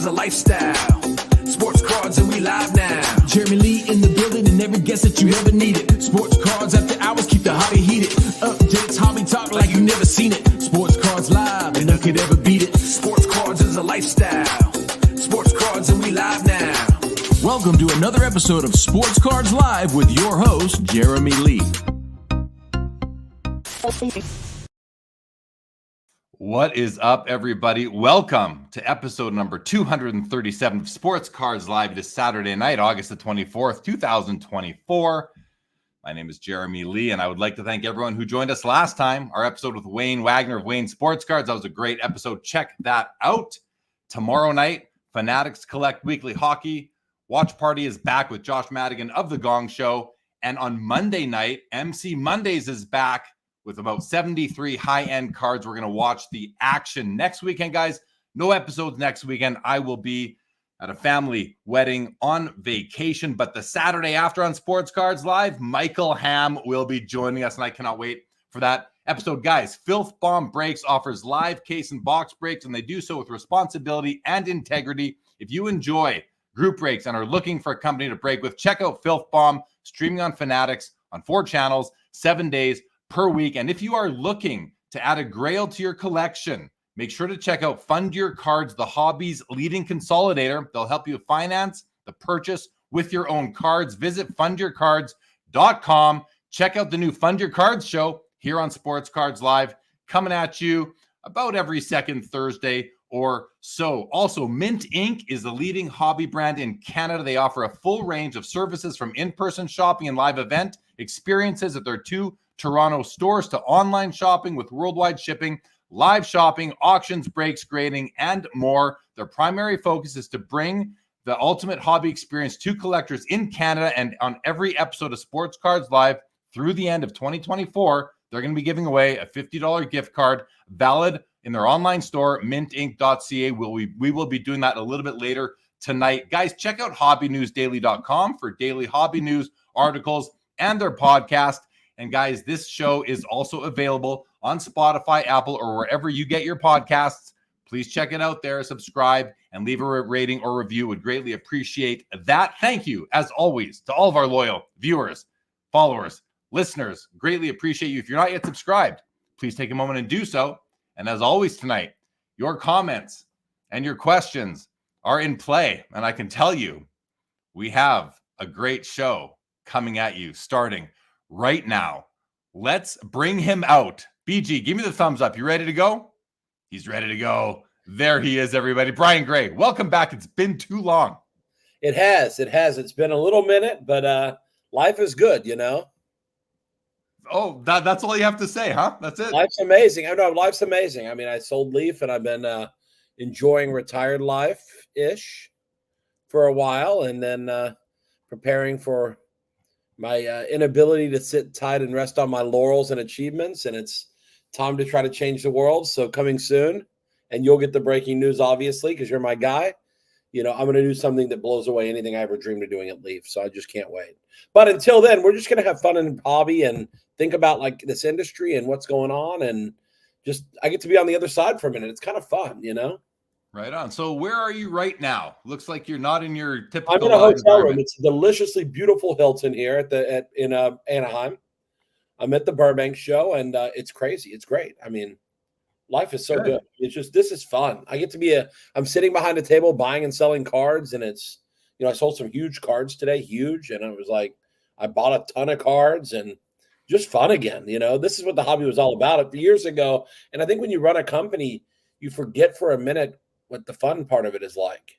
is a lifestyle. Sports cards and we live now. Jeremy Lee in the building and every guest that you ever needed. Sports cards after hours keep the hobby heated. Updates, hobby talk like you never seen it. Sports cards live and none could ever beat it. Sports cards is a lifestyle. Sports cards and we live now. Welcome to another episode of Sports Cards Live with your host, Jeremy Lee. What is up, everybody? Welcome to episode number 237 of Sports Cards Live. It is Saturday night, August the 24th, 2024. My name is Jeremy Lee, and I would like to thank everyone who joined us last time. Our episode with Wayne Wagner of Wayne Sports Cards. That was a great episode. Check that out. Tomorrow night, Fanatics Collect Weekly Hockey. Watch Party is back with Josh Madigan of The Gong Show. And on Monday night, MC Mondays is back with about 73 high-end cards. We're going to watch the action next weekend, guys. No episodes next weekend. I will be at a family wedding on vacation. But the Saturday after on Sports Cards Live, Michael Ham will be joining us, and I cannot wait for that episode. Guys, Filth Bomb Breaks offers live case and box breaks, and they do so with responsibility and integrity. If you enjoy group breaks and are looking for a company to break with, check out Filth Bomb, streaming on Fanatics on 4 channels, 7 days per week. And if you are looking to add a grail to your collection, make sure to check out Fund Your Cards, the hobby's leading consolidator. They'll help you finance the purchase with your own cards. Visit fundyourcards.com. Check out the new Fund Your Cards show here on Sports Cards Live, coming at you about every second Thursday or so. Also, Mint Inc. is the leading hobby brand in Canada. They offer a full range of services from in-person shopping and live event experiences at their 2 Toronto stores to online shopping with worldwide shipping, live shopping, auctions, breaks, grading, and more. Their primary focus is to bring the ultimate hobby experience to collectors in Canada. And on every episode of Sports Cards Live through the end of 2024, they're going to be giving away a $50 gift card valid in their online store, mintink.ca. We will be doing that a little bit later tonight. Guys, check out hobbynewsdaily.com for daily hobby news, articles, and their podcast. And guys, this show is also available on Spotify, Apple, or wherever you get your podcasts. Please check it out there, subscribe, and leave a rating or review. Would greatly appreciate that. Thank you, as always, to all of our loyal viewers, followers, listeners. Greatly appreciate you. If you're not yet subscribed, please take a moment and do so. And as always tonight, your comments and your questions are in play. And I can tell you, we have a great show coming at you starting right now. Let's bring him out. BG, give me the thumbs up. You ready to go? He's ready to go. There he is, everybody. Brian Gray, welcome back. It's been too long. It has. It's been a little minute, but life is good, you know? Oh, that's all you have to say, huh? That's it? Life's amazing. I know, life's amazing. I mean, I sold Leaf, and I've been enjoying retired life-ish for a while, and then preparing for my inability to sit tight and rest on my laurels and achievements, and it's time to try to change the world. So coming soon, and you'll get the breaking news, obviously, because you're my guy. You know, I'm going to do something that blows away anything I ever dreamed of doing at Leaf. So I just can't wait. But until then, we're just going to have fun in hobby and think about like this industry and what's going on. And just, I get to be on the other side for a minute. It's kind of fun, you know? Right on. So where are you right now? Looks like you're not in your typical. I'm in a hotel room. It's a deliciously beautiful Hilton here in Anaheim. I'm at the Burbank show, and it's crazy. It's great. I mean, life is so good. It's just, this is fun. I get to be I'm sitting behind a table buying and selling cards, and it's, you know, I sold some huge cards today, huge. And I was like, I bought a ton of cards and just fun again. You know, this is what the hobby was all about years ago. And I think when you run a company, you forget for a minute what the fun part of it is like.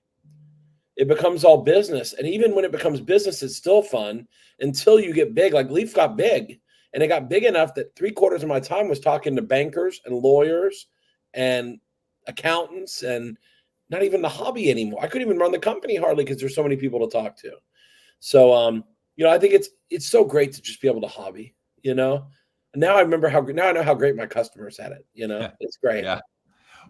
It becomes all business. And even when it becomes business, it's still fun until you get big. Like Leaf got big, and it got big enough that 3/4 of my time was talking to bankers and lawyers and accountants, and not even the hobby anymore. I couldn't even run the company hardly because there's so many people to talk to. So, you know, I think it's so great to just be able to hobby, you know. And now I know how great my customers had it. You know, yeah. It's great. Yeah.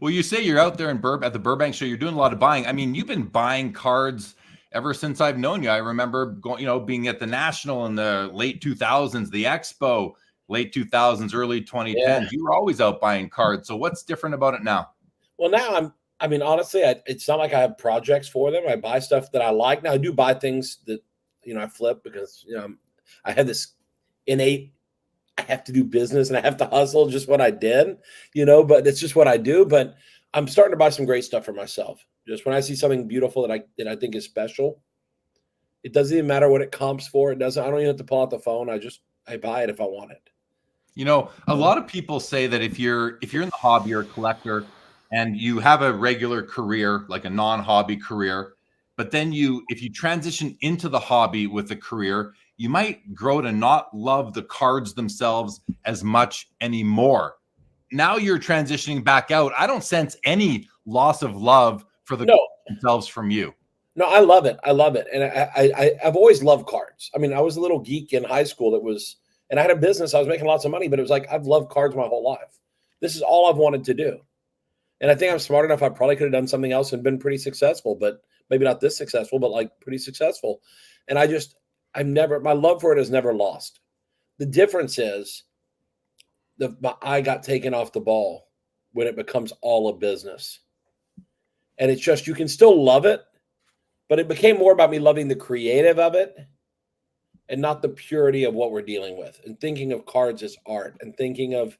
Well, you say you're out there at the Burbank show. You're doing a lot of buying. I mean, you've been buying cards ever since I've known you. I remember going, you know, being at the National in the late 2000s, the Expo, late 2000s, early 2010s. Yeah. You were always out buying cards. So what's different about it now? Well, now I mean, honestly, it's not like I have projects for them. I buy stuff that I like. Now, I do buy things that, I flip because, I have this innate, I have to do business and I have to hustle, just what I did, but it's just what I do. But I'm starting to buy some great stuff for myself. Just when I see something beautiful that I think is special, it doesn't even matter what it comps for. I don't even have to pull out the phone. I buy it if I want it. A lot of people say that if you're in the hobby, you're a collector and you have a regular career, like a non-hobby career, but then if you transition into the hobby with a career, you might grow to not love the cards themselves as much anymore. Now you're transitioning back out. I don't sense any loss of love for the cards themselves from you. No, I love it. I love it. And I've always loved cards. I mean, I was a little geek in high school and I had a business. I was making lots of money, but it was like, I've loved cards my whole life. This is all I've wanted to do. And I think I'm smart enough. I probably could have done something else and been pretty successful, but maybe not this successful, but like pretty successful. And my love for it has never lost. The difference is my eye got taken off the ball when it becomes all a business. And it's just, you can still love it, but it became more about me loving the creative of it and not the purity of what we're dealing with, and thinking of cards as art and thinking of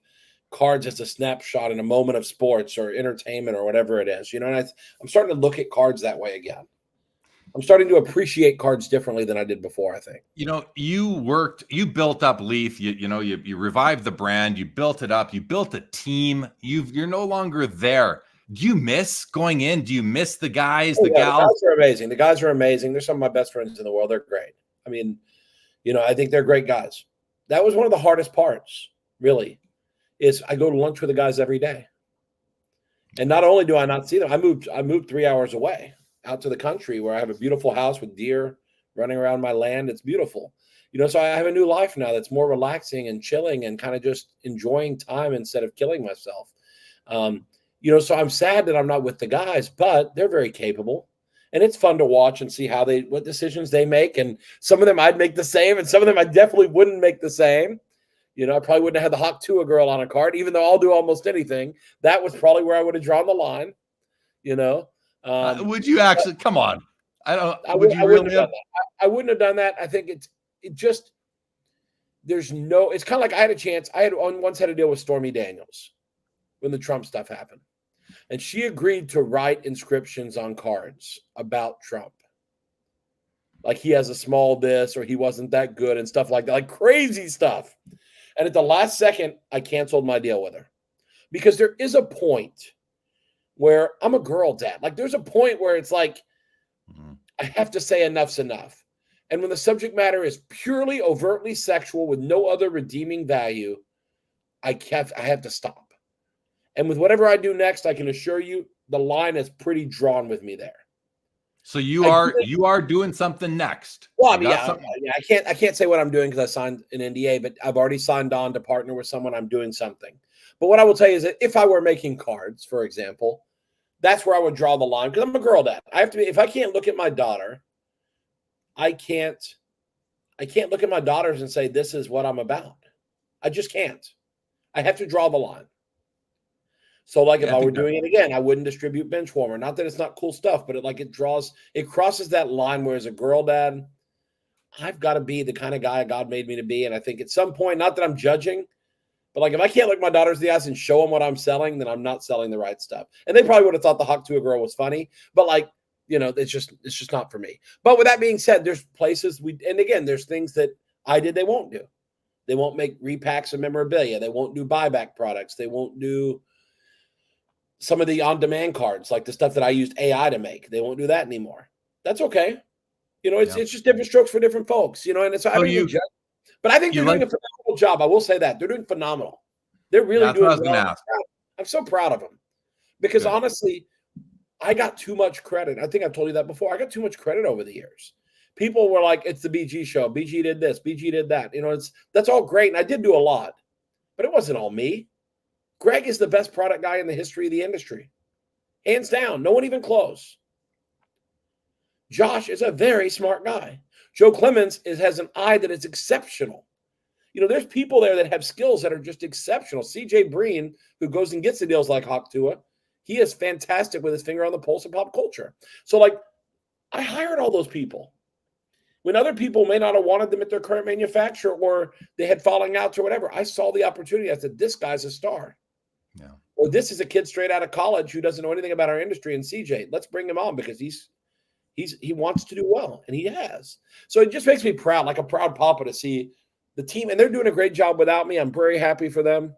cards as a snapshot in a moment of sports or entertainment or whatever it is, and I'm starting to look at cards that way again. I'm starting to appreciate cards differently than I did before, I think. You built up Leaf, you revived the brand, you built it up, you built a team, you're no longer there. Do you miss going in? Do you miss the guys, the gals? The guys are amazing. The guys are amazing. They're some of my best friends in the world. They're great. I mean, I think they're great guys. That was one of the hardest parts, really, is I go to lunch with the guys every day. And not only do I not see them, I moved 3 hours away out to the country where I have a beautiful house with deer running around my land. It's beautiful. So I have a new life now that's more relaxing and chilling and kind of just enjoying time instead of killing myself. So I'm sad that I'm not with the guys, but they're very capable. And it's fun to watch and see what decisions they make. And some of them I'd make the same, and some of them I definitely wouldn't make the same. I probably wouldn't have had the Hawk Tua girl on a card, even though I'll do almost anything. That was probably where I would have drawn the line. Would you actually? Come on, I wouldn't have done that. I think it's kind of like I had a chance. I once had a deal with Stormy Daniels when the Trump stuff happened. And she agreed to write inscriptions on cards about Trump. Like he has a small this, or he wasn't that good and stuff like that, like crazy stuff. And at the last second, I canceled my deal with her because there is a point where I'm a girl dad. Like there's a point where it's like, I have to say enough's enough. And when the subject matter is purely overtly sexual with no other redeeming value, I have to stop. And with whatever I do next, I can assure you the line is pretty drawn with me there. So you are doing something next. Well, yeah, I can't say what I'm doing because I signed an NDA, but I've already signed on to partner with someone. I'm doing something. But what I will tell you is that if I were making cards, for example, that's where I would draw the line because I'm a girl dad. I have to be. If I can't look at my daughter, I can't look at my daughters and say this is what I'm about. I just can't. I have to draw the line. So like if I were doing it again, I wouldn't distribute Benchwarmer. Not that it's not cool stuff, but it crosses that line where as a girl dad, I've got to be the kind of guy God made me to be. And I think at some point, not that I'm judging, but like if I can't look my daughters in the eyes and show them what I'm selling, then I'm not selling the right stuff. And they probably would have thought the Hawk Tua girl was funny, but it's just not for me. But with that being said, there's places there's things that I did they won't do. They won't make repacks of memorabilia. They won't do buyback products. They won't do some of the on-demand cards, like the stuff that I used AI to make. They won't do that anymore. That's okay. It's just different strokes for different folks, and it's I don't even judge. But I think they're doing a phenomenal job. I will say that. They're doing phenomenal. They're really doing well. I'm so proud of them. Because honestly, I got too much credit. I think I've told you that before. I got too much credit over the years. People were like, it's the BG show. BG did this. BG did that. That's all great. And I did do a lot. But it wasn't all me. Greg is the best product guy in the history of the industry. Hands down. No one even close. Josh is a very smart guy. Joe Clemens has an eye that is exceptional. There's people there that have skills that are just exceptional. CJ Breen, who goes and gets the deals like Hawk Tua, He is fantastic with his finger on the pulse of pop culture. So, like, I hired all those people when other people may not have wanted them at their current manufacturer or they had falling outs or whatever. I saw the opportunity. I said, this guy's a star. Yeah. Or this is a kid straight out of college who doesn't know anything about our industry. And CJ, let's bring him on because he wants to do well, and he has. So it just makes me proud, like a proud papa, to see the team, and they're doing a great job without me. I'm very happy for them,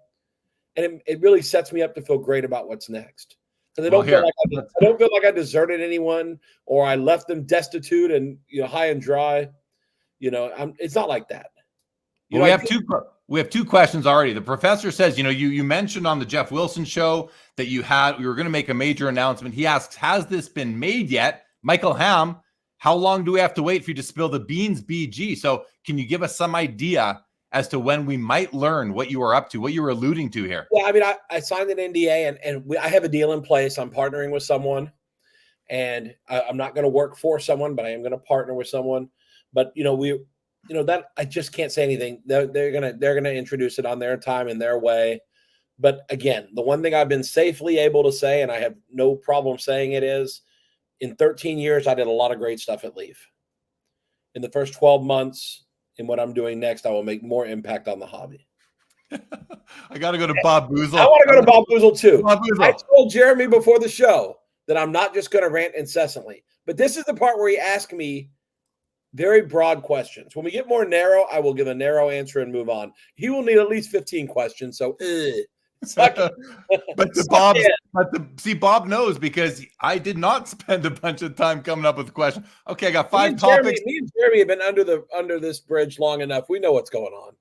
and it really sets me up to feel great about what's next. Because I don't feel like I deserted anyone or I left them destitute and high and dry. It's not like that. We have two questions already. The professor says, you mentioned on the Jeff Wilson show that we were going to make a major announcement. He asks, has this been made yet? Michael Ham, how long do we have to wait for you to spill the beans, BG? So can you give us some idea as to when we might learn what you are up to, what you were alluding to here? Yeah, I mean, I signed an NDA and I have a deal in place. I'm partnering with someone, and I'm not going to work for someone, but I am going to partner with someone. But that I just can't say anything. They're gonna introduce it on their time in their way. But again, the one thing I've been safely able to say, and I have no problem saying it, is in 13 years, I did a lot of great stuff at Leaf. In the first 12 months, in what I'm doing next, I will make more impact on the hobby. I got to go to Bob Boozle. I want to go to Bob Boozle too. Bob Boozle. I told Jeremy before the show that I'm not just going to rant incessantly. But this is the part where he asked me very broad questions. When we get more narrow, I will give a narrow answer and move on. He will need at least 15 questions. So, Bob knows, because I did not spend a bunch of time coming up with questions. Okay, I got 5 topics. Me and Jeremy have been under this bridge long enough. We know what's going on.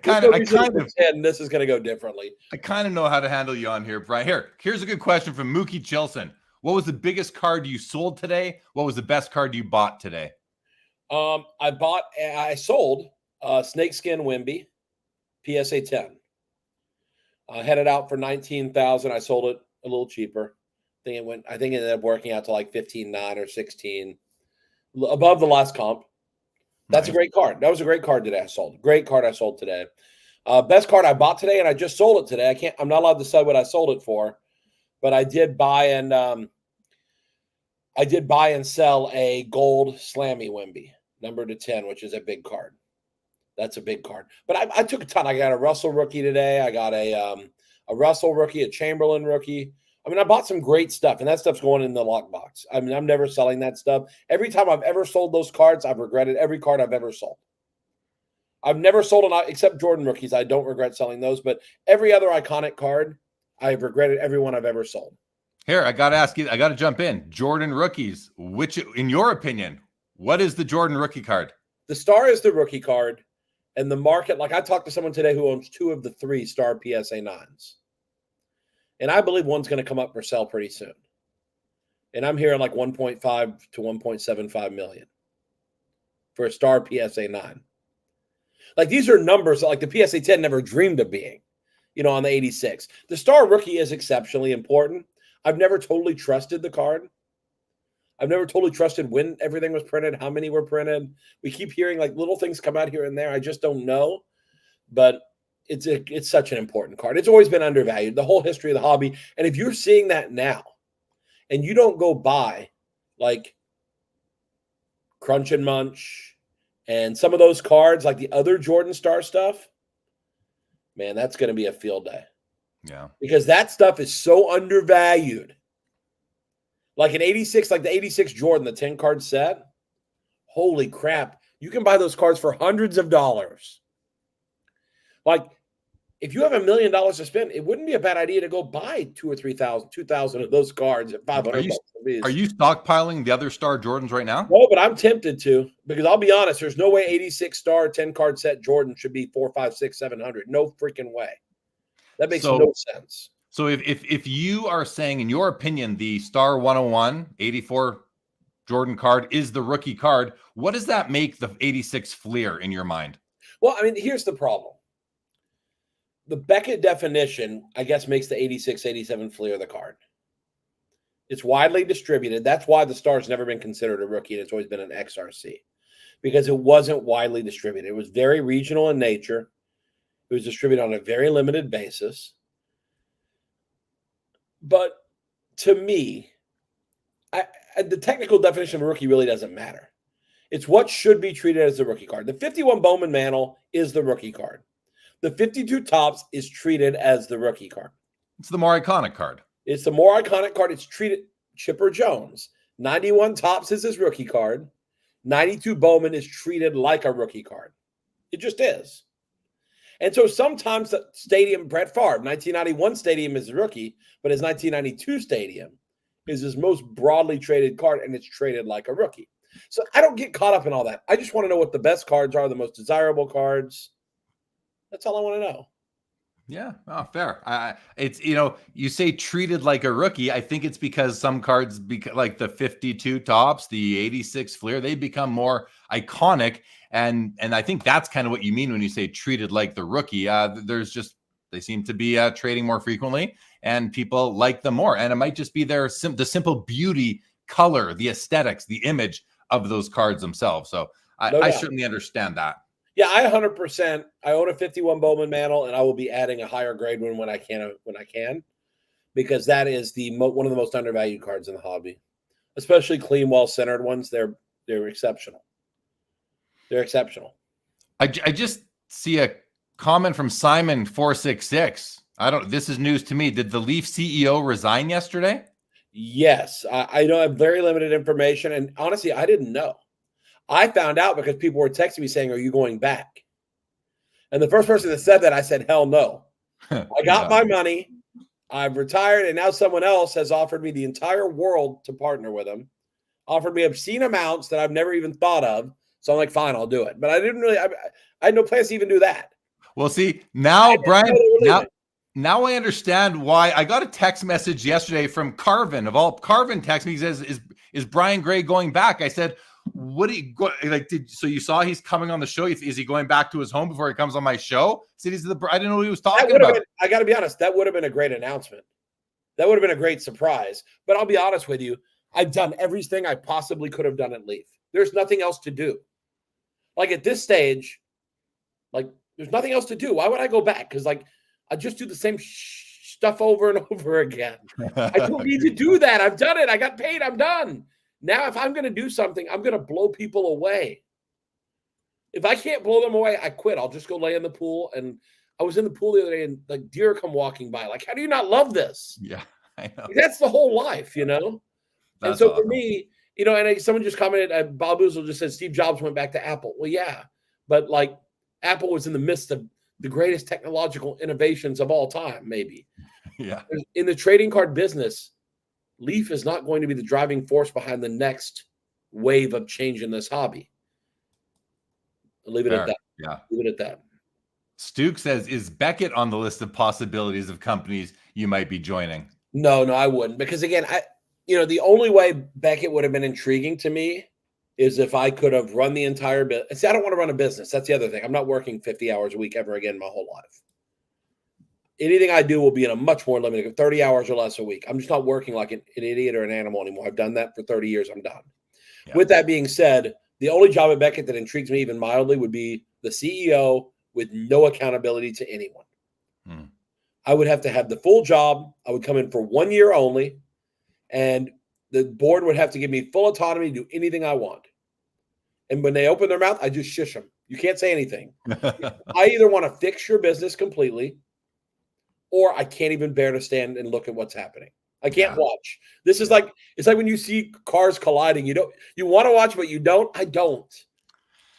And this is going to go differently. I kind of know how to handle you on here, Brian. Here's a good question from Mookie Chilson. What was the biggest card you sold today? What was the best card you bought today? I sold Snakeskin Wemby PSA 10. I had it out for $19,000. I sold it a little cheaper. I think it ended up working out to like $15,900 or $16,000, above the last comp. That's nice. A great card. That was a great card today. Great card I sold today. Best card I bought today, and I just sold it today. I'm not allowed to say what I sold it for, but I did buy and sell a gold Slammy Wemby, number to 10, which is a big card. That's a big card. But I took a ton. I got a Russell rookie today. I got a Russell rookie, a Chamberlain rookie. I mean, I bought some great stuff, and that stuff's going in the lockbox. I mean, I'm never selling that stuff. Every time I've ever sold those cards, I've regretted every card I've ever sold. I've never sold except Jordan rookies. I don't regret selling those. But every other iconic card, I've regretted every one I've ever sold. Here, I got to ask you, I got to jump in. Jordan rookies, which, in your opinion, what is the Jordan rookie card? The Star is the rookie card. And the market, like I talked to someone today who owns 2 of the 3 Star PSA 9s. And I believe one's going to come up for sale pretty soon. And I'm hearing like 1.5 to 1.75 million for a Star PSA 9. Like, these are numbers that, like, the PSA 10 never dreamed of being, on the 86. The Star rookie is exceptionally important. I've never totally trusted the card. I've never totally trusted when everything was printed, how many were printed. We keep hearing like little things come out here and there. I just don't know. But it's such an important card. It's always been undervalued, the whole history of the hobby. And if you're seeing that now and you don't go buy like Crunch and Munch and some of those cards, like the other Jordan Star stuff, man, that's going to be a field day. Yeah. Because that stuff is so undervalued. Like an 86, like the 86 Jordan, the 10 card set. Holy crap. You can buy those cards for hundreds of dollars. Like, if you have $1 million to spend, it wouldn't be a bad idea to go buy 2,000 or 3,000, 2,000 of those cards at $500. Are you stockpiling the other Star Jordans right now? No, but I'm tempted to, because I'll be honest, there's no way 86 Star 10 card set Jordan should be 400, 500, 600, 700. No freaking way. That makes no sense. So if you are saying, in your opinion, the Star 101 84 Jordan card is the rookie card, what does that make the 86 Fleer in your mind? Well, I mean, here's the problem. The Becket definition, I guess, makes the 86, 87 Fleer the card. It's widely distributed. That's why the Star's never been considered a rookie, and it's always been an XRC, because it wasn't widely distributed. It was very regional in nature. It was distributed on a very limited basis. But to me, the technical definition of a rookie really doesn't matter. It's what should be treated as a rookie card. The 51 Bowman Mantle is the rookie card. The 52 Topps is treated as the rookie card. It's the more iconic card. It's the more iconic card. It's treated Chipper Jones. 91 Topps is his rookie card. 92 Bowman is treated like a rookie card. It just is. And so sometimes the stadium, Brett Favre, 1991 stadium is a rookie, but his 1992 stadium is his most broadly traded card, and it's traded like a rookie. So I don't get caught up in all that. I just want to know what the best cards are, the most desirable cards. That's all I want to know. Yeah, oh, fair. It's, you say treated like a rookie. I think it's because some cards, like the 52 Topps, the 86 Fleer, they become more iconic. And I think that's kind of what you mean when you say treated like the rookie. They seem to be trading more frequently, and people like them more. And it might just be the simple beauty, color, the aesthetics, the image of those cards themselves. So I certainly understand that. Yeah, I 100%. I own a 51 Bowman Mantle, and I will be adding a higher grade one when I can, because that is one of the most undervalued cards in the hobby, especially clean, well-centered ones. They're exceptional. They're exceptional. I just see a comment from Simon 466. This is news to me. Did the Leaf CEO resign yesterday? Yes, I know. I have very limited information, and honestly, I didn't know. I found out because people were texting me saying, "Are you going back?" And the first person that said that, I said, "Hell no." I got my money. I've retired, and now someone else has offered me the entire world to partner with them. Offered me obscene amounts that I've never even thought of. So I'm like, fine, I'll do it. But I had no plans to even do that. Well, see, now, Brian, now I understand why. I got a text message yesterday from Carvin. Carvin texted me. He says, is Brian Gray going back? I said, what do you go like? So you saw he's coming on the show? Is he going back to his home before he comes on my show? I didn't know what he was talking about. I got to be honest. That would have been a great announcement. That would have been a great surprise. But I'll be honest with you. I've done everything I possibly could have done at Leaf. There's nothing else to do. Like at this stage, there's nothing else to do. Why would I go back? Because I just do the same stuff over and over again. I don't need to do that. I've done it. I got paid. I'm done. Now, if I'm going to do something, I'm going to blow people away. If I can't blow them away, I quit. I'll just go lay in the pool. And I was in the pool the other day, and deer come walking by. How do you not love this? Yeah, I know. That's the whole life, That's and so awesome. For me, and someone just commented, Bob Boozle just said Steve Jobs went back to Apple. Well, yeah, but Apple was in the midst of the greatest technological innovations of all time, maybe. Yeah. In the trading card business, Leaf is not going to be the driving force behind the next wave of change in this hobby. I'll leave it at that. Yeah. Leave it at that. Stuke says, is Becket on the list of possibilities of companies you might be joining? No, I wouldn't. Because again, the only way Becket would have been intriguing to me is if I could have run the entire business. See, I don't want to run a business. That's the other thing. I'm not working 50 hours a week ever again my whole life. Anything I do will be in a much more limited, 30 hours or less a week. I'm just not working like an idiot or an animal anymore. I've done that for 30 years. I'm done. Yeah. With that being said, the only job at Becket that intrigues me even mildly would be the CEO with no accountability to anyone. I would have to have the full job. I would come in for 1 year only, and the board would have to give me full autonomy to do anything I want. And when they open their mouth, I just shush them. You can't say anything. I either want to fix your business completely, or I can't even bear to stand and look at what's happening. I can't watch. This is it's like when you see cars colliding. You want to watch, but you don't. I don't.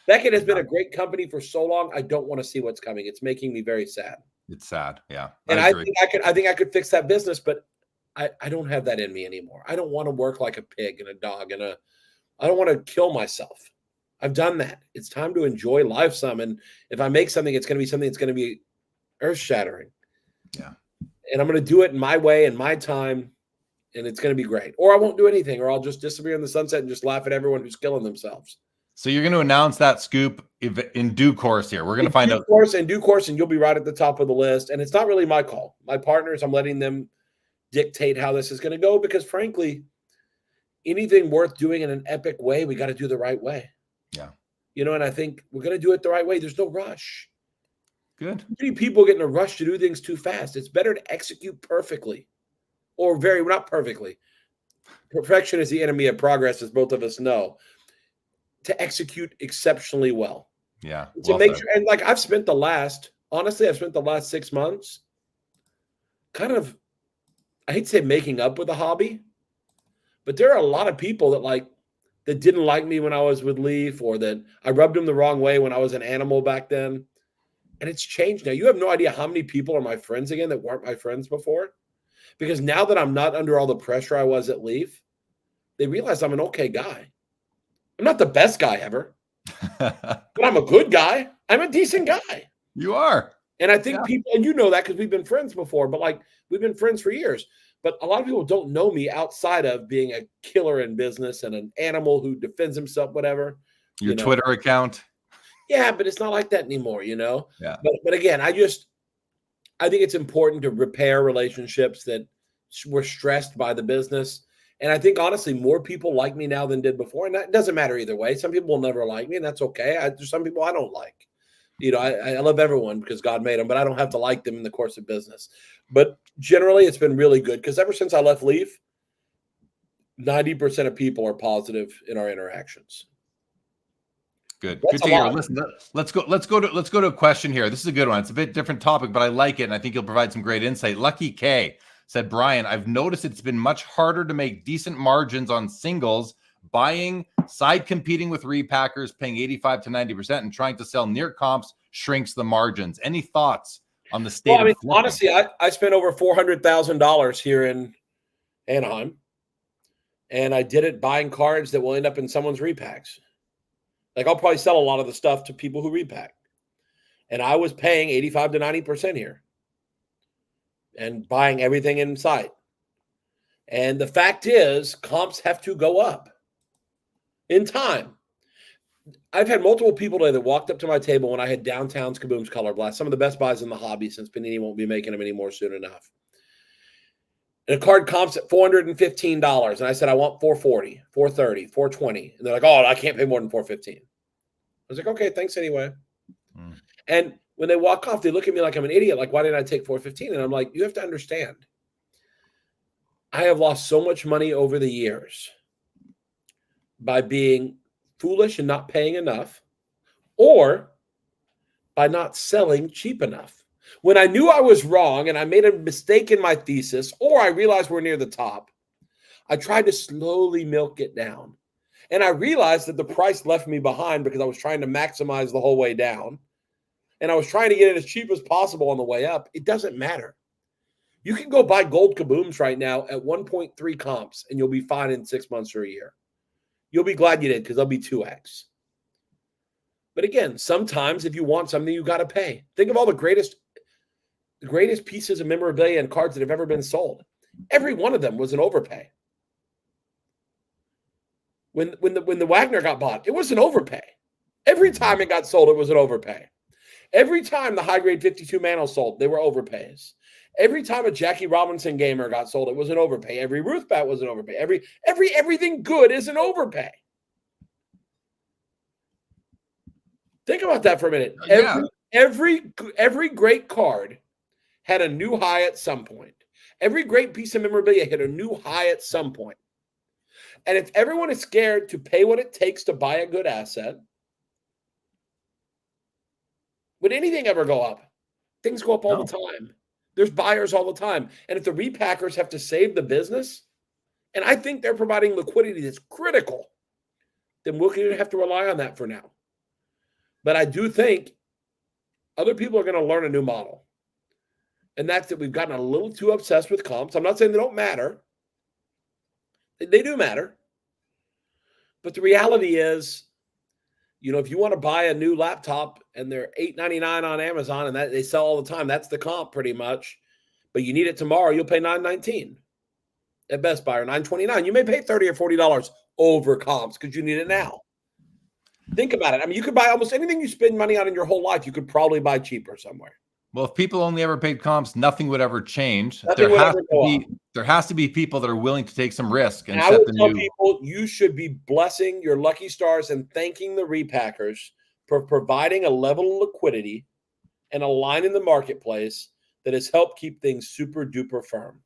Becket has been a great company for so long. I don't want to see what's coming. It's making me very sad. It's sad. Yeah. And I think I could fix that business, but I don't have that in me anymore. I don't want to work like a pig and a dog I don't want to kill myself. I've done that. It's time to enjoy life some. And if I make something, it's going to be something that's going to be earth shattering. Yeah. And I'm going to do it in my way and my time. And it's going to be great. Or I won't do anything, or I'll just disappear in the sunset and just laugh at everyone who's killing themselves. So you're going to announce that scoop in due course here. We're going to find out. In due course, and you'll be right at the top of the list. And it's not really my call. My partners, I'm letting them dictate how this is going to go because, frankly, anything worth doing in an epic way, we got to do the right way. Yeah. And I think we're going to do it the right way. There's no rush. Good. Too many people get in a rush to do things too fast. It's better to execute perfectly. or not perfectly. Perfection is the enemy of progress, as both of us know. To execute exceptionally well. Yeah. To make sure, and like I've spent the last 6 months kind of, I hate to say making up with the hobby, but there are a lot of people that didn't like me when I was with Leaf, or that I rubbed them the wrong way when I was an animal back then. And it's changed now. You have no idea how many people are my friends again that weren't my friends before. Because now that I'm not under all the pressure I was at Leaf, they realize I'm an okay guy. I'm not the best guy ever, but I'm a good guy. I'm a decent guy. You are. And I think people, and you know that because we've been friends before, but we've been friends for years. But a lot of people don't know me outside of being a killer in business and an animal who defends himself, whatever. Your Twitter account. Yeah, but it's not like that anymore, Yeah. But again, I think it's important to repair relationships that were stressed by the business. And I think, honestly, more people like me now than did before. And that doesn't matter either way. Some people will never like me, and that's okay. There's some people I don't like. I love everyone because God made them, but I don't have to like them in the course of business. But generally, it's been really good because ever since I left Leaf, 90% of people are positive in our interactions. Good to hear. Listen, let's go to a question here. This is a good one. It's a bit different topic, but I like it, and I think you'll provide some great insight. Lucky K said, Brian, I've noticed it's been much harder to make decent margins on singles, buying, side competing with repackers, paying 85 to 90%, and trying to sell near comps shrinks the margins. Any thoughts on the state of flipping? Honestly, I spent over $400,000 here in Anaheim, and I did it buying cards that will end up in someone's repacks. I'll probably sell a lot of the stuff to people who repack. And I was paying 85 to 90% here and buying everything in sight. And the fact is, comps have to go up in time. I've had multiple people today that walked up to my table when I had Downtown's Kaboom's Color Blast, some of the best buys in the hobby, since Panini won't be making them anymore soon enough. And a card comps at $415. And I said, I want $440, $430, $420. And they're like, oh, I can't pay more than $415. I was like, okay, thanks anyway. And when they walk off, they look at me like I'm an idiot. Like, why didn't I take $415? And I'm like, you have to understand. I have lost so much money over the years by being foolish and not paying enough, or by not selling cheap enough. When I knew I was wrong and I made a mistake in my thesis, or I realized we're near the top, I tried to slowly milk it down. And I realized that the price left me behind because I was trying to maximize the whole way down. And I was trying to get it as cheap as possible on the way up. It doesn't matter. You can go buy gold kabooms right now at 1.3 comps, and you'll be fine in 6 months or a year. You'll be glad you did, because they'll be 2x. But again, sometimes if you want something, you got to pay. Think of all the greatest pieces of memorabilia and cards that have ever been sold. Every one of them was an overpay. When the Wagner got bought, it was an overpay. Every time it got sold, it was an overpay. Every time the high-grade 52 Manos sold, they were overpays. Every time a Jackie Robinson gamer got sold, it was an overpay. Every Ruth bat was an overpay. Everything good is an overpay. Think about that for a minute. Every great card had a new high at some point. Every great piece of memorabilia hit a new high at some point. And if everyone is scared to pay what it takes to buy a good asset, would anything ever go up? Things go up all the time. There's buyers all the time. And if the repackers have to save the business, and I think they're providing liquidity that's critical, then we're going to have to rely on that for now. But I do think other people are going to learn a new model. And that's that we've gotten a little too obsessed with comps. I'm not saying they don't matter. They do matter. But the reality is, if you want to buy a new laptop and they're $8.99 on Amazon and that they sell all the time, that's the comp pretty much. But you need it tomorrow, you'll pay $9.19 at Best Buy, or $9.29. You may pay $30 or $40 over comps because you need it now. Think about it. I mean, you could buy almost anything you spend money on in your whole life, you could probably buy cheaper somewhere. Well, if people only ever paid comps, nothing would ever change. There has to be people that are willing to take some risk. And I would tell people, you should be blessing your lucky stars and thanking the repackers for providing a level of liquidity and a line in the marketplace that has helped keep things super duper firm.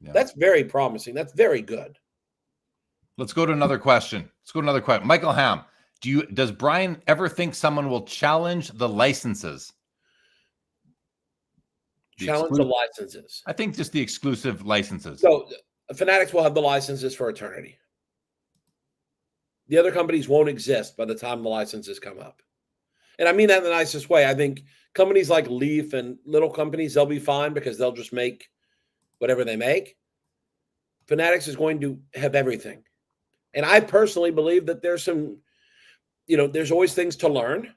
Yeah. That's very promising. That's very good. Let's go to another question. Michael Ham, does Brian ever think someone will challenge the licenses? Challenge the licenses. I think just the exclusive licenses. So Fanatics will have the licenses for eternity. The other companies won't exist by the time the licenses come up. And I mean that in the nicest way. I think companies like Leaf and little companies, they'll be fine because they'll just make whatever they make. Fanatics is going to have everything. And I personally believe that there's some, there's always things to learn.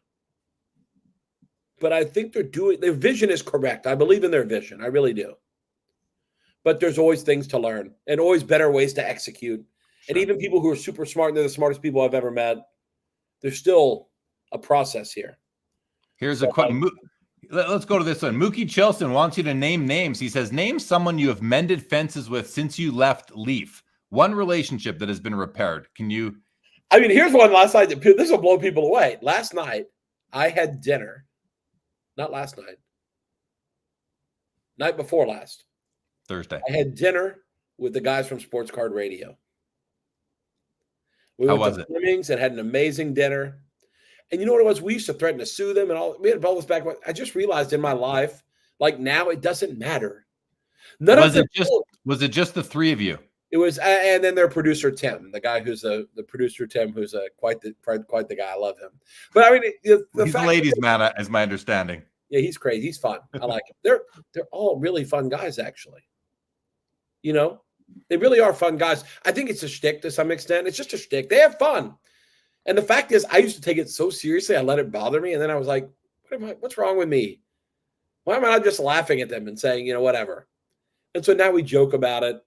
But I think their vision is correct. I believe in their vision. I really do. But there's always things to learn and always better ways to execute. Sure. And even people who are super smart, and they're the smartest people I've ever met, there's still a process here. Here's a question. Let's go to this one. Mookie Chilson wants you to name names. He says, name someone you have mended fences with since you left Leaf. One relationship that has been repaired. Can you? I mean, here's one last night. This will blow people away. Last night, I had dinner. Not last night. Night before last. Thursday. I had dinner with the guys from Sports Card Radio. How was it? Flemings and had an amazing dinner. And you know what it was? We used to threaten to sue them and all. We had all this back. I just realized in my life, like now, it doesn't matter. Was it just the three of you? It was, and then their producer Tim, the guy who's the producer Tim, who's quite the guy. I love him. But I mean, he's a ladies' man, as my understanding. Yeah, he's crazy. He's fun. I like him. They're all really fun guys, actually. They really are fun guys. I think it's a shtick to some extent. It's just a shtick. They have fun. And the fact is, I used to take it so seriously, I let it bother me. And then I was like, what's wrong with me? Why am I not just laughing at them and saying, whatever? And so now we joke about it.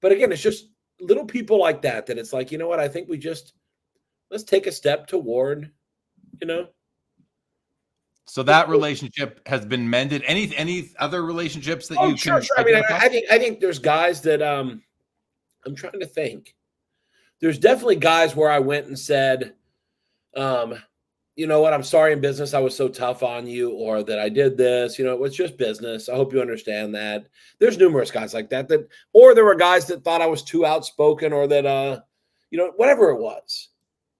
But again, it's just little people like that it's like, you know what? I think let's take a step toward, So that relationship has been mended. Any other relationships that you can? Sure. I mean, I think there's guys that I'm trying to think. There's definitely guys where I went and said, you know what, I'm sorry in business I was so tough on you, or that I did this, it was just business. I hope you understand that. There's numerous guys like that, or there were guys that thought I was too outspoken, or that, whatever it was.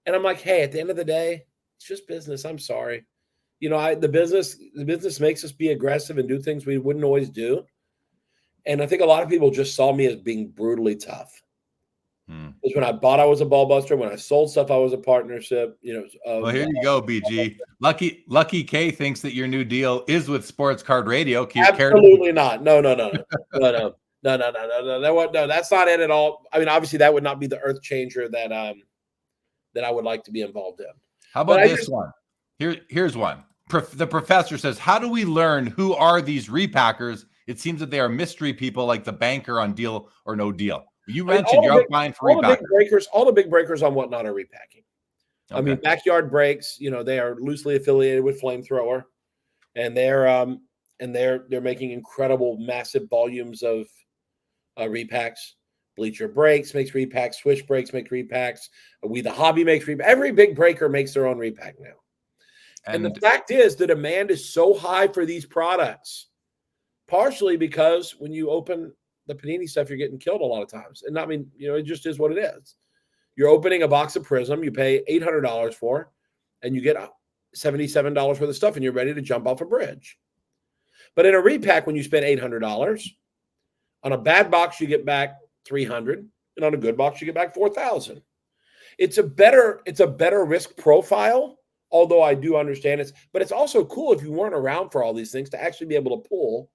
And I'm like, hey, at the end of the day, it's just business. I'm sorry. The business makes us be aggressive and do things we wouldn't always do. And I think a lot of people just saw me as being brutally tough. Because when I bought, I was a ball buster. When I sold stuff, I was a partnership. Well, here you go, BG. Lucky K thinks that your new deal is with Sports Card Radio. Absolutely not. No. No. That's not it at all. I mean, obviously, that would not be the earth changer that I would like to be involved in. How about this one? Here's one. The professor says, "How do we learn who are these repackers? It seems that they are mystery people like the banker on Deal or No Deal." You mentioned you're out buying for repackers. All the big breakers on Whatnot are repacking. Okay. I mean, Backyard Breaks, they are loosely affiliated with Flamethrower, and they're making incredible, massive volumes of repacks. Bleacher Breaks makes repacks. Swish Breaks make repacks. We the Hobby makes repacks. Every big breaker makes their own repack now. And the fact is, the demand is so high for these products, partially because when you open the Panini stuff, you're getting killed a lot of times. And I mean, it just is what it is. You're opening a box of Prism, you pay $800 for, and you get $77 worth of stuff, and you're ready to jump off a bridge. But in a repack, when you spend $800, on a bad box, you get back $300, and on a good box, you get back $4,000. It's a better risk profile, although I do understand it. But it's also cool if you weren't around for all these things to actually be able to pull.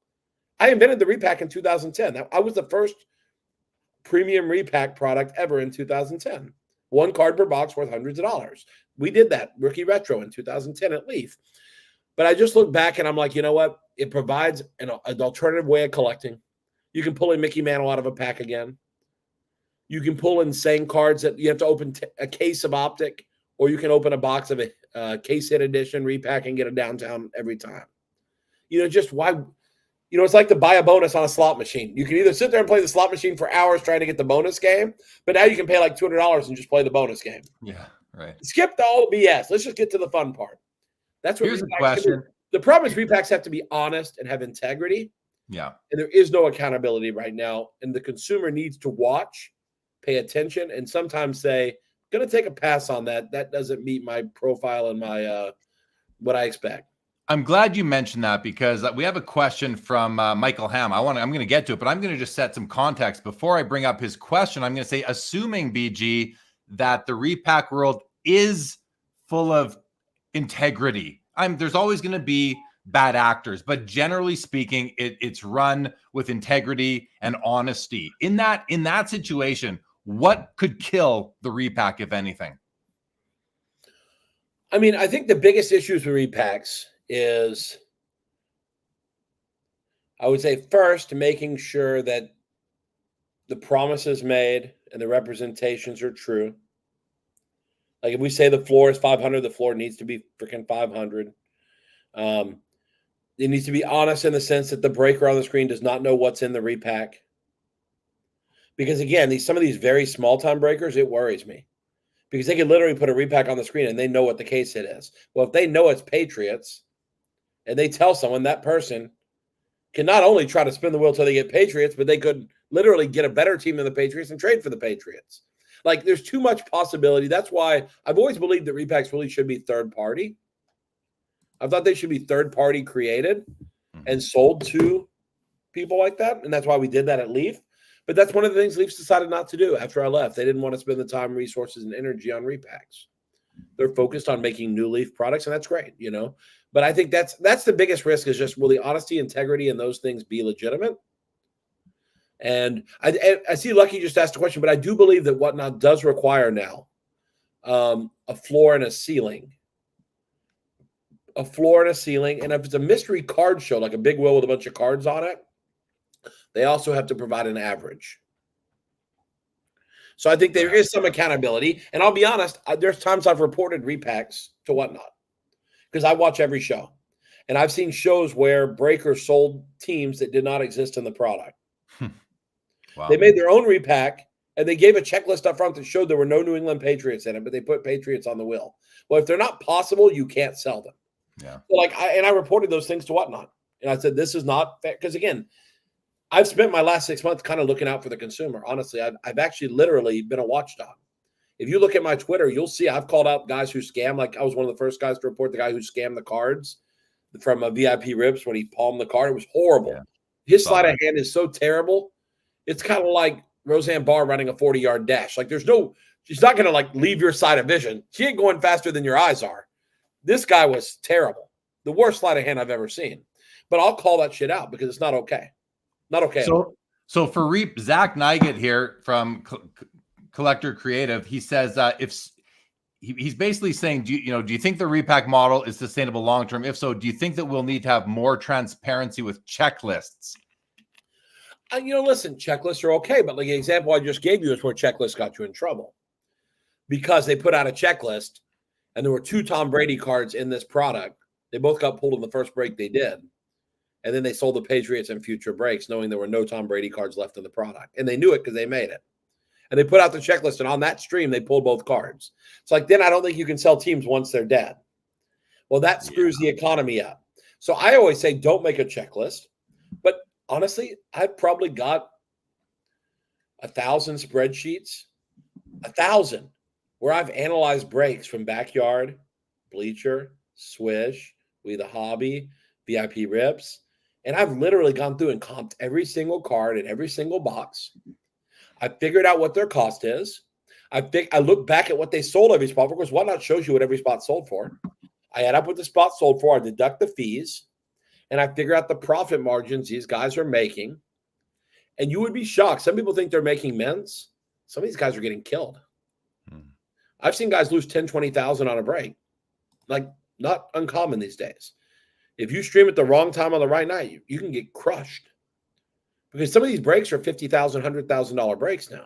I invented the repack in 2010. I was the first premium repack product ever in 2010. One card per box worth hundreds of dollars. We did that rookie retro in 2010 at Leaf. But I just look back and I'm like, you know what? It provides an alternative way of collecting. You can pull a Mickey Mantle out of a pack again. You can pull insane cards that you have to open a case of Optic, or you can open a box of a case hit edition repack and get a downtown every time. Just why? It's like to buy a bonus on a slot machine. You can either sit there and play the slot machine for hours trying to get the bonus game, but now you can pay like $200 and just play the bonus game. Yeah, right. Skip all the BS. Let's just get to the fun part. That's what. Here's a question. The problem is repacks have to be honest and have integrity. Yeah. And there is no accountability right now. And the consumer needs to watch, pay attention, and sometimes say, going to take a pass on that. That doesn't meet my profile and my what I expect. I'm glad you mentioned that because we have a question from Michael Ham. I'm going to get to it, but I'm going to just set some context before I bring up his question. I'm going to say, assuming BG that the repack world is full of integrity. There's always going to be bad actors, but generally speaking, it's run with integrity and honesty. In that situation, what could kill the repack, if anything? I mean, I think the biggest issues with repacks is, I would say, first, making sure that the promises made and the representations are true. Like if we say the floor is 500, the floor needs to be freaking 500. It needs to be honest in the sense that the breaker on the screen does not know what's in the repack. Because again, some of these very small time breakers, it worries me. Because they can literally put a repack on the screen and they know what the case it is. Well, if they know it's Patriots and they tell someone, that person can not only try to spin the wheel till they get Patriots, but they could literally get a better team than the Patriots and trade for the Patriots. Like there's too much possibility. That's why I've always believed that repacks really should be third party. I thought they should be third party created and sold to people like that. And that's why we did that at Leaf. But that's one of the things Leafs decided not to do after I left. They didn't want to spend the time, resources, and energy on repacks. They're focused on making new Leaf products, and that's great, you know. But I think that's the biggest risk is just, will the honesty, integrity, and those things be legitimate? And I see Lucky just asked a question, but I do believe that Whatnot does require now a floor and a ceiling. A floor and a ceiling. And if it's a mystery card show, like a big wheel with a bunch of cards on it, they also have to provide an average. So I think there is some accountability. And I'll be honest, there's times I've reported repacks to Whatnot because I watch every show. And I've seen shows where breakers sold teams that did not exist in the product. Wow. They made their own repack, and they gave a checklist up front that showed there were no New England Patriots in it, but they put Patriots on the wheel. Well, if they're not possible, you can't sell them. Yeah. So I reported those things to Whatnot. And I said, this is not fair. Because again, I've spent my last 6 months kind of looking out for the consumer. Honestly, I've actually literally been a watchdog. If you look at my Twitter, you'll see I've called out guys who scam. Like I was one of the first guys to report the guy who scammed the cards from a VIP Ribs when he palmed the card. It was horrible. Yeah. His sleight of hand is so terrible. It's kind of like Roseanne Barr running a 40-yard dash. Like she's not going to like leave your side of vision. She ain't going faster than your eyes are. This guy was terrible. The worst sleight of hand I've ever seen. But I'll call that shit out because it's not okay. Not okay. So for Zach Nygett here from Collector Creative, he says he's basically saying, do you think the repack model is sustainable long term? If so, do you think that we'll need to have more transparency with checklists? Listen, checklists are okay, but like the example I just gave you is where checklists got you in trouble because they put out a checklist and there were 2 Tom Brady cards in this product. They both got pulled in the first break they did. And then they sold the Patriots in future breaks, knowing there were no Tom Brady cards left in the product. And they knew it because they made it. And they put out the checklist, and on that stream, they pulled both cards. It's like, then I don't think you can sell teams once they're dead. Well, that screws the economy up. So I always say, don't make a checklist. But honestly, I've probably got 1,000 spreadsheets, 1,000, where I've analyzed breaks from Backyard, Bleacher, Swish, We the Hobby, VIP Rips. And I've literally gone through and comped every single card in every single box. I figured out what their cost is. I look back at what they sold every spot for, because Whatnot shows you what every spot sold for. I add up what the spot sold for. I deduct the fees, and I figure out the profit margins these guys are making. And you would be shocked. Some people think they're making mints. Some of these guys are getting killed. I've seen guys lose 10, 20,000 on a break. Like, not uncommon these days. If you stream at the wrong time on the right night, you can get crushed. Because some of these breaks are $50,000, $100,000 breaks now.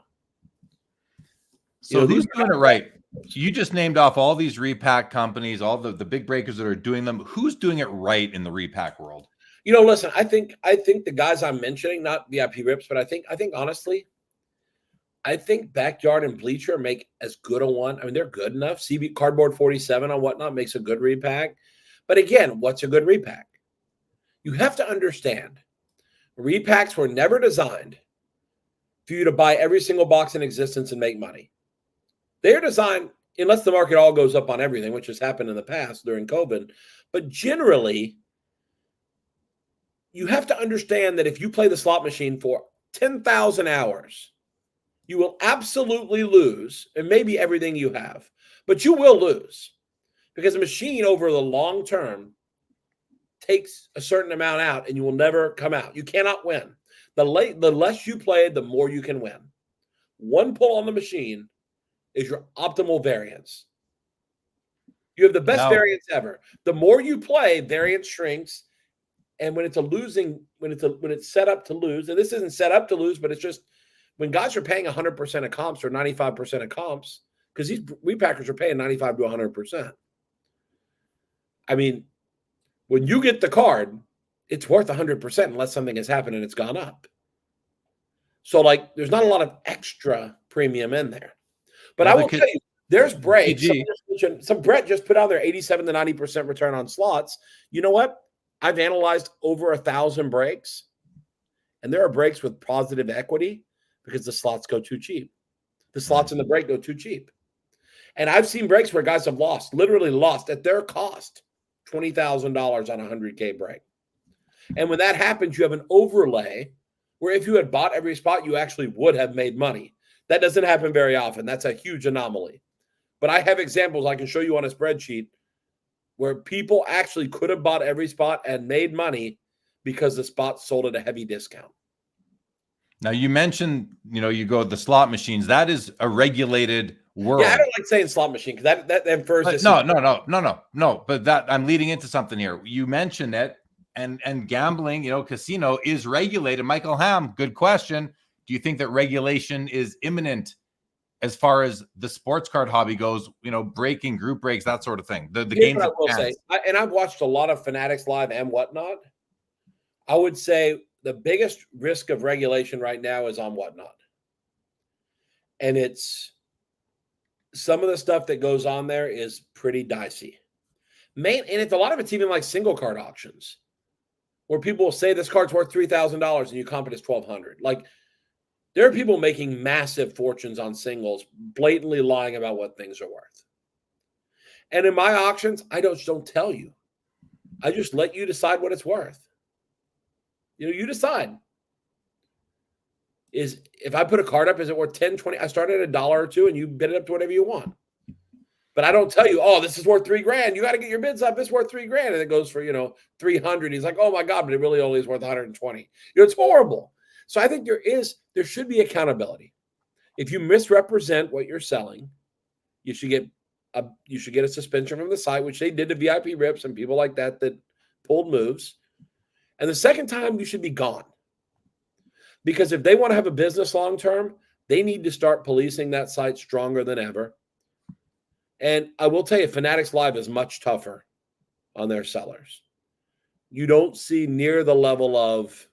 So who's doing it right? You just named off all these repack companies, all the big breakers that are doing them. Who's doing it right in the repack world? Listen, I think the guys I'm mentioning, not VIP Rips, but I think honestly, I think Backyard and Bleacher make as good a one. I mean, they're good enough. CB Cardboard 47 on Whatnot makes a good repack. But again, what's a good repack? You have to understand, Repacks were never designed for you to buy every single box in existence and make money. They are designed, unless the market all goes up on everything, which has happened in the past during COVID. But generally, you have to understand that if you play the slot machine for 10,000 hours, you will absolutely lose, and maybe everything you have, but you will lose because a machine over the long term takes a certain amount out and you will never come out. You cannot win. The less you play, the more you can win. One pull on the machine is your optimal variance. You have the best variance ever. The more you play, variance shrinks. And when it's set up to lose, and this isn't set up to lose, but it's just when guys are paying 100% of comps or 95% of comps, because these repackers are paying 95 to 100%. I mean, when you get the card, it's worth 100% unless something has happened and it's gone up. So, like, there's not a lot of extra premium in there. But I will tell you, there's breaks. Some Brett just put out their 87 to 90% return on slots. You know what? I've analyzed over 1,000 breaks, and there are breaks with positive equity because the slots go too cheap. The slots in the break go too cheap. And I've seen breaks where guys have literally lost at their cost, $20,000 on a 100K break. And when that happens, you have an overlay where if you had bought every spot, you actually would have made money. That doesn't happen very often. That's a huge anomaly. But I have examples I can show you on a spreadsheet where people actually could have bought every spot and made money because the spot sold at a heavy discount. Now, you mentioned, you go the slot machines. That is a regulated world. Yeah, I don't like saying slot machine because that infers. No. But that I'm leading into something here. You mentioned it, and gambling, casino is regulated. Michael Ham, good question. Do you think that regulation is imminent as far as the sports card hobby goes? Breaking group breaks, that sort of thing. The games. I will say, and I've watched a lot of Fanatics live and whatnot. I would say the biggest risk of regulation right now is on whatnot. And it's some of the stuff that goes on there is pretty dicey. And it's a lot of it's even like single card auctions where people will say this card's worth $3,000 and you comp it as $1,200. Like there are people making massive fortunes on singles, blatantly lying about what things are worth. And in my auctions, I don't tell you. I just let you decide what it's worth. You decide. If I put a card up, is it worth 10, 20? I start at $1 or $2 and you bid it up to whatever you want. But I don't tell you, oh, this is worth $3,000. You got to get your bids up. It's worth $3,000. And it goes for, 300. He's like, oh my God, but it really only is worth 120. It's horrible. So I think there should be accountability. If you misrepresent what you're selling, you should get a suspension from the site, which they did to VIP Rips and people like that pulled moves. And the second time, you should be gone. Because if they want to have a business long term, they need to start policing that site stronger than ever. And I will tell you, Fanatics Live is much tougher on their sellers. You don't see near the level of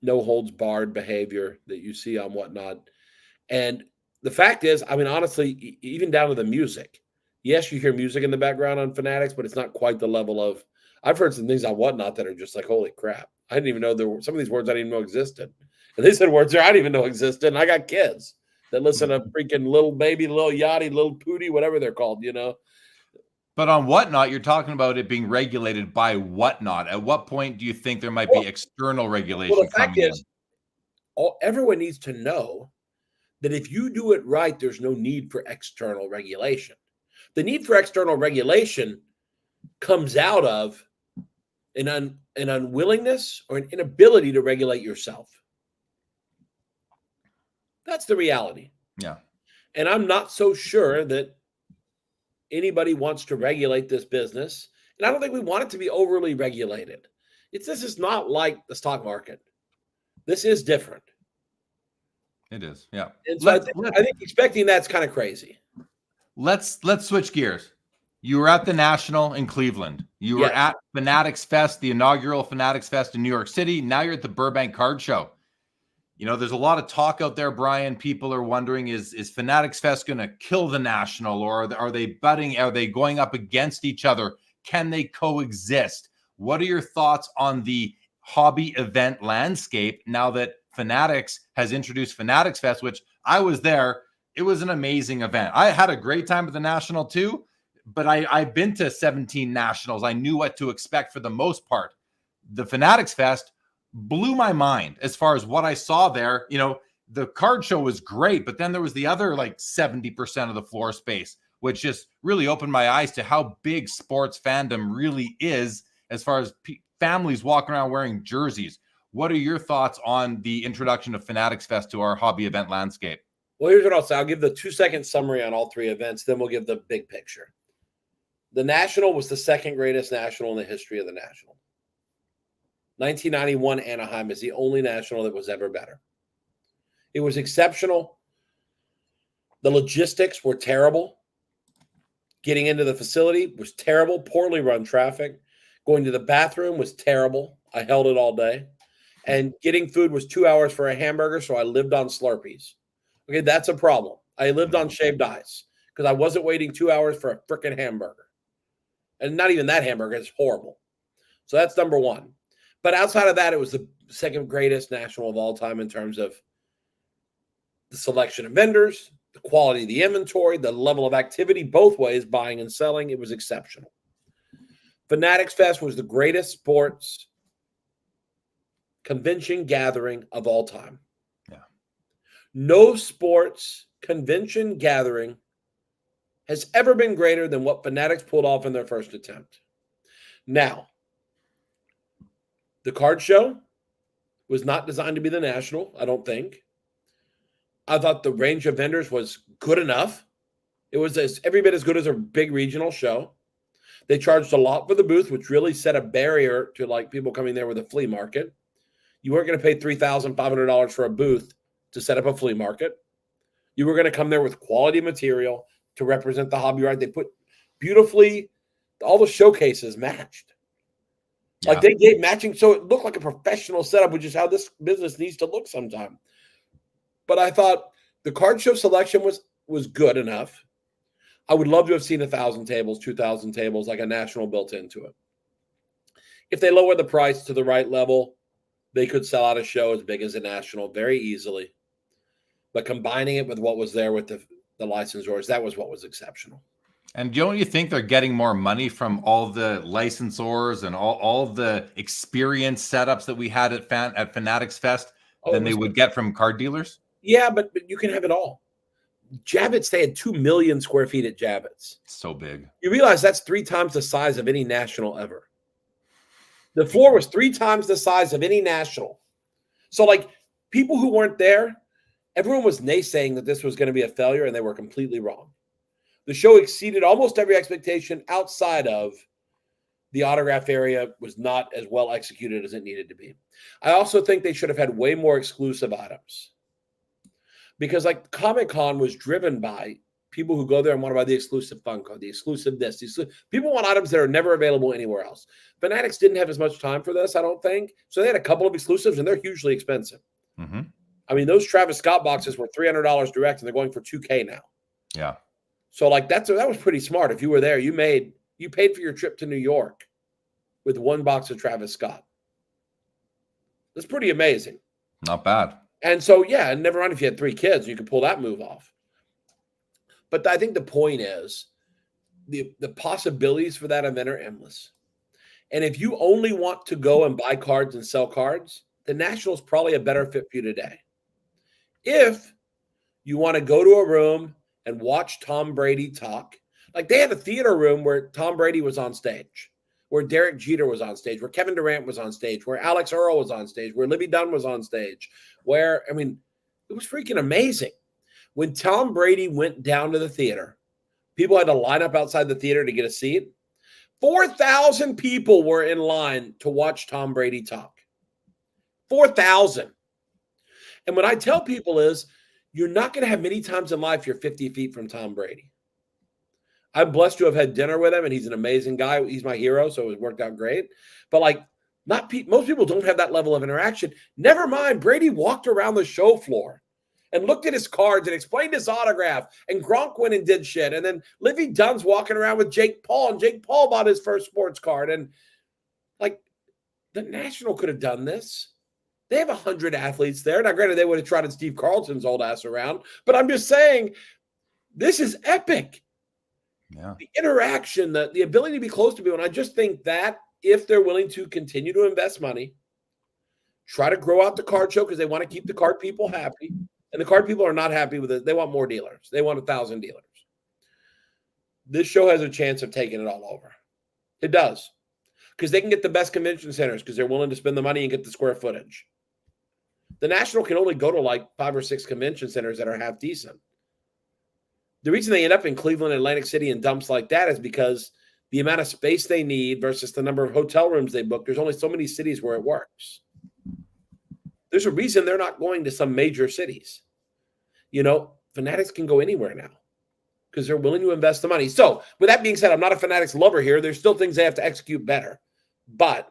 no holds barred behavior that you see on whatnot. And the fact is, honestly, even down to the music. Yes, you hear music in the background on Fanatics, but it's not quite the level of. I've heard some things on whatnot that are just like, holy crap. I didn't even know there were some of these words I didn't even know existed. And they said words there I didn't even know existed. And I got kids that listen to freaking Little Baby, Little Yachty, Little Pootie, whatever they're called, But on whatnot, you're talking about it being regulated by whatnot. At what point do you think there might be external regulation the fact coming is, everyone needs to know that if you do it right, there's no need for external regulation. The need for external regulation comes out of an unwillingness or an inability to regulate yourself. That's the reality. Yeah. And I'm not so sure that anybody wants to regulate this business. And I don't think we want it to be overly regulated. This is not like the stock market. This is different. It is. Yeah. And so I think expecting that's kind of crazy. Let's switch gears. You were at the National in Cleveland. You were at Fanatics Fest, the inaugural Fanatics Fest in New York City. Now you're at the Burbank Card Show. There's a lot of talk out there, Brian. People are wondering, is Fanatics Fest going to kill the National, or are they butting? Are they going up against each other? Can they coexist? What are your thoughts on the hobby event landscape now that Fanatics has introduced Fanatics Fest, which I was there. It was an amazing event. I had a great time at the National too, but I've been to 17 Nationals. I knew what to expect for the most part. The Fanatics Fest blew my mind as far as what I saw there. You know, the card show was great, but then there was the other like 70% of the floor space, which just really opened my eyes to how big sports fandom really is as far as families walking around wearing jerseys. What are your thoughts on the introduction of Fanatics Fest to our hobby event landscape? Well, here's what I'll say. I'll give the 2-second summary on all three events, then we'll give the big picture. The National was the second greatest National in the history of the National. 1991 Anaheim is the only National that was ever better. It was exceptional. The logistics were terrible. Getting into the facility was terrible. Poorly run traffic. Going to the bathroom was terrible. I held it all day. And getting food was 2 hours for a hamburger, so I lived on Slurpees. Okay, that's a problem. I lived on shaved ice because I wasn't waiting 2 hours for a freaking hamburger. And not even that hamburger. It's horrible. So that's number one. But outside of that, it was the second greatest National of all time in terms of the selection of vendors, the quality of the inventory, the level of activity, both ways, buying and selling. It was exceptional. Fanatics Fest was the greatest sports convention gathering of all time. Yeah. No sports convention gathering has ever been greater than what Fanatics pulled off in their first attempt. Now, the card show was not designed to be the National, I don't think. I thought the range of vendors was good enough. It was every bit as good as a big regional show. They charged a lot for the booth, which really set a barrier to like people coming there with a flea market. You weren't going to pay $3,500 for a booth to set up a flea market. You were going to come there with quality material to represent the hobby, right? They put beautifully, all the showcases matched. Yeah. Like they gave matching, so it looked like a professional setup, which is how this business needs to look sometime. But I thought the card show selection was good enough. I would love to have seen 1,000 tables, 2,000 tables, like a National built into it. If they lower the price to the right level, they could sell out a show as big as a National very easily. But combining it with what was there with the licensors, that was what was exceptional. And don't you think they're getting more money from all the licensors and all the experience setups that we had at Fanatics Fest than they would get from card dealers? Yeah, but you can have it all. Javits, they had 2 million square feet at Javits. So big. You realize that's 3 times the size of any National ever. The floor was 3 times the size of any National. So, like, people who weren't there, everyone was naysaying that this was going to be a failure, and they were completely wrong. The show exceeded almost every expectation outside of the autograph area was not as well executed as it needed to be. I also think they should have had way more exclusive items. Because like Comic-Con was driven by people who go there and want to buy the exclusive Funko, the exclusive this. People want items that are never available anywhere else. Fanatics didn't have as much time for this, I don't think. So they had a couple of exclusives, and they're hugely expensive. Mm-hmm. I mean, those Travis Scott boxes were $300 direct, and they're going for $2,000 now. Yeah. So like that was pretty smart. If you were there, you paid for your trip to New York with 1 box of Travis Scott. That's pretty amazing. Not bad. And so, yeah, and never mind if you had 3 kids, you could pull that move off. But I think the point is the possibilities for that event are endless. And if you only want to go and buy cards and sell cards, the National is probably a better fit for you today. If you want to go to a room and watch Tom Brady talk, like they had a theater room where Tom Brady was on stage, where Derek Jeter was on stage, where Kevin Durant was on stage, where Alex Earl was on stage, where Libby Dunn was on stage, it was freaking amazing. When Tom Brady went down to the theater, people had to line up outside the theater to get a seat. 4,000 people were in line to watch Tom Brady talk. 4,000. And what I tell people is, you're not going to have many times in life you're 50 feet from Tom Brady. I'm blessed to have had dinner with him, and he's an amazing guy. He's my hero, so it worked out great. But like, most people don't have that level of interaction. Never mind, Brady walked around the show floor and looked at his cards and explained his autograph, and Gronk went and did shit. And then Livy Dunn's walking around with Jake Paul, and Jake Paul bought his first sports card. And like, The National could have done this. They have 100 athletes there. Now, granted, they would have trotted Steve Carlton's old ass around, but I'm just saying, this is epic. Yeah. The interaction, the ability to be close to people. And I just think that if they're willing to continue to invest money, try to grow out the card show because they want to keep the card people happy. And the card people are not happy with it. They want more dealers. They want 1,000 dealers. This show has a chance of taking it all over. It does. Because they can get the best convention centers because they're willing to spend the money and get the square footage. The National can only go to like 5 or 6 convention centers that are half decent. The reason they end up in Cleveland, Atlantic City, and dumps like that is because the amount of space they need versus the number of hotel rooms they book, there's only so many cities where it works. There's a reason they're not going to some major cities. You know, Fanatics can go anywhere now because they're willing to invest the money. So with that being said, I'm not a Fanatics lover here. There's still things they have to execute better. But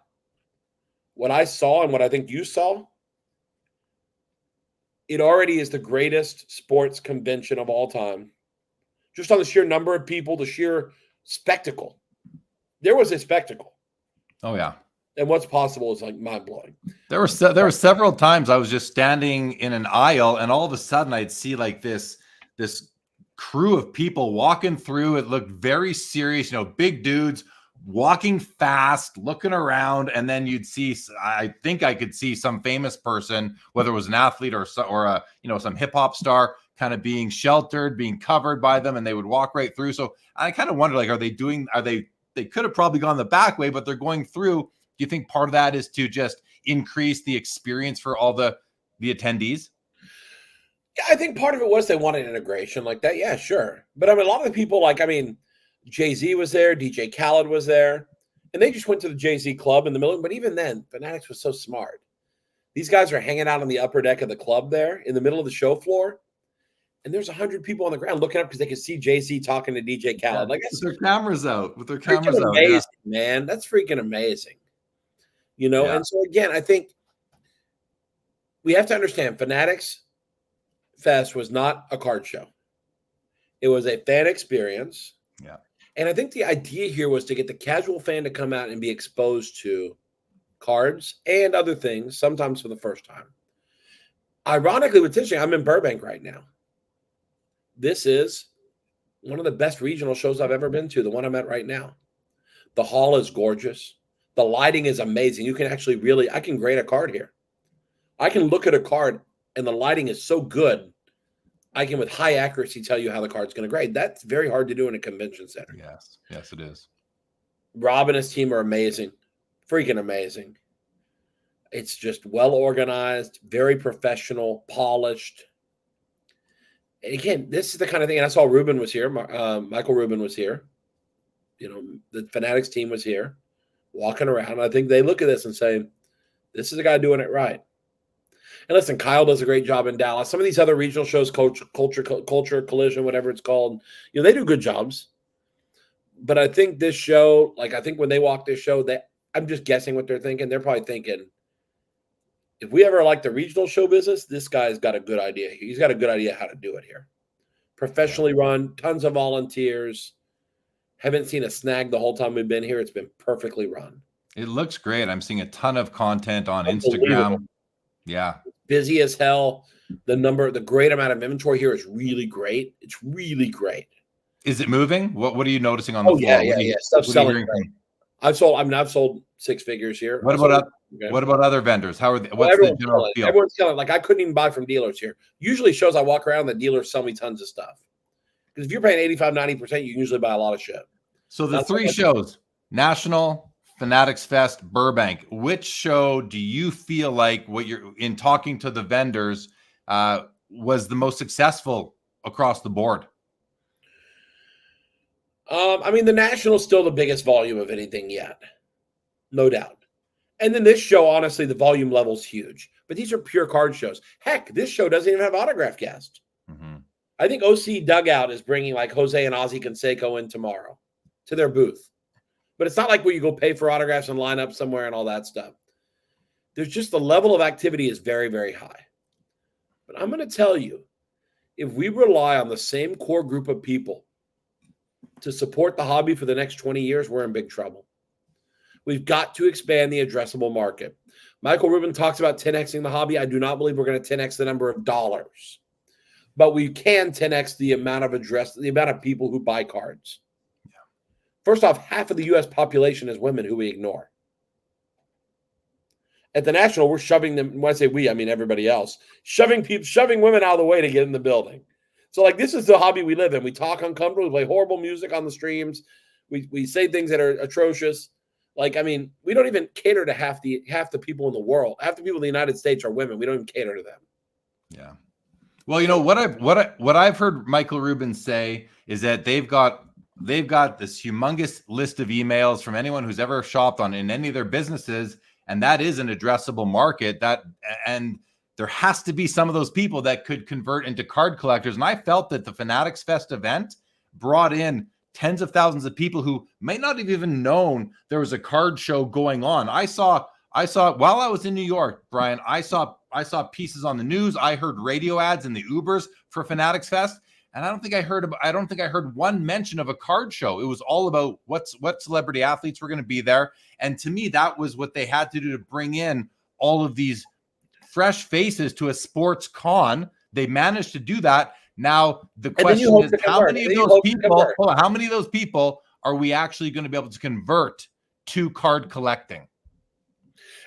what I saw and what I think you saw, it already is the greatest sports convention of all time. Just on the sheer number of people, the sheer spectacle. There was a spectacle. Oh, yeah. And what's possible is like mind-blowing. There were several times I was just standing in an aisle, and all of a sudden I'd see like this crew of people walking through. It looked very serious, you know, big dudes walking fast, looking around, and then you'd see, I think I could see some famous person, whether it was an athlete or a, you know, some hip hop star, kind of being sheltered, being covered by them, and they would walk right through. So I kind of wonder, like, they could have probably gone the back way, but they're going through. Do you think part of that is to just increase the experience for all the attendees? Yeah, I think part of it was they wanted integration like that. Yeah, sure. But I mean, a lot of the people, like, I mean, Jay-Z was there, DJ Khaled was there, and they just went to the Jay-Z club in the middle. But even then, Fanatics was so smart. These guys are hanging out on the upper deck of the club there in the middle of the show floor. And there's 100 people on the ground looking up because they can see Jay-Z talking to DJ Khaled. Yeah, like, with their cameras out. Amazing, man. That's freaking amazing. You know, and so again, I think we have to understand Fanatics Fest was not a card show. It was a fan experience. Yeah. And I think the idea here was to get the casual fan to come out and be exposed to cards and other things, sometimes for the first time. Ironically, what's interesting, I'm in Burbank right now. This is one of the best regional shows I've ever been to, the one I'm at right now. The hall is gorgeous. The lighting is amazing. You can actually I can grade a card here. I can look at a card and the lighting is so good. I can, with high accuracy, tell you how the card's going to grade. That's very hard to do in a convention center. Yes. Yes, it is. Rob and his team are amazing. Freaking amazing. It's just well organized, very professional, polished. And again, this is the kind of thing, and I saw Ruben was here. Michael Rubin was here. You know, the Fanatics team was here, walking around. I think they look at this and say, this is a guy doing it right. And listen, Kyle does a great job in Dallas. Some of these other regional shows, Culture Collision, whatever it's called, you know, they do good jobs. But I think this show, like, I think when they walk this show, I'm just guessing what they're thinking. They're probably thinking, if we ever like the regional show business, this guy's got a good idea. He's got a good idea how to do it here. Professionally run, tons of volunteers. Haven't seen a snag the whole time we've been here. It's been perfectly run. It looks great. I'm seeing a ton of content on Instagram. Yeah. Busy as hell. The great amount of inventory here is really great. It's really great. Is it moving? What are you noticing on the floor? Yeah. Stuff's selling great. I've sold 6 figures here. What about other vendors? How are they? What's the general feel? Everyone's selling. Like, I couldn't even buy from dealers here. Usually shows I walk around, the dealers sell me tons of stuff. Because if you're paying 85-90%, you can usually buy a lot of shit. So the 3 shows, National, Fanatics Fest, Burbank, which show do you feel like, what you're in talking to the vendors, was the most successful across the board? I mean, the National's still the biggest volume of anything yet. No doubt. And then this show, honestly, the volume level's huge. But these are pure card shows. Heck, this show doesn't even have autograph guests. Mm-hmm. I think OC Dugout is bringing like Jose and Ozzie Canseco in tomorrow to their booth. But it's not like where you go pay for autographs and line up somewhere and all that stuff. There's just the level of activity is very, very high. But I'm going to tell you, if we rely on the same core group of people to support the hobby for the next 20 years, we're in big trouble. We've got to expand the addressable market. Michael Rubin talks about 10xing the hobby. I do not believe we're going to 10x the number of dollars, but we can 10x the amount of people who buy cards. Yeah. First off, half of the U.S. population is women who we ignore. At the National, we're shoving them. When I say we, I mean everybody else, shoving women out of the way to get in the building. So, like, this is the hobby we live in. We talk uncomfortable. We play horrible music on the streams. We say things that are atrocious. Like, I mean, we don't even cater to half the people in the world. Half the people in the United States are women. We don't even cater to them. Yeah. Well, you know what I've heard Michael Rubin say is that they've got this humongous list of emails from anyone who's ever shopped in any of their businesses, and that is an addressable market. And there has to be some of those people that could convert into card collectors. And I felt that the Fanatics Fest event brought in tens of thousands of people who may not have even known there was a card show going on. I saw while I was in New York, Brian, I saw pieces on the news. I heard radio ads in the Ubers for Fanatics Fest. And I don't think I heard one mention of a card show. It was all about what celebrity athletes were going to be there. And to me, that was what they had to do to bring in all of these fresh faces to a sports con. They managed to do that. Now the question is, how many of those people are we actually going to be able to convert to card collecting?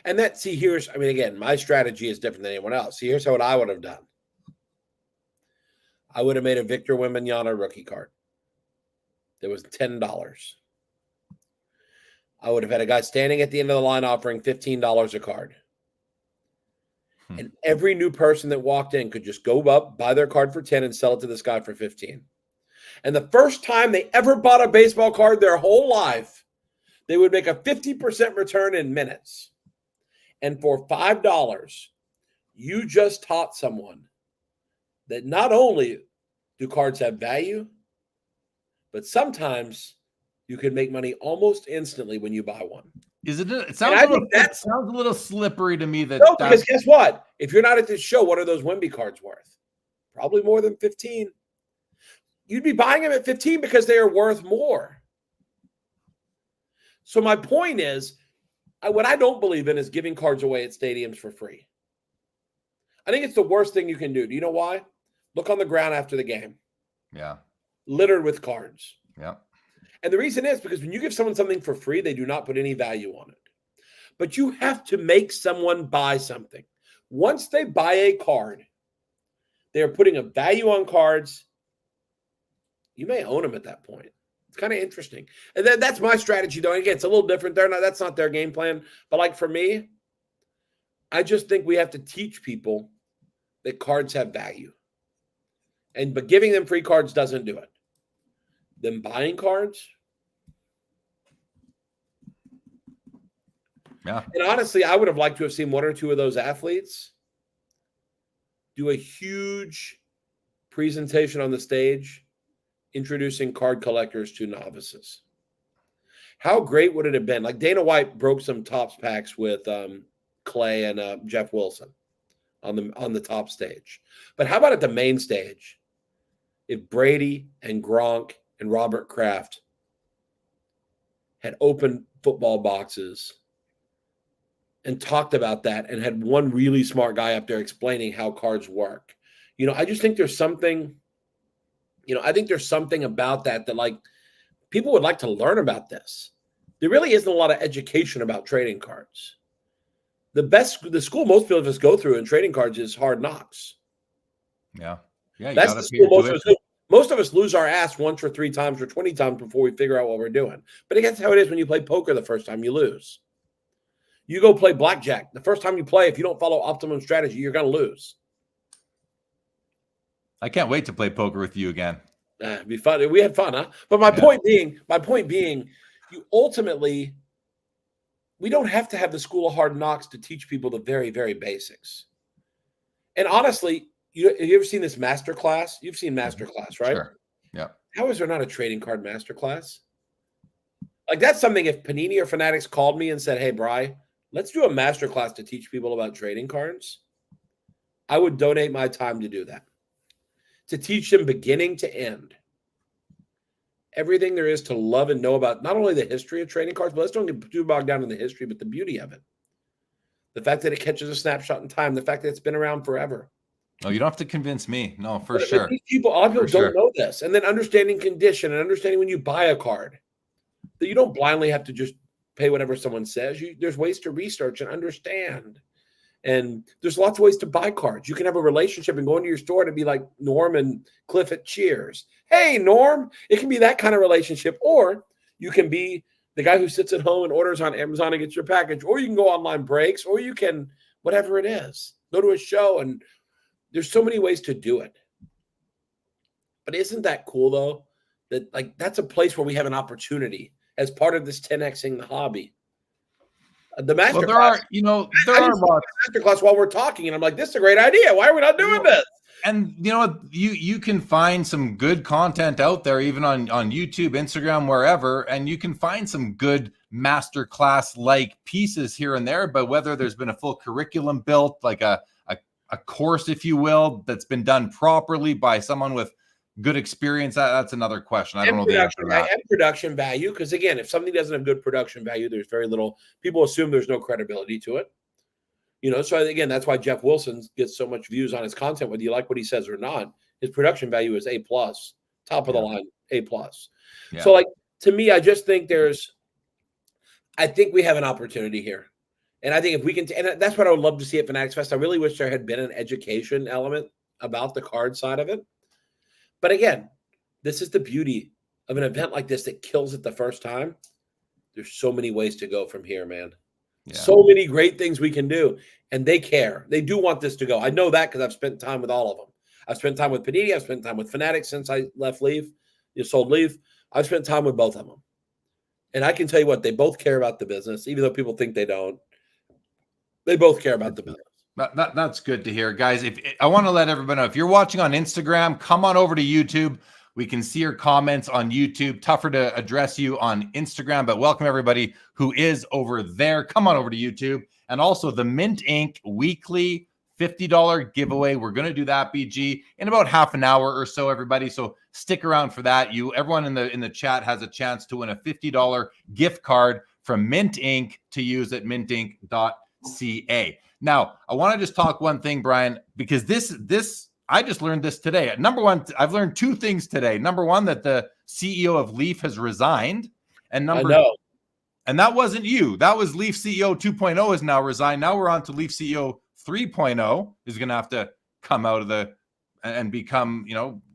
And again, my strategy is different than anyone else. Here's what I would have done. I would have made a Victor Wembanyama rookie card. That was $10. I would have had a guy standing at the end of the line offering $15 a card. And every new person that walked in could just go up, buy their card for 10 and sell it to this guy for 15. And the first time they ever bought a baseball card their whole life, they would make a 50% return in minutes. And for $5, you just taught someone that not only do cards have value, but sometimes you can make money almost instantly when you buy one. It sounds a little slippery to me. Because guess what? If you're not at this show, what are those Wemby cards worth? Probably more than 15. You'd be buying them at 15 because they are worth more. So my point is, what I don't believe in is giving cards away at stadiums for free. I think it's the worst thing you can do. Do you know why? Look on the ground after the game. Yeah. Littered with cards. Yeah. And the reason is because when you give someone something for free, they do not put any value on it. But you have to make someone buy something. Once they buy a card, they're putting a value on cards. You may own them at that point. It's kind of interesting. And then that's my strategy, though. And again, it's a little different. That's not their game plan. But like for me, I just think we have to teach people that cards have value. But giving them free cards doesn't do it. Them buying cards. Yeah. And honestly, I would have liked to have seen one or two of those athletes do a huge presentation on the stage introducing card collectors to novices. How great would it have been? Like Dana White broke some Topps packs with Clay and Jeff Wilson on the top stage. But how about at the main stage? If Brady and Gronk and Robert Kraft had opened football boxes and talked about that and had one really smart guy up there explaining how cards work. I just think there's something, about that like people would like to learn about this. There really isn't a lot of education about trading cards. The school most people of us go through in trading cards is Hard Knocks. Yeah. Yeah. That's the school most of us lose our ass once or 3 times or 20 times before we figure out what we're doing. But I guess how it is when you play poker the first time you lose. You go play blackjack. The first time you play, if you don't follow optimum strategy, you're going to lose. I can't wait to play poker with you again. It'd be fun. We had fun, huh? But my point being, you ultimately, we don't have to have the school of hard knocks to teach people the very, very basics. And honestly, have you ever seen this master class? You've seen master class, right? Sure. Yeah. How is there not a trading card master class? Like that's something if Panini or Fanatics called me and said, hey, Bri, let's do a master class to teach people about trading cards. I would donate my time to do that. To teach them beginning to end everything there is to love and know about not only the history of trading cards, but let's don't get too bogged down in the history, but the beauty of it. The fact that it catches a snapshot in time, the fact that it's been around forever. Oh, you don't have to convince me. No, for But sure. a lot of people don't know this. And then understanding condition and understanding when you buy a card, that you don't blindly have to just pay whatever someone says. There's ways to research and understand. And there's lots of ways to buy cards. You can have a relationship and go into your store and be like Norm and Cliff at Cheers. Hey, Norm. It can be that kind of relationship. Or you can be the guy who sits at home and orders on Amazon and gets your package. Or you can go online breaks. Or you can, whatever it is, go to a show. And there's so many ways to do it. But isn't that cool, though? That like that's a place where we have an opportunity as part of this 10Xing the hobby. The masterclass. Well, there are lots. Masterclass while we're talking, and I'm like, this is a great idea. Why are we not doing this? And you can find some good content out there, even on YouTube, Instagram, wherever, and you can find some good masterclass like pieces here and there. But whether there's been a full curriculum built, like a course, if you will, that's been done properly by someone with good experience, that's another question. I don't know the answer to that. And production value, because again, if something doesn't have good production value, there's very little. People assume there's no credibility to it. So again, that's why Jeff Wilson gets so much views on his content, whether you like what he says or not. His production value is A+, top of the line, A+. Yeah. So, like, to me, I just think I think we have an opportunity here. And I think if we can, and that's what I would love to see at Fanatics Fest. I really wish there had been an education element about the card side of it. But again, this is the beauty of an event like this that kills it the first time. There's so many ways to go from here, man. Yeah. So many great things we can do. And they care. They do want this to go. I know that because I've spent time with all of them. I've spent time with Panini. I've spent time with Fanatics since I left Leaf. Sold Leaf. I've spent time with both of them. And I can tell you what, they both care about the business, even though people think they don't. They both care about the business. That's good to hear, guys. If I want to let everybody know, if you're watching on Instagram, come on over to YouTube. We can see your comments on YouTube. Tougher to address you on Instagram, but welcome everybody who is over there. Come on over to YouTube. And also the Mint Inc. weekly $50 giveaway. We're going to do that, BG, in about half an hour or so, everybody. So stick around for that. Everyone in the chat has a chance to win a $50 gift card from Mint Inc. to use at mintink.ca. Now, I want to just talk one thing, Brian, because this I just learned this today. Number one, I've learned two things today. Number one, that the CEO of Leaf has resigned. And that wasn't you. That was Leaf CEO 2.0 has now resigned. Now we're on to Leaf CEO 3.0 is going to have to come out of and become,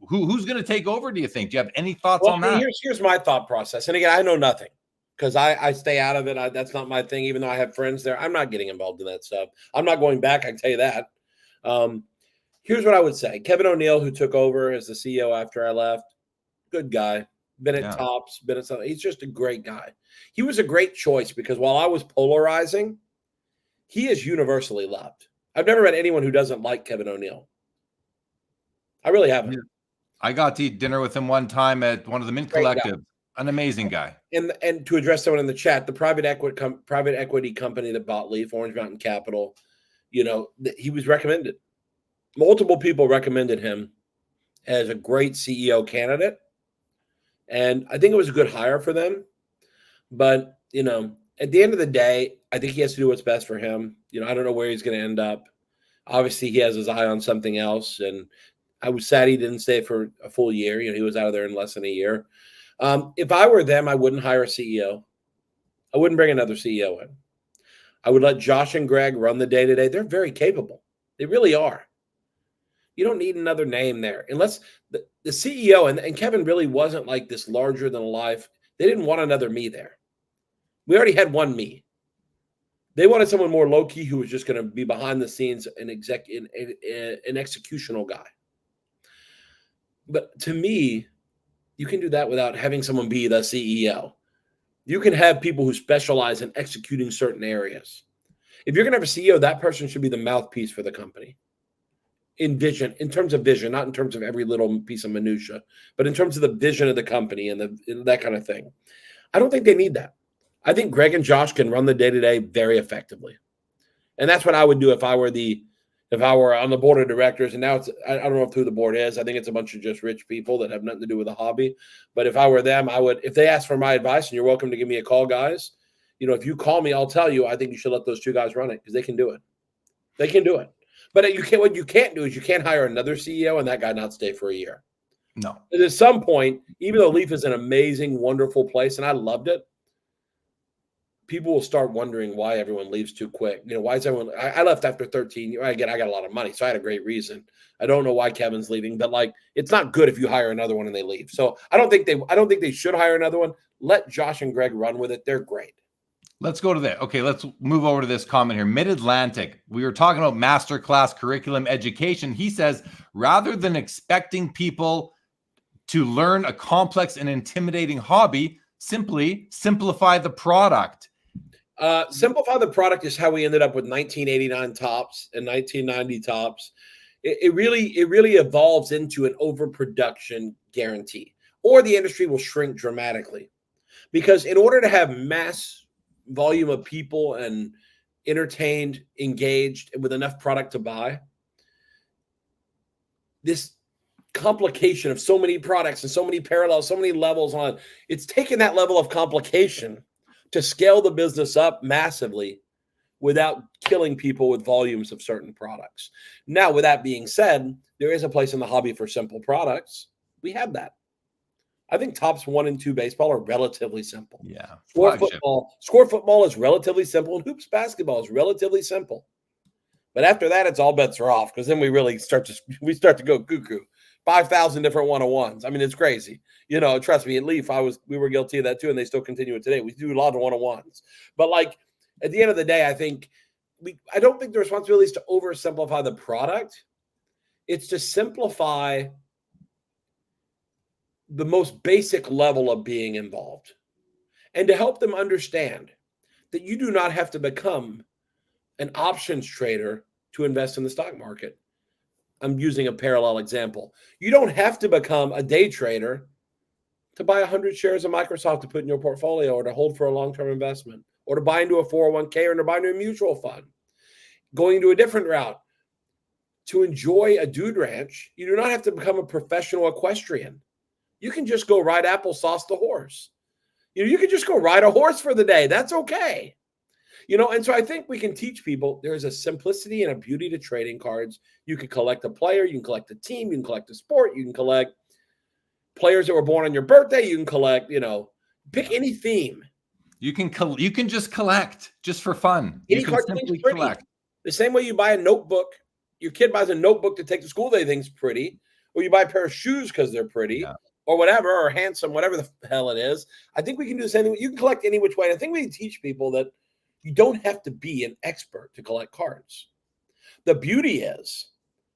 who's going to take over, do you think? Do you have any thoughts on that? Here's my thought process. And again, I know nothing because I stay out of it. That's not my thing. Even though I have friends there, I'm not getting involved in that stuff. I'm not going back. I can tell you that. Here's what I would say. Kevin O'Neill, who took over as the CEO after I left, good guy. Been at Tops, been at something. He's just a great guy. He was a great choice because while I was polarizing, he is universally loved. I've never met anyone who doesn't like Kevin O'Neill. I really haven't. Yeah. I got to eat dinner with him one time at one of the Mint Collectives. An amazing guy. And to address someone in the chat, the private equity company that bought Leaf, Orange Mountain Capital, he was recommended. Multiple people recommended him as a great CEO candidate. And I think it was a good hire for them. But, at the end of the day, I think he has to do what's best for him. I don't know where he's going to end up. Obviously, he has his eye on something else. And I was sad he didn't stay for a full year. He was out of there in less than a year. If I were them, I wouldn't hire a CEO. I wouldn't bring another CEO in. I would let Josh and Greg run the day-to-day. They're very capable. They really are. You don't need another name there. Unless the CEO, and Kevin really wasn't like this larger than life. They didn't want another me there. We already had one me. They wanted someone more low-key who was just going to be behind the scenes an executional guy. But to me, you can do that without having someone be the CEO. You can have people who specialize in executing certain areas. If you're going to have a CEO, that person should be the mouthpiece for the company. In terms of vision, not in terms of every little piece of minutia, but in terms of the vision of the company and that kind of thing. I don't think they need that. I think Greg and Josh can run the day-to-day very effectively. And that's what I would do if I were the If I were on the board of directors, and now I don't know who the board is. I think it's a bunch of just rich people that have nothing to do with the hobby. But if I were them, I would, if they ask for my advice, and you're welcome to give me a call, guys. If you call me, I'll tell you, I think you should let those two guys run it because they can do it. They can do it. But what you can't do is you can't hire another CEO and that guy not stay for a year. No. And at some point, even though Leaf is an amazing, wonderful place, and I loved it, people will start wondering why everyone leaves too quick. Why is everyone? I left after 13 years. Again, I got a lot of money, so I had a great reason. I don't know why Kevin's leaving, but it's not good if you hire another one and they leave. So I don't think they should hire another one. Let Josh and Greg run with it. They're great. Let's go to that. Okay, let's move over to this comment here. Mid-Atlantic. We were talking about masterclass curriculum education. He says, rather than expecting people to learn a complex and intimidating hobby, simply simplify the product. Simplify the product is how we ended up with 1989 tops and 1990 tops. It really evolves into an overproduction guarantee, or the industry will shrink dramatically. Because in order to have mass volume of people and entertained, engaged, and with enough product to buy, this complication of so many products and so many parallels, so many levels on, it's taken that level of complication to scale the business up massively without killing people with volumes of certain products. Now, with that being said, there is a place in the hobby for simple products. We have that. I think tops 1 and 2 baseball are relatively simple. Yeah. Score football is relatively simple, and hoops basketball is relatively simple. But after that, it's all bets are off because then we really start to go cuckoo. 5,000 different one-on-ones. I mean, it's crazy. Trust me, at Leaf, we were guilty of that too, and they still continue it today. We do a lot of one-on-ones. But at the end of the day, I don't think the responsibility is to oversimplify the product. It's to simplify the most basic level of being involved and to help them understand that you do not have to become an options trader to invest in the stock market. I'm using a parallel example. You don't have to become a day trader to buy 100 shares of Microsoft to put in your portfolio or to hold for a long-term investment or to buy into a 401k or to buy into a mutual fund. Going to a different route, to enjoy a dude ranch, you do not have to become a professional equestrian. You can just go ride applesauce the horse. You can just go ride a horse for the day. That's okay. And so I think we can teach people there's a simplicity and a beauty to trading cards. You can collect a player, you can collect a team, you can collect a sport, you can collect players that were born on your birthday, you can collect, pick any theme. You can just collect just for fun. Any you can card simply pretty. collect. The same way you buy a notebook, your kid buys a notebook to take to school they think's pretty, or you buy a pair of shoes because they're pretty. Yeah. Or whatever, or handsome, whatever the hell it is. I think we can do the same thing. You can collect any which way. And I think we can teach people that you don't have to be an expert to collect cards. The beauty is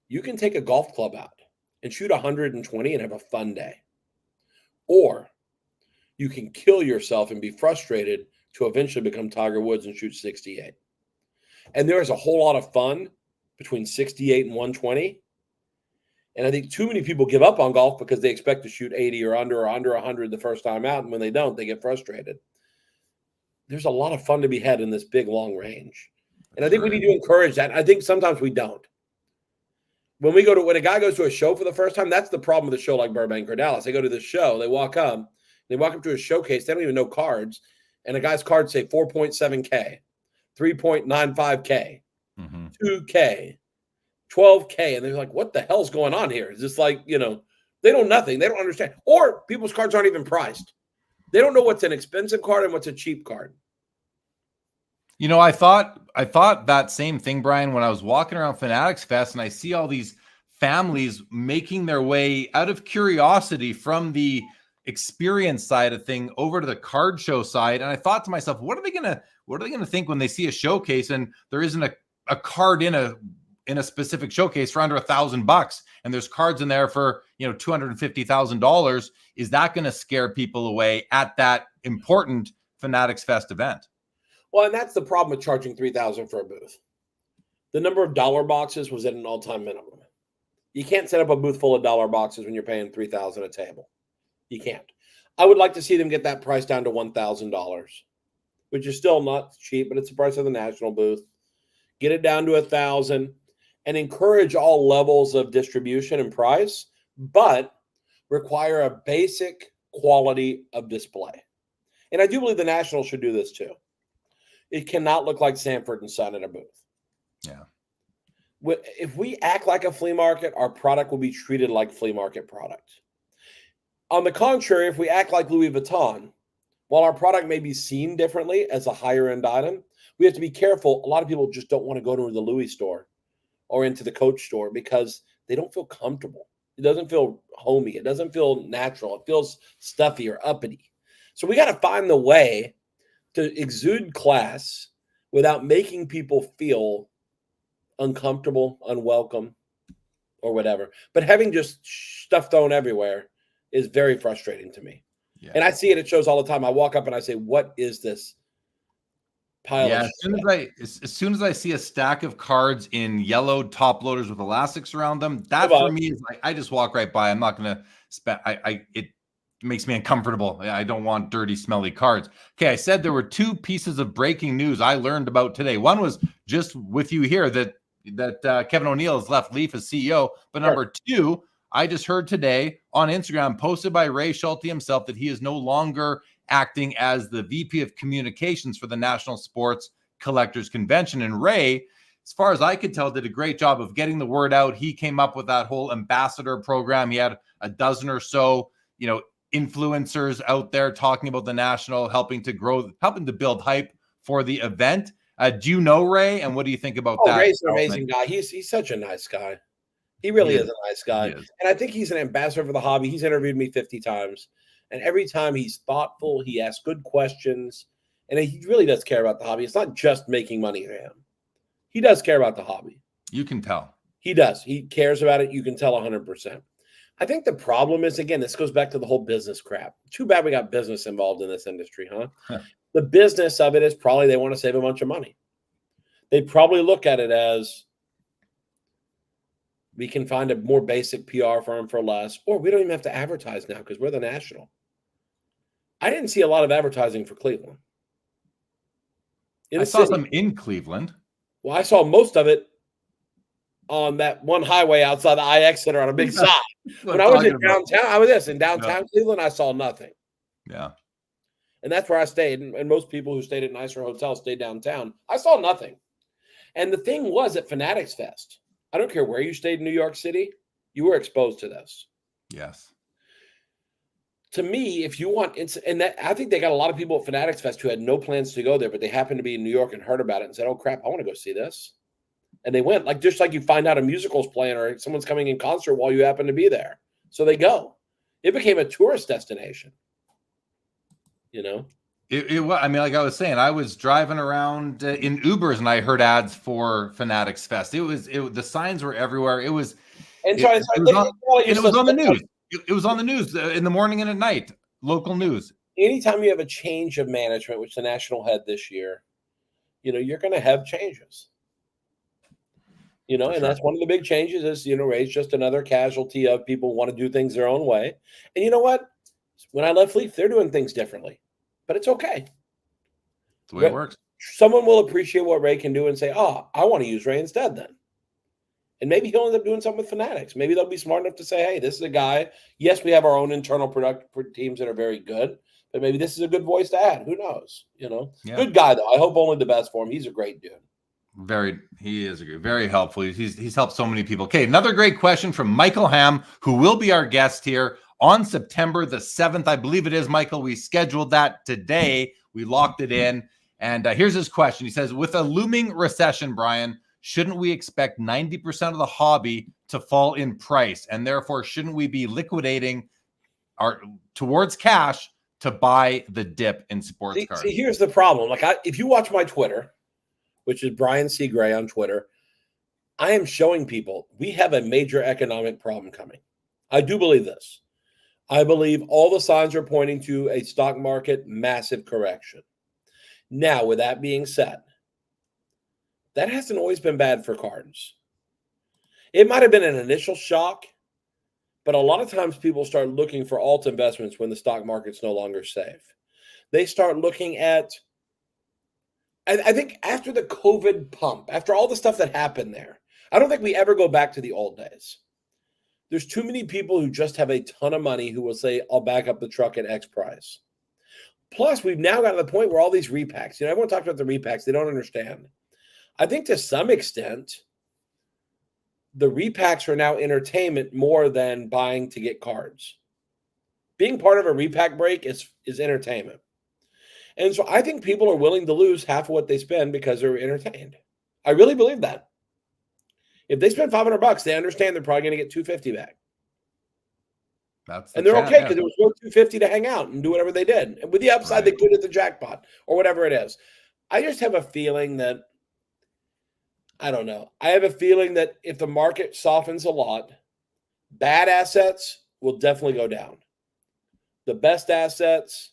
you can take a golf club out and shoot 120 and have a fun day. Or you can kill yourself and be frustrated to eventually become Tiger Woods and shoot 68. And there is a whole lot of fun between 68 and 120. And I think too many people give up on golf because they expect to shoot 80 or under 100 the first time out. And when they don't, they get frustrated. There's a lot of fun to be had in this big, long range. And I think we need to encourage that. I think sometimes we don't. When a guy goes to a show for the first time, that's the problem with a show like Burbank or Dallas. They go to the show, they walk up to a showcase, they don't even know cards. And a guy's cards say 4.7K, 3.95K, 2K. 12K, and they're like, what the hell's going on here? Is this they know nothing. They don't understand. Or people's cards aren't even priced. They don't know what's an expensive card and what's a cheap card. I thought that same thing, Brian, when I was walking around Fanatics Fest and I see all these families making their way out of curiosity from the experience side of thing over to the card show side. And I thought to myself, what are they gonna think when they see a showcase and there isn't a card in a specific showcase for under $1,000 and there's cards in there for, $250,000. Is that going to scare people away at that important Fanatics Fest event? Well, and that's the problem with charging $3,000 for a booth. The number of dollar boxes was at an all-time minimum. You can't set up a booth full of dollar boxes when you're paying $3,000 a table. You can't. I would like to see them get that price down to $1,000, which is still not cheap, but it's the price of the national booth. Get it down to $1,000. and encourage all levels of distribution and price, but require a basic quality of display. And I do believe the National should do this too. It cannot look like Sanford and Son in a booth. Yeah. If we act like a flea market, our product will be treated like flea market product. On the contrary, if we act like Louis Vuitton, while our product may be seen differently as a higher end item, we have to be careful. A lot of people just don't want to go to the Louis store or into the Coach store because they don't feel comfortable. It doesn't feel homey. It doesn't feel natural. It feels stuffy or uppity. So we got to find the way to exude class without making people feel uncomfortable, unwelcome, or whatever. But having just stuff thrown everywhere is very frustrating to me. Yeah. And I see it at shows all the time. I walk up and I say, what is this pile of shit? As soon as I see a stack of cards in yellow top loaders with elastics around them, that for me is like, I just walk right by. I'm not going to spend, it makes me uncomfortable. I don't want dirty, smelly cards. Okay. I said there were two pieces of breaking news I learned about today. One was just with you here that Kevin O'Neill has left Leaf as CEO. But number two, I just heard today on Instagram, posted by Ray Schulte himself, that he is no longer acting as the VP of Communications for the National Sports Collectors Convention. And Ray, as far as I could tell, did a great job of getting the word out. He came up with that whole ambassador program. He had a dozen or so, influencers out there talking about the National, helping to build hype for the event. Do you know Ray, and what do you think about that? Ray's an amazing guy. He's such a nice guy. He really is a nice guy. And I think he's an ambassador for the hobby. He's interviewed me 50 times. And every time he's thoughtful, he asks good questions, and he really does care about the hobby. It's not just making money for him. He does care about the hobby. You can tell. He does. He cares about it. You can tell 100%. I think the problem is, again, this goes back to the whole business crap. Too bad we got business involved in this industry, huh? The business of it is probably they want to save a bunch of money. They probably look at it as, we can find a more basic PR firm for less, or we don't even have to advertise now because we're the National. I didn't see a lot of advertising for Cleveland. I saw some in Cleveland. Well, I saw most of it on that one highway outside the IX Center on a big sign. When I was in downtown, in downtown Cleveland, I saw nothing. Yeah. And that's where I stayed. And most people who stayed at nicer hotels stayed downtown. I saw nothing. And the thing was at Fanatics Fest, I don't care where you stayed in New York City, you were exposed to this. Yes. To me, if you want, I think they got a lot of people at Fanatics Fest who had no plans to go there, but they happened to be in New York and heard about it and said, oh, crap, I want to go see this. And they went, just like you find out a musical's playing or someone's coming in concert while you happen to be there. So they go. It became a tourist destination. I mean, like I was saying, I was driving around in Ubers and I heard ads for Fanatics Fest. The signs were everywhere. It was on the news. It was on the news in the morning and at night, local news. Anytime you have a change of management, which the National had this year, you're going to have changes. And that's one of the big changes is, Ray's just another casualty of people want to do things their own way. And you know what? When I left Leaf, they're doing things differently. But it's okay. That's the way it works. Someone will appreciate what Ray can do and say, oh, I want to use Ray instead then. And maybe he'll end up doing something with Fanatics. Maybe they'll be smart enough to say, hey, this is a guy. Yes, we have our own internal product teams that are very good, but maybe this is a good voice to add. Who knows? Yeah. Good guy, though. I hope only the best for him. He's a great dude. He is very helpful. He's helped so many people. Okay, another great question from Michael Ham, who will be our guest here on September the 7th. I believe it is, Michael. We scheduled that today. We locked it in. And here's his question. He says, with a looming recession, Brian, shouldn't we expect 90% of the hobby to fall in price? And therefore, shouldn't we be liquidating towards cash to buy the dip in sports cards? See, here's the problem. If you watch my Twitter, which is Brian C. Gray on Twitter, I am showing people we have a major economic problem coming. I do believe this. I believe all the signs are pointing to a stock market massive correction. Now, with that being said, that hasn't always been bad for cards. It might have been an initial shock, but a lot of times people start looking for alt investments when the stock market's no longer safe. They start looking at, I think after the COVID pump, after all the stuff that happened there, I don't think we ever go back to the old days. There's too many people who just have a ton of money who will say, I'll back up the truck at X price. Plus, we've now got to the point where all these repacks, everyone talks about the repacks. They don't understand. I think to some extent, the repacks are now entertainment more than buying to get cards. Being part of a repack break is entertainment. And so I think people are willing to lose half of what they spend because they're entertained. I really believe that. If they spend $500, they understand they're probably going to get $250 back. And they're okay because it was worth $250 to hang out and do whatever they did. And with the upside, they could hit the jackpot or whatever it is. I just have a feeling that, I don't know. I have a feeling that if the market softens a lot, bad assets will definitely go down. The best assets,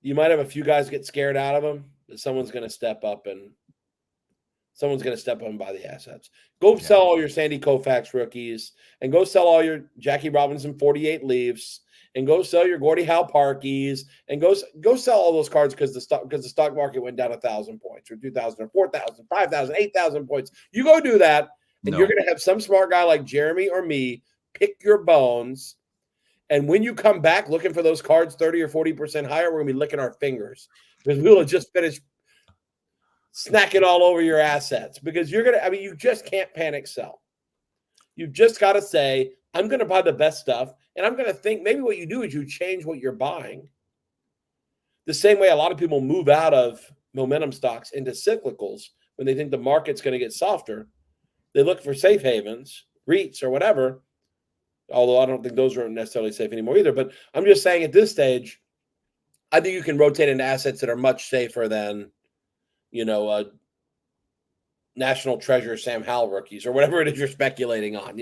you might have a few guys get scared out of them, but someone's going to step up and buy the assets. Go sell all your Sandy Koufax rookies, and go sell all your Jackie Robinson 48 Leafs, and go sell your Gordie Howe Parkies, and go sell all those cards because the stock market went down 1,000 points, or 2,000, or 4,000, 5,000, 8,000 points. You go do that, and you're going to have some smart guy like Jeremy or me pick your bones. And when you come back looking for those cards 30 or 40% higher, we're going to be licking our fingers because we'll have just finished snacking all over your assets, because you just can't panic sell. You've just got to say, I'm going to buy the best stuff. And I'm going to think maybe what you do is you change what you're buying. The same way a lot of people move out of momentum stocks into cyclicals when they think the market's going to get softer. They look for safe havens, REITs or whatever. Although I don't think those are necessarily safe anymore either. But I'm just saying at this stage, I think you can rotate into assets that are much safer than, National Treasure Sam Howell rookies or whatever it is you're speculating on,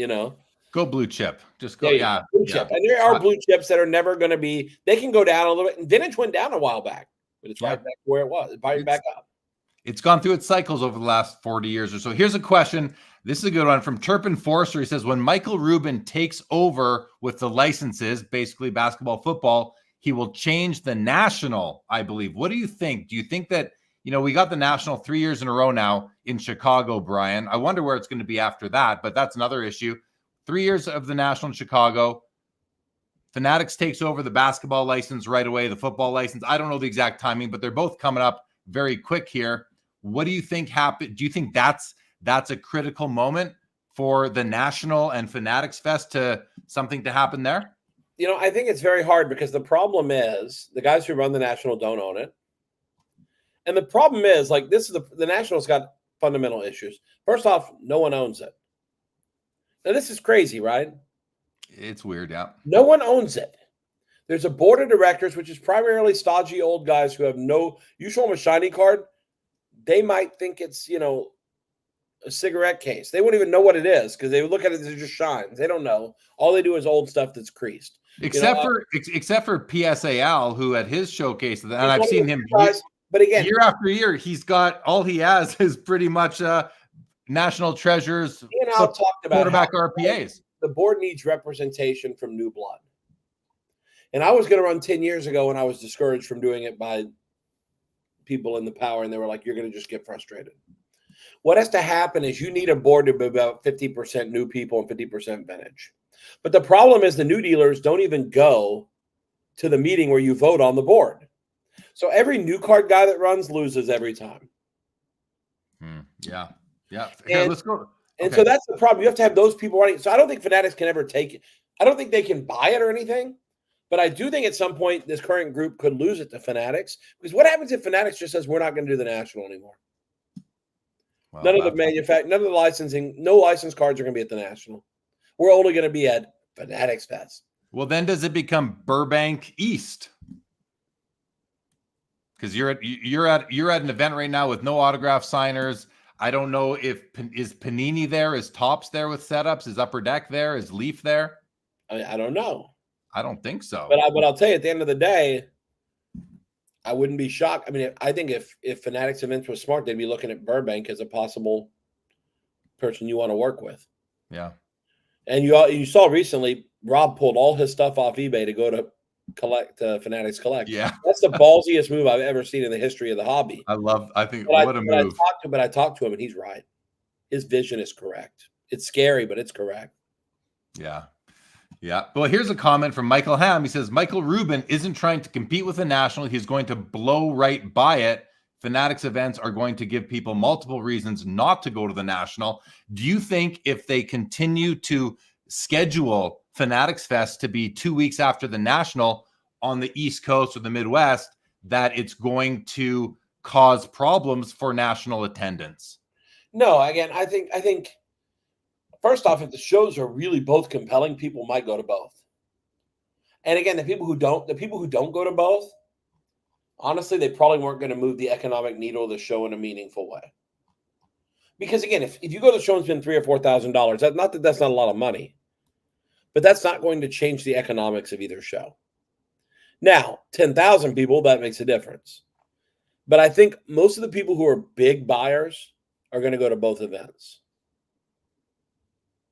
Go blue chip. Just go. Blue chip. And there are blue chips that are never going to be, they can go down a little bit. And vintage went down a while back, but it's right back where it was. It's buying back up. It's gone through its cycles over the last 40 years or so. Here's a question. This is a good one from Turpin Forster. He says, when Michael Rubin takes over with the licenses, basically basketball, football, he will change the national, I believe. What do you think? Do you think that, we got the national 3 years in a row now in Chicago, Brian. I wonder where it's going to be after that, but that's another issue. 3 years of the national in Chicago. Fanatics takes over the basketball license right away, the football license. I don't know the exact timing, but they're both coming up very quick here. What do you think happened? Do you think that's a critical moment for the National and Fanatics Fest to something to happen there? I think it's very hard because the problem is the guys who run the National don't own it. And the problem is, this is the National's got fundamental issues. First off, no one owns it. Now, this is crazy, right? It's weird, yeah. No one owns it. There's a board of directors, which is primarily stodgy old guys who have you show them a shiny card, they might think it's, a cigarette case. They won't even know what it is because they would look at it as it just shines. They don't know. All they do is old stuff that's creased. Except for PSAL, who at his showcase, and I've seen him but again, year after year, he's got all he has is pretty much national treasures, talked about quarterback RPAs. The board needs representation from new blood. And I was going to run 10 years ago and I was discouraged from doing it by people in the power. And they were like, you're going to just get frustrated. What has to happen is you need a board to be about 50% new people and 50% vintage. But the problem is the new dealers don't even go to the meeting where you vote on the board. So every new card guy that runs loses every time. Yeah. Here, let's go. And so that's the problem. You have to have those people running. So I don't think Fanatics can ever take it. I don't think they can buy it or anything. But I do think at some point this current group could lose it to Fanatics. Because what happens if Fanatics just says we're not going to do the National anymore? Well, none of the licensing, no license cards are going to be at the National. We're only going to be at Fanatics Fest. Well, then does it become Burbank East? Because you're at an event right now with no autograph signers. I don't know is Panini there? Is Topps there with setups? Is Upper Deck there? Is Leaf there? I don't know. I don't think so. But I'll tell you, at the end of the day, I wouldn't be shocked. I mean, I think if Fanatics events was smart, they'd be looking at Burbank as a possible person you want to work with. Yeah. And you saw recently, Rob pulled all his stuff off eBay to go to Fanatics Collect. Yeah. That's the ballsiest move I've ever seen in the history of the hobby. I think what a move. But I talked to him and he's right. his vision is correct. It's scary, but it's correct. Yeah. Yeah. Well, here's a comment from Michael Ham. He says, Michael Rubin isn't trying to compete with the National. He's going to blow right by it. Fanatics events are going to give people multiple reasons not to go to the National. Do you think if they continue to schedule Fanatics Fest to be 2 weeks after the National on the East Coast or the Midwest, that it's going to cause problems for national attendance? No, again, I think first off, if the shows are really both compelling, people might go to both. And again, the people who don't go to both, honestly, they probably weren't going to move the economic needle of the show in a meaningful way. Because again, if you go to the show and spend $3,000 or $4,000, not that that's not a lot of money, but that's not going to change the economics of either show. Now, 10,000 people, that makes a difference. But I think most of the people who are big buyers are going to go to both events.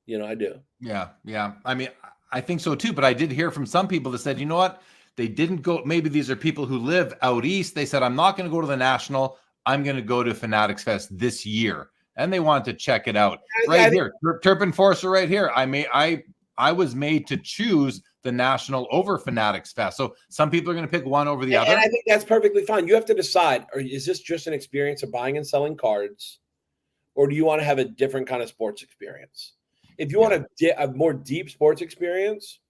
I do. Yeah. I mean, I think so too. But I did hear from some people that said, you know what? They didn't go. Maybe these are people who live out east. They said, I'm not going to go to the National. I'm going to go to Fanatics Fest this year. And they wanted to check it out. Here. Turpin Forcer right here. I was made to choose the National over Fanatics Fest. So some people are going to pick one over the other. And I think that's perfectly fine. You have to decide, is this just an experience of buying and selling cards? Or do you want to have a different kind of sports experience? If you want a more deep sports experience,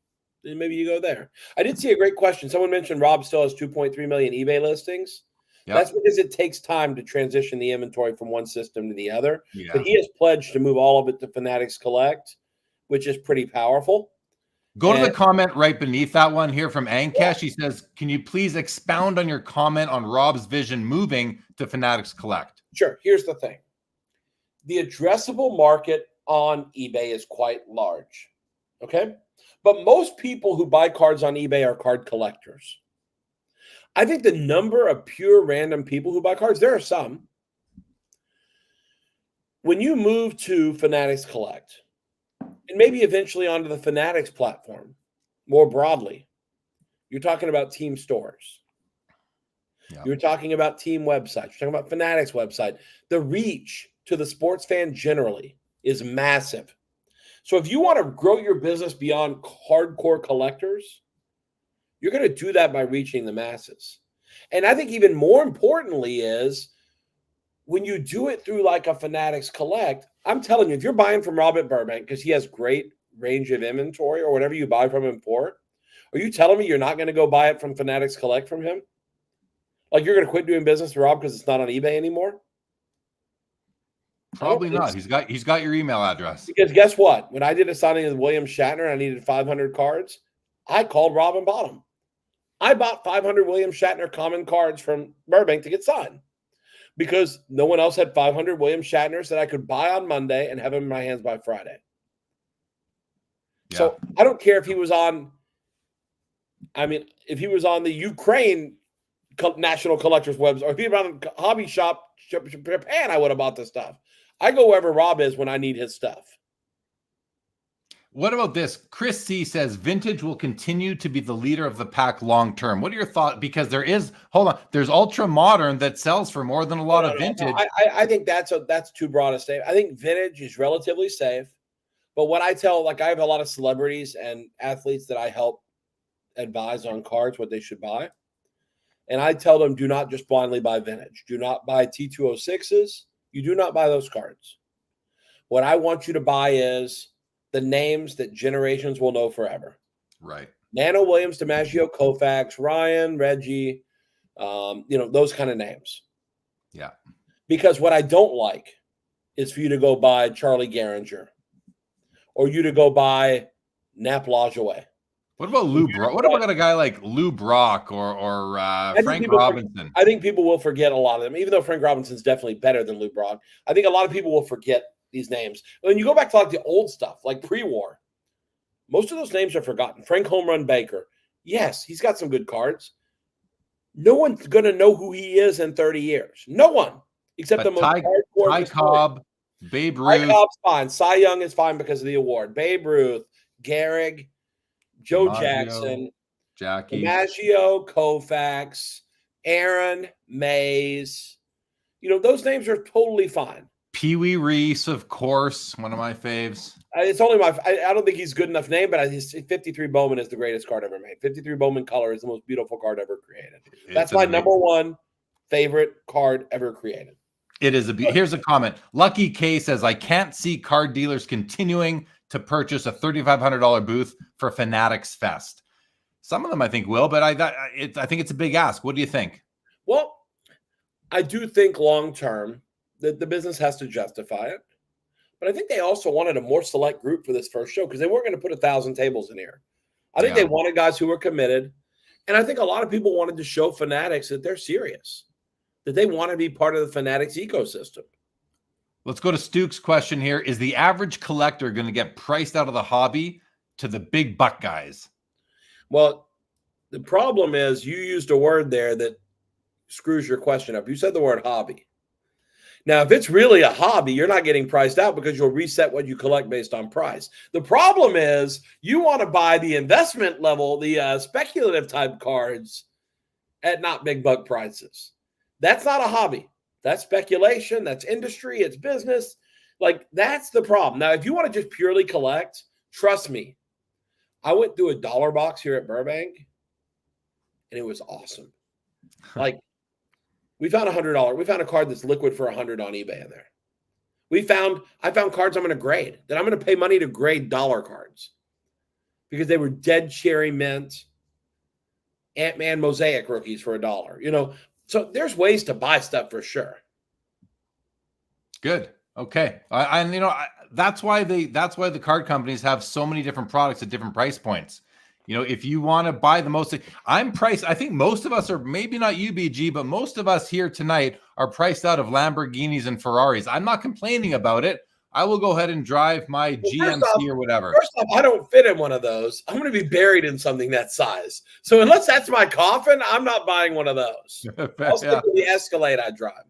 then maybe you go there. I did see a great question. Someone mentioned Rob still has 2.3 million eBay listings. Yep. That's because it takes time to transition the inventory from one system to the other. Yeah. But he has pledged to move all of it to Fanatics Collect, which is pretty powerful. Go to the comment right beneath that one here from Ankesh. Yeah. He says, can you please expound on your comment on Rob's vision moving to Fanatics Collect? Sure. Here's the thing. The addressable market on eBay is quite large. Okay? But most people who buy cards on eBay are card collectors. I think the number of pure random people who buy cards, there are some. When you move to Fanatics Collect, and maybe eventually onto the Fanatics platform, more broadly, you're talking about team stores. Yeah. You're talking about team websites. You're talking about Fanatics website. The reach to the sports fan generally is massive. So if you want to grow your business beyond hardcore collectors, you're going to do that by reaching the masses. And I think even more importantly is when you do it through like a Fanatics Collect, I'm telling you, if you're buying from Rob at Burbank because he has great range of inventory or whatever you buy from him for, are you telling me you're not going to go buy it from Fanatics Collect from him? Like you're going to quit doing business with Rob because it's not on eBay anymore? Probably not. He's got your email address. Because guess what? When I did a signing with William Shatner, I needed 500 cards. I called Rob and bought them. I bought 500 William Shatner common cards from Burbank to get signed because no one else had 500 William Shatners that I could buy on Monday and have them in my hands by Friday. Yeah. So I don't care if he was on, if he was on the Ukraine National Collectors website or if he was on Hobby Shop Japan, I would have bought this stuff. I go wherever Rob is when I need his stuff. What about this? Chris C says vintage will continue to be the leader of the pack long term. What are your thoughts? Because there's ultra modern that sells for more than a lot of vintage. No. I think that's too broad a statement. I think vintage is relatively safe. But what I tell, I have a lot of celebrities and athletes that I help advise on cards, what they should buy. And I tell them, do not just blindly buy vintage. Do not buy T206s. You do not buy those cards. What I want you to buy is the names that generations will know forever. Right. Nano Williams, DiMaggio, Koufax, Ryan, Reggie, those kind of names. Yeah. Because what I don't like is for you to go buy Charlie Gehringer or you to go buy Nap Lajoie. What about Lou Brock? What about a guy like Lou Brock or Frank Robinson? I think people will forget a lot of them, even though Frank Robinson's definitely better than Lou Brock. I think a lot of people will forget these names. When you go back to the old stuff, like pre-war, most of those names are forgotten. Frank Home Run Baker. Yes, he's got some good cards. No one's going to know who he is in 30 years. No one, except the most hardcore. Ty Cobb, Babe Ruth. Ty Cobb's fine. Cy Young is fine because of the award. Babe Ruth, Gehrig, Joe Jackson, Jackie, DiMaggio, Koufax, Aaron, Mays. Those names are totally fine. Pee Wee Reese, of course, one of my faves. It's only my. I don't think he's good enough name, but his 53 Bowman is the greatest card ever made. 53 Bowman color is the most beautiful card ever created. That's my number one favorite card ever created. It is here's a comment. Lucky K says, I can't see card dealers continuing to purchase a $3,500 booth for Fanatics Fest. Some of them I think will, but I think it's a big ask. What do you think? Well, I do think long term that the business has to justify it. But I think they also wanted a more select group for this first show because they weren't going to put 1,000 tables in here. I think they wanted guys who were committed. And I think a lot of people wanted to show Fanatics that they're serious, that they want to be part of the Fanatics ecosystem. Let's go to Stuke's question here. Is the average collector going to get priced out of the hobby to the big buck guys? Well, the problem is you used a word there that screws your question up. You said the word hobby. Now, if it's really a hobby, you're not getting priced out because you'll reset what you collect based on price. The problem is you want to buy the investment level, the speculative type cards at not big buck prices. That's not a hobby. That's speculation. That's industry. It's business. Like, that's the problem. Now, if you want to just purely collect, trust me, I went through a dollar box here at Burbank, and it was awesome. Like, we found $100. We found a card that's liquid for $100 on eBay in there. I found cards I'm going to grade, that I'm going to pay money to grade dollar cards because they were dead cherry mint, Ant-Man mosaic rookies for $1. You know, so there's ways to buy stuff for sure. Good. Okay. That's why the card companies have so many different products at different price points. You know, if you want to buy the most, I think most of us are, maybe not you, BG, but most of us here tonight are priced out of Lamborghinis and Ferraris. I'm not complaining about it. I will go ahead and drive my GMC or whatever. First off, I don't fit in one of those. I'm going to be buried in something that size. So unless that's my coffin, I'm not buying one of those. I'll stick with the Escalade I drive.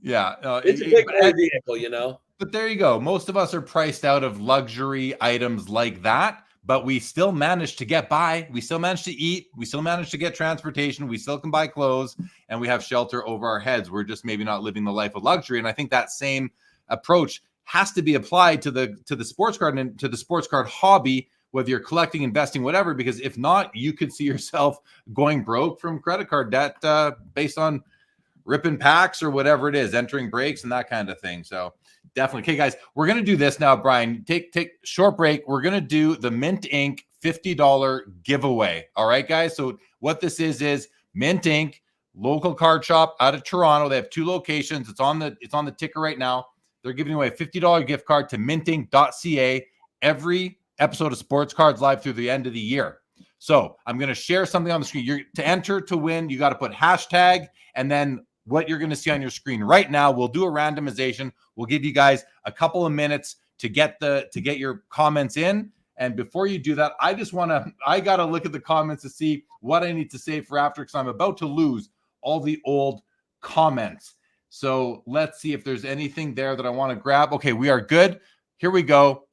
Yeah. It's a big vehicle, you know. But there you go. Most of us are priced out of luxury items like that. But we still manage to get by. We still manage to eat. We still manage to get transportation. We still can buy clothes, and we have shelter over our heads. We're just maybe not living the life of luxury. And I think that same approach has to be applied to the sports card and to the sports card hobby, whether you're collecting, investing, whatever. Because if not, you could see yourself going broke from credit card debt based on ripping packs or whatever it is, entering breaks and that kind of thing. So definitely. Okay, guys, we're going to do this now, Brian. Take short break. We're going to do the Mint Inc. $50 giveaway. All right, guys? So what this is Mint Inc., local card shop out of Toronto. They have 2 locations. It's on the ticker right now. They're giving away a $50 gift card to mintink.ca every episode of Sports Cards Live through the end of the year. So I'm going to share something on the screen. To enter to win, you got to put hashtag and then what you're going to see on your screen right now. We'll do a randomization. We'll give you guys a couple of minutes to get your comments in. And before you do that, I got to look at the comments to see what I need to say for after, because I'm about to lose all the old comments. So let's see if there's anything there that I want to grab. Okay, we are good. Here we go.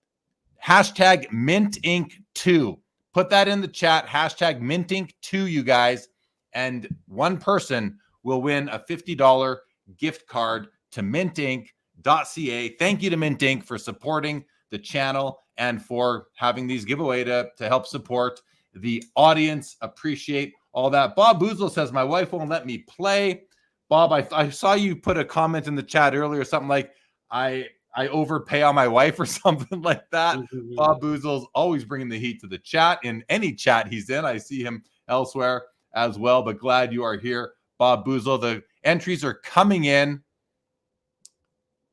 Hashtag MintInc2. Put that in the chat. Hashtag MintInc2, you guys. And one person will win a $50 gift card to mintink.ca. Thank you to Mint Inc. for supporting the channel and for having these giveaway to help support the audience. Appreciate all that. Bob Boozle says, my wife won't let me play. Bob, I saw you put a comment in the chat earlier, something like, I overpay on my wife or something like that. Mm-hmm. Bob Boozle's always bringing the heat to the chat. In any chat he's in, I see him elsewhere as well, but glad you are here, Bob Boozle. The entries are coming in.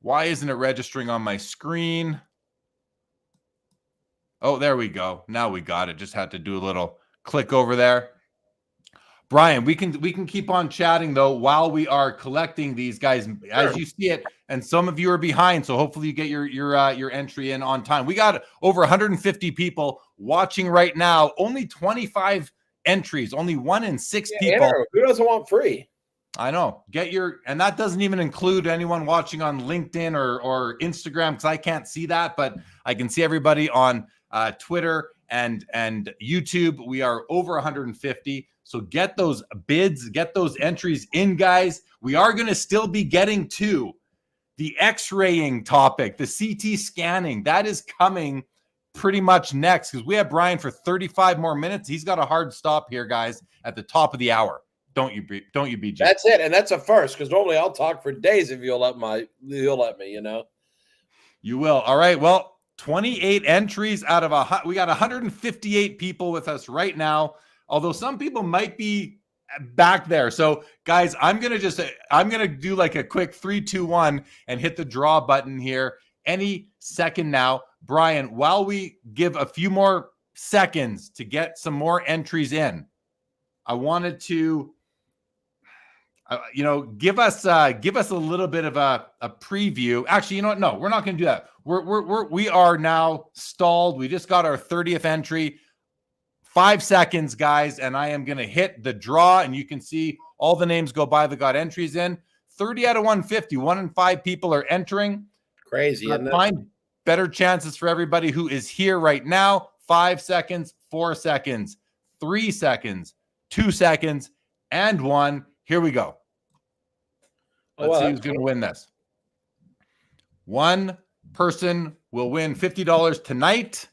Why isn't it registering on my screen? Oh, there we go. Now we got it. Just had to do a little click over there. Brian, we can keep on chatting though while we are collecting these guys as you see it. And some of you are behind, so hopefully you get your entry in on time. We got over 150 people watching right now. Only 25 entries. Only 1 in 6 people. Andrew, who doesn't want free? I know. And that doesn't even include anyone watching on LinkedIn or Instagram, because I can't see that, but I can see everybody on Twitter and YouTube. We are over 150. So get those bids, get those entries in, guys. We are going to still be getting to the X-raying topic, the CT scanning, that is coming pretty much next because we have Brian for 35 more minutes. He's got a hard stop here, guys, at the top of the hour. Don't you, BG? That's it, and that's a first because normally I'll talk for days if you'll let me. You know, you will. All right. Well, 28 entries out of we got 158 people with us right now. Although some people might be back there. So, guys, I'm gonna do like a quick 3, 2, 1 and hit the draw button here any second now. Brian, while we give a few more seconds to get some more entries in, I wanted to give us a little bit of a preview. Actually, you know what? No, we're not going to do that. We are now stalled. We just got our 30th entry. 5 seconds, guys, and I am going to hit the draw, and you can see all the names go by that got entries in. 30 out of 150. 1 in 5 people are entering. Crazy. Find better chances for everybody who is here right now. 5 seconds, 4 seconds, 3 seconds, 2 seconds, and 1. Here we go. Let's see who's going to win this. One person will win $50 tonight,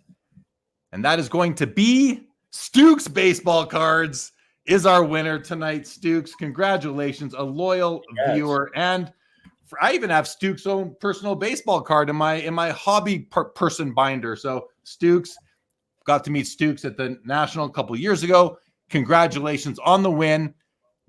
and that is going to be Stooks Baseball Cards is our winner tonight. Stooks, congratulations, a loyal viewer, and I even have Stooks' own personal baseball card in my hobby person binder. So Stooks, got to meet Stooks at the National a couple years ago. Congratulations on the win.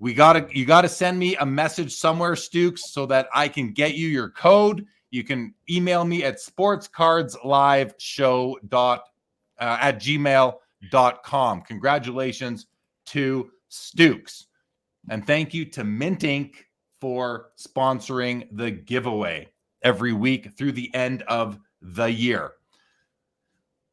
You gotta send me a message somewhere, Stooks, so that I can get you your code. You can email me at sportscardsliveshow@gmail.com. Congratulations to Stooks. And thank you to Mint Inc. for sponsoring the giveaway every week through the end of the year.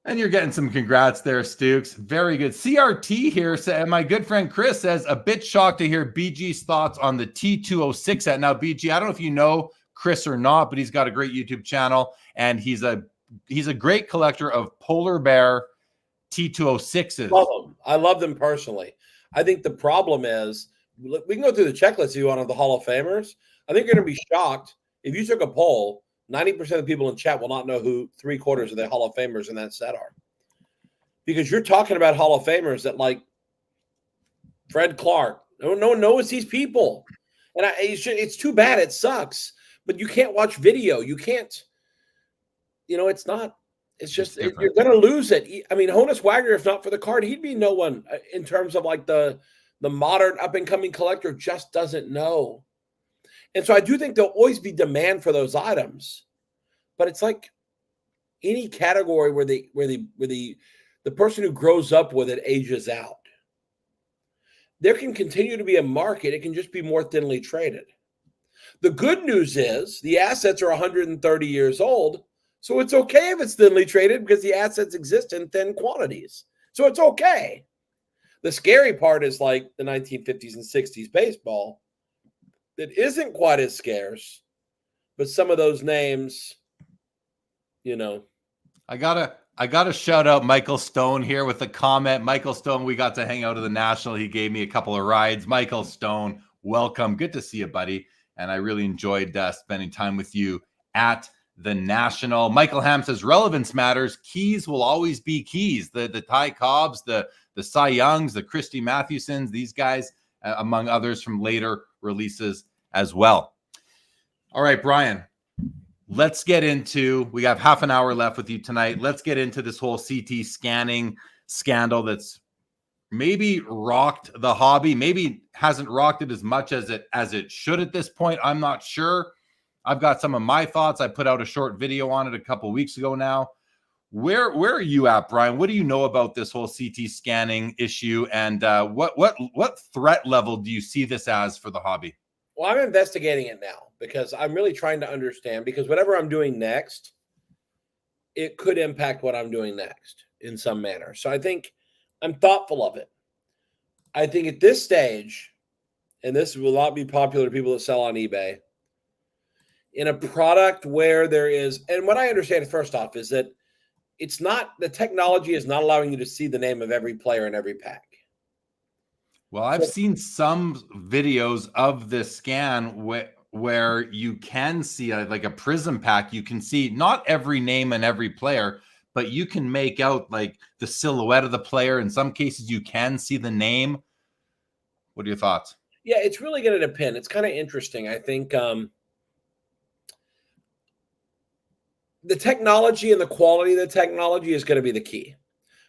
And you're getting some congrats there, Stooks. Very good. CRT here, my good friend Chris says, a bit shocked to hear BG's thoughts on the T206 set. Now, BG, I don't know if you know Chris or not, but he's got a great YouTube channel, and he's a great collector of polar bear T206s. I love them personally. I think the problem is, we can go through the checklist if you want of the Hall of Famers. I think you're going to be shocked if you took a poll. 90% of the people in chat will not know who 3/4 of the Hall of Famers in that set are. Because you're talking about Hall of Famers that, like Fred Clark, no one knows these people. And it's too bad. It sucks. But you can't watch video. You can't, it's just, you're going to lose it. I mean, Honus Wagner, if not for the card, he'd be no one in terms of like the modern up-and-coming collector just doesn't know. And so I do think there'll always be demand for those items, but it's like any category where the person who grows up with it ages out. There can continue to be a market. It can just be more thinly traded. The good news is the assets are 130 years old, so it's okay if it's thinly traded because the assets exist in thin quantities. So it's okay. The scary part is like the 1950s and 60s baseball. That isn't quite as scarce, but some of those names, I gotta shout out Michael Stone here with a comment. Michael Stone, we got to hang out at the National. He gave me a couple of rides. Michael Stone, welcome. Good to see you, buddy. And I really enjoyed spending time with you at the National. Michael Ham says relevance matters. Keys will always be keys. The Ty Cobbs, the Cy Youngs, the Christy Mathewsons, these guys, among others from later releases as well. All right, Brian, let's get into, we have half an hour left with you tonight. Let's get into this whole CT scanning scandal that's maybe rocked the hobby, maybe hasn't rocked it as much as it should at this point. I'm not sure. I've got some of my thoughts. I put out a short video on it a couple weeks ago now. Where are you at, Brian? What do you know about this whole CT scanning issue, and what threat level do you see this as for the hobby? Well, I'm investigating it now because I'm really trying to understand, because whatever I'm doing next, it could impact what I'm doing next in some manner. So I think I'm thoughtful of it. I think at this stage, and this will not be popular to people that sell on eBay, in a product where there is, and what I understand first off is that it's not, the technology is not allowing you to see the name of every player in every pack. Well, I've seen some videos of the scan where you can see like a prism pack. You can see not every name and every player, but you can make out like the silhouette of the player. In some cases, you can see the name. What are your thoughts? Yeah, it's really going to depend. It's kind of interesting. I think the technology and the quality of the technology is going to be the key.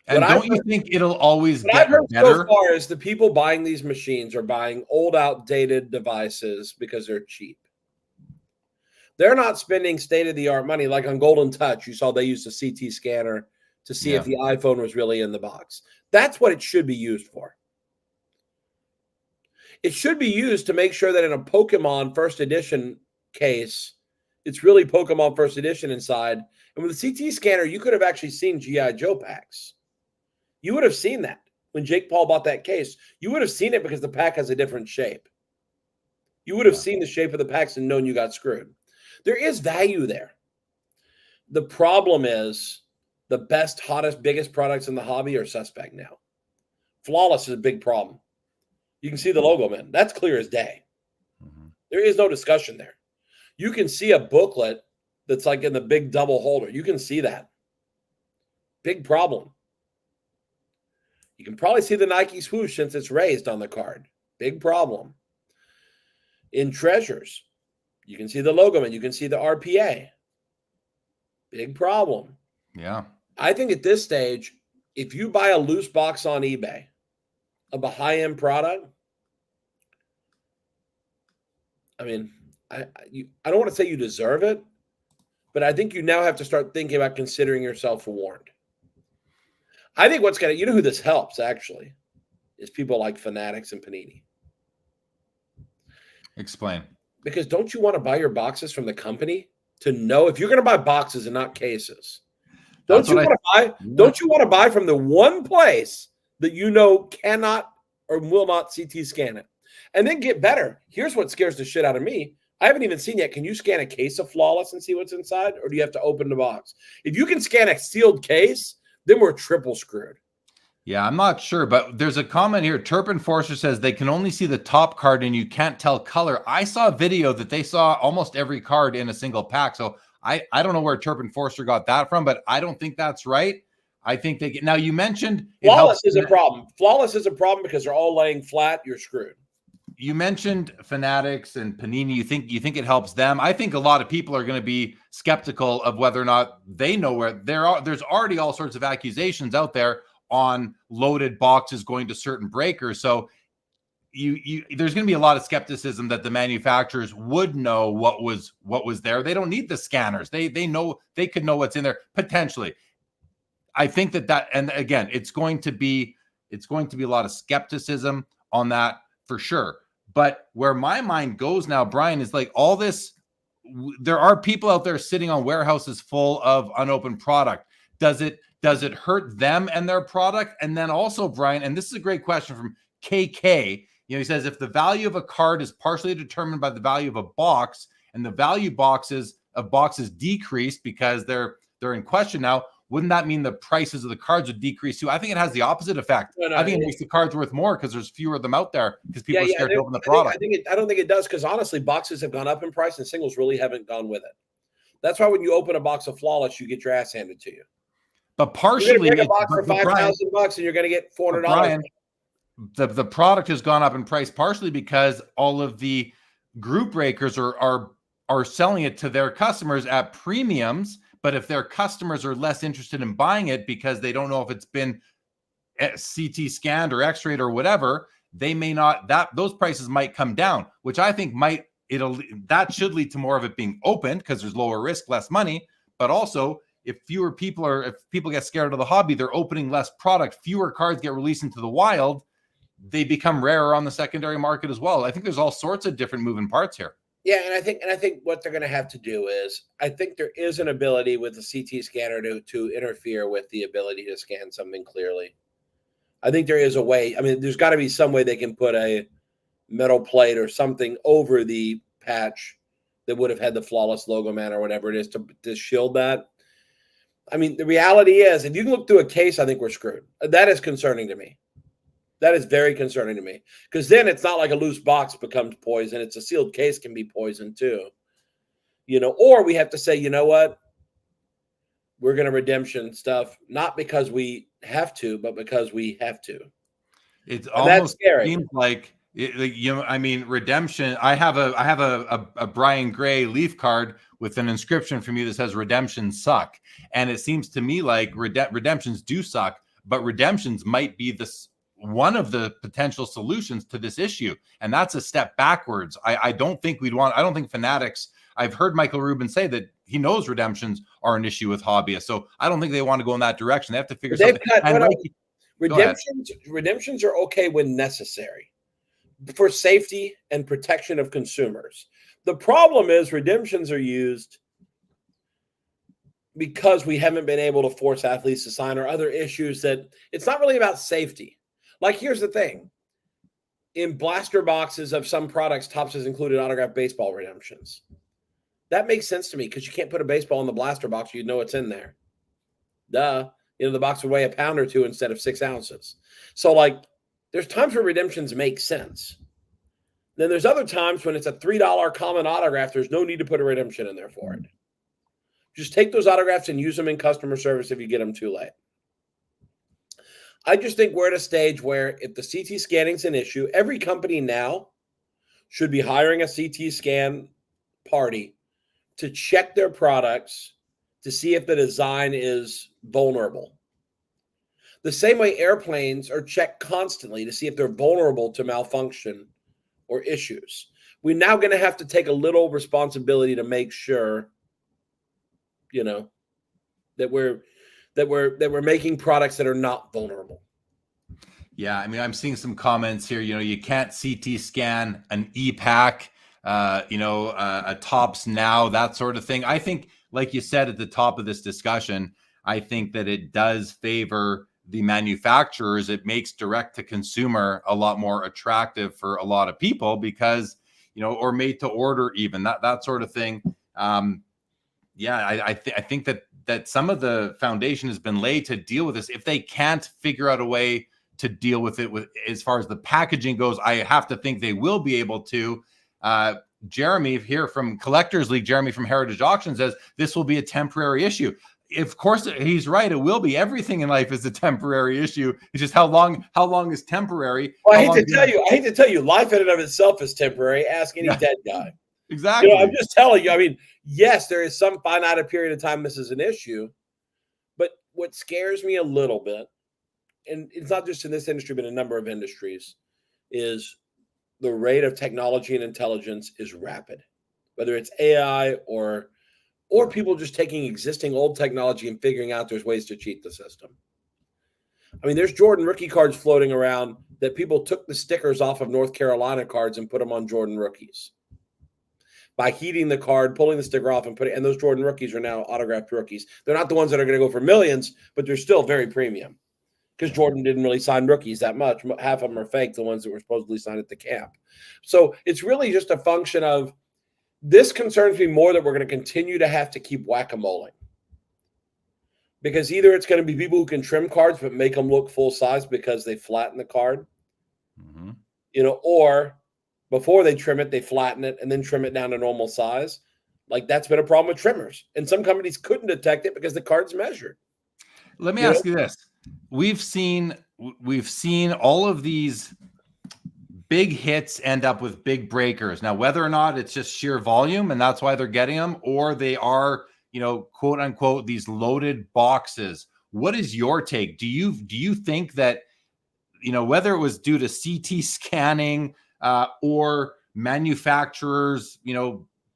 And don't you think it'll always get I've heard better? So far is the people buying these machines are buying old, outdated devices because they're cheap. They're not spending state-of-the-art money like on Golden Touch. You saw they used a CT scanner to see if the iPhone was really in the box. That's what it should be used for. It should be used to make sure that in a Pokemon First Edition case, it's really Pokemon First Edition inside. And with the CT scanner, you could have actually seen G.I. Joe packs. You would have seen that when Jake Paul bought that case. You would have seen it because the pack has a different shape. You would have seen the shape of the packs and known you got screwed. There is value there. The problem is the best, hottest, biggest products in the hobby are suspect now. Flawless is a big problem. You can see the logo, man. That's clear as day. Mm-hmm. There is no discussion there. You can see a booklet that's like in the big double holder. You can see that. Big problem. You can probably see the Nike swoosh since it's raised on the card. Big problem. In Treasures, you can see the logo and you can see the RPA. Big problem. Yeah. I think at this stage, if you buy a loose box on eBay of a high-end product, I mean, I don't want to say you deserve it, but I think you now have to start thinking about considering yourself warned. I think what's going to, you know who this helps actually, is people like Fanatics and Panini. Explain. Because don't you want to buy your boxes from the company to know if you're going to buy boxes and not cases? Don't you want to buy from the one place that you know cannot or will not CT scan it? And then get better. Here's what scares the shit out of me. I haven't even seen yet. Can you scan a case of Flawless and see what's inside? Or do you have to open the box? If you can scan a sealed case, then we're triple screwed. Yeah, I'm not sure, but there's a comment here. Turpin Forster says they can only see the top card and you can't tell color. I saw a video that they saw almost every card in a single pack. So I don't know where Turpin Forster got that from, but I don't think that's right. I think they get, now you mentioned Flawless is a problem. Flawless is a problem because they're all laying flat. You're screwed. You mentioned Fanatics and Panini. You think it helps them? I think a lot of people are going to be skeptical of whether or not they know where there's already all sorts of accusations out there on loaded boxes going to certain breakers. So there's going to be a lot of skepticism that the manufacturers would know what was there. They don't need the scanners. They know, they could know what's in there potentially. I think that, and again, it's going to be a lot of skepticism on that for sure. But where my mind goes now, Brian, is like all this, there are people out there sitting on warehouses full of unopened product. Does it hurt them and their product? And then also, Brian, and this is a great question from KK, he says, if the value of a card is partially determined by the value of a box and the value of boxes decreased because they're in question now, wouldn't that mean the prices of the cards would decrease too? I think it has the opposite effect. No, I think it makes the cards worth more because there's fewer of them out there because people are scared to open the product. I don't think it does because honestly, boxes have gone up in price and singles really haven't gone with it. That's why when you open a box of Flawless, you get your ass handed to you. But partially, you're going to box for $5,000 and you're going to get $400. Brian, the product has gone up in price partially because all of the group breakers are selling it to their customers at premiums. But if their customers are less interested in buying it because they don't know if it's been CT scanned or X-rayed or whatever, they may not, those prices might come down, which I think that should lead to more of it being opened because there's lower risk, less money. But also, if people get scared of the hobby, they're opening less product, fewer cards get released into the wild, they become rarer on the secondary market as well. I think there's all sorts of different moving parts here. Yeah, and I think what they're going to have to do is, I think there is an ability with the CT scanner to interfere with the ability to scan something clearly. I think there is a way. I mean, there's got to be some way they can put a metal plate or something over the patch that would have had the Flawless logo, man, or whatever it is to shield that. I mean, the reality is, if you can look through a case, I think we're screwed. That is concerning to me. That is very concerning to me, because then it's not like a loose box becomes poison. It's a sealed case can be poison too. Or we have to say, you know what? We're going to redemption stuff, not because we have to, but because we have to. It's And that's almost scary. seems like I mean, redemption. I have a Brian Gray Leaf card with an inscription from you that says "Redemptions suck," and it seems to me like redemptions do suck, but redemptions might be one of the potential solutions to this issue, and that's a step backwards. I don't think I don't think Fanatics. I've heard Michael Rubin say that he knows redemptions are an issue with hobbyists, so I don't think they want to go in that direction. They have to figure something. Redemptions are okay when necessary for safety and protection of consumers. The problem is redemptions are used because we haven't been able to force athletes to sign, or other issues that it's not really about safety. Like, here's the thing. In blaster boxes of some products, Topps has included autographed baseball redemptions. That makes sense to me, because you can't put a baseball in the blaster box. You know it's in there. Duh. The box would weigh a pound or two instead of 6 ounces. So, like, there's times where redemptions make sense. Then there's other times when it's a $3 common autograph. There's no need to put a redemption in there for it. Just take those autographs and use them in customer service if you get them too late. I just think we're at a stage where if the CT scanning's an issue, every company now should be hiring a CT scan party to check their products to see if the design is vulnerable. The same way airplanes are checked constantly to see if they're vulnerable to malfunction or issues. We're now going to have to take a little responsibility to make sure, that we're making products that are not vulnerable. Yeah, I mean, I'm seeing some comments here. You can't CT scan an e-pack, a Topps Now, that sort of thing. I think, like you said at the top of this discussion, I think that it does favor the manufacturers. It makes direct to consumer a lot more attractive for a lot of people because, or made to order, even that sort of thing. I think that some of the foundation has been laid to deal with this. If they can't figure out a way to deal with it as far as the packaging goes, I have to think they will be able to. Jeremy here from Collectors League, Jeremy from Heritage Auction, says this will be a temporary issue. Of course, he's right. It will be. Everything in life is a temporary issue. It's just how long is temporary. Well, I hate to tell you, life in and of itself is temporary. Ask any dead guy. Exactly. I'm just telling you. I mean, yes, there is some finite period of time this is an issue, but what scares me a little bit, and it's not just in this industry, but in a number of industries, is the rate of technology and intelligence is rapid, whether it's AI or people just taking existing old technology and figuring out there's ways to cheat the system. I mean, there's Jordan rookie cards floating around that people took the stickers off of North Carolina cards and put them on Jordan rookies by heating the card, pulling the sticker off, and those Jordan rookies are now autographed rookies. They're not the ones that are going to go for millions, but they're still very premium because Jordan didn't really sign rookies that much. Half of them are fake, the ones that were supposedly signed at the camp. So it's really just a function of, this concerns me more that we're going to continue to have to keep whack-a-moling. Because either it's going to be people who can trim cards but make them look full size because they flatten the card, or before they trim it, they flatten it and then trim it down to normal size. Like, that's been a problem with trimmers. And some companies couldn't detect it because the card's measured. Let me ask you this. We've seen all of these big hits end up with big breakers. Now, whether or not it's just sheer volume and that's why they're getting them, or they are, quote unquote, these loaded boxes. What is your take? Do you think that, whether it was due to CT scanning or manufacturers,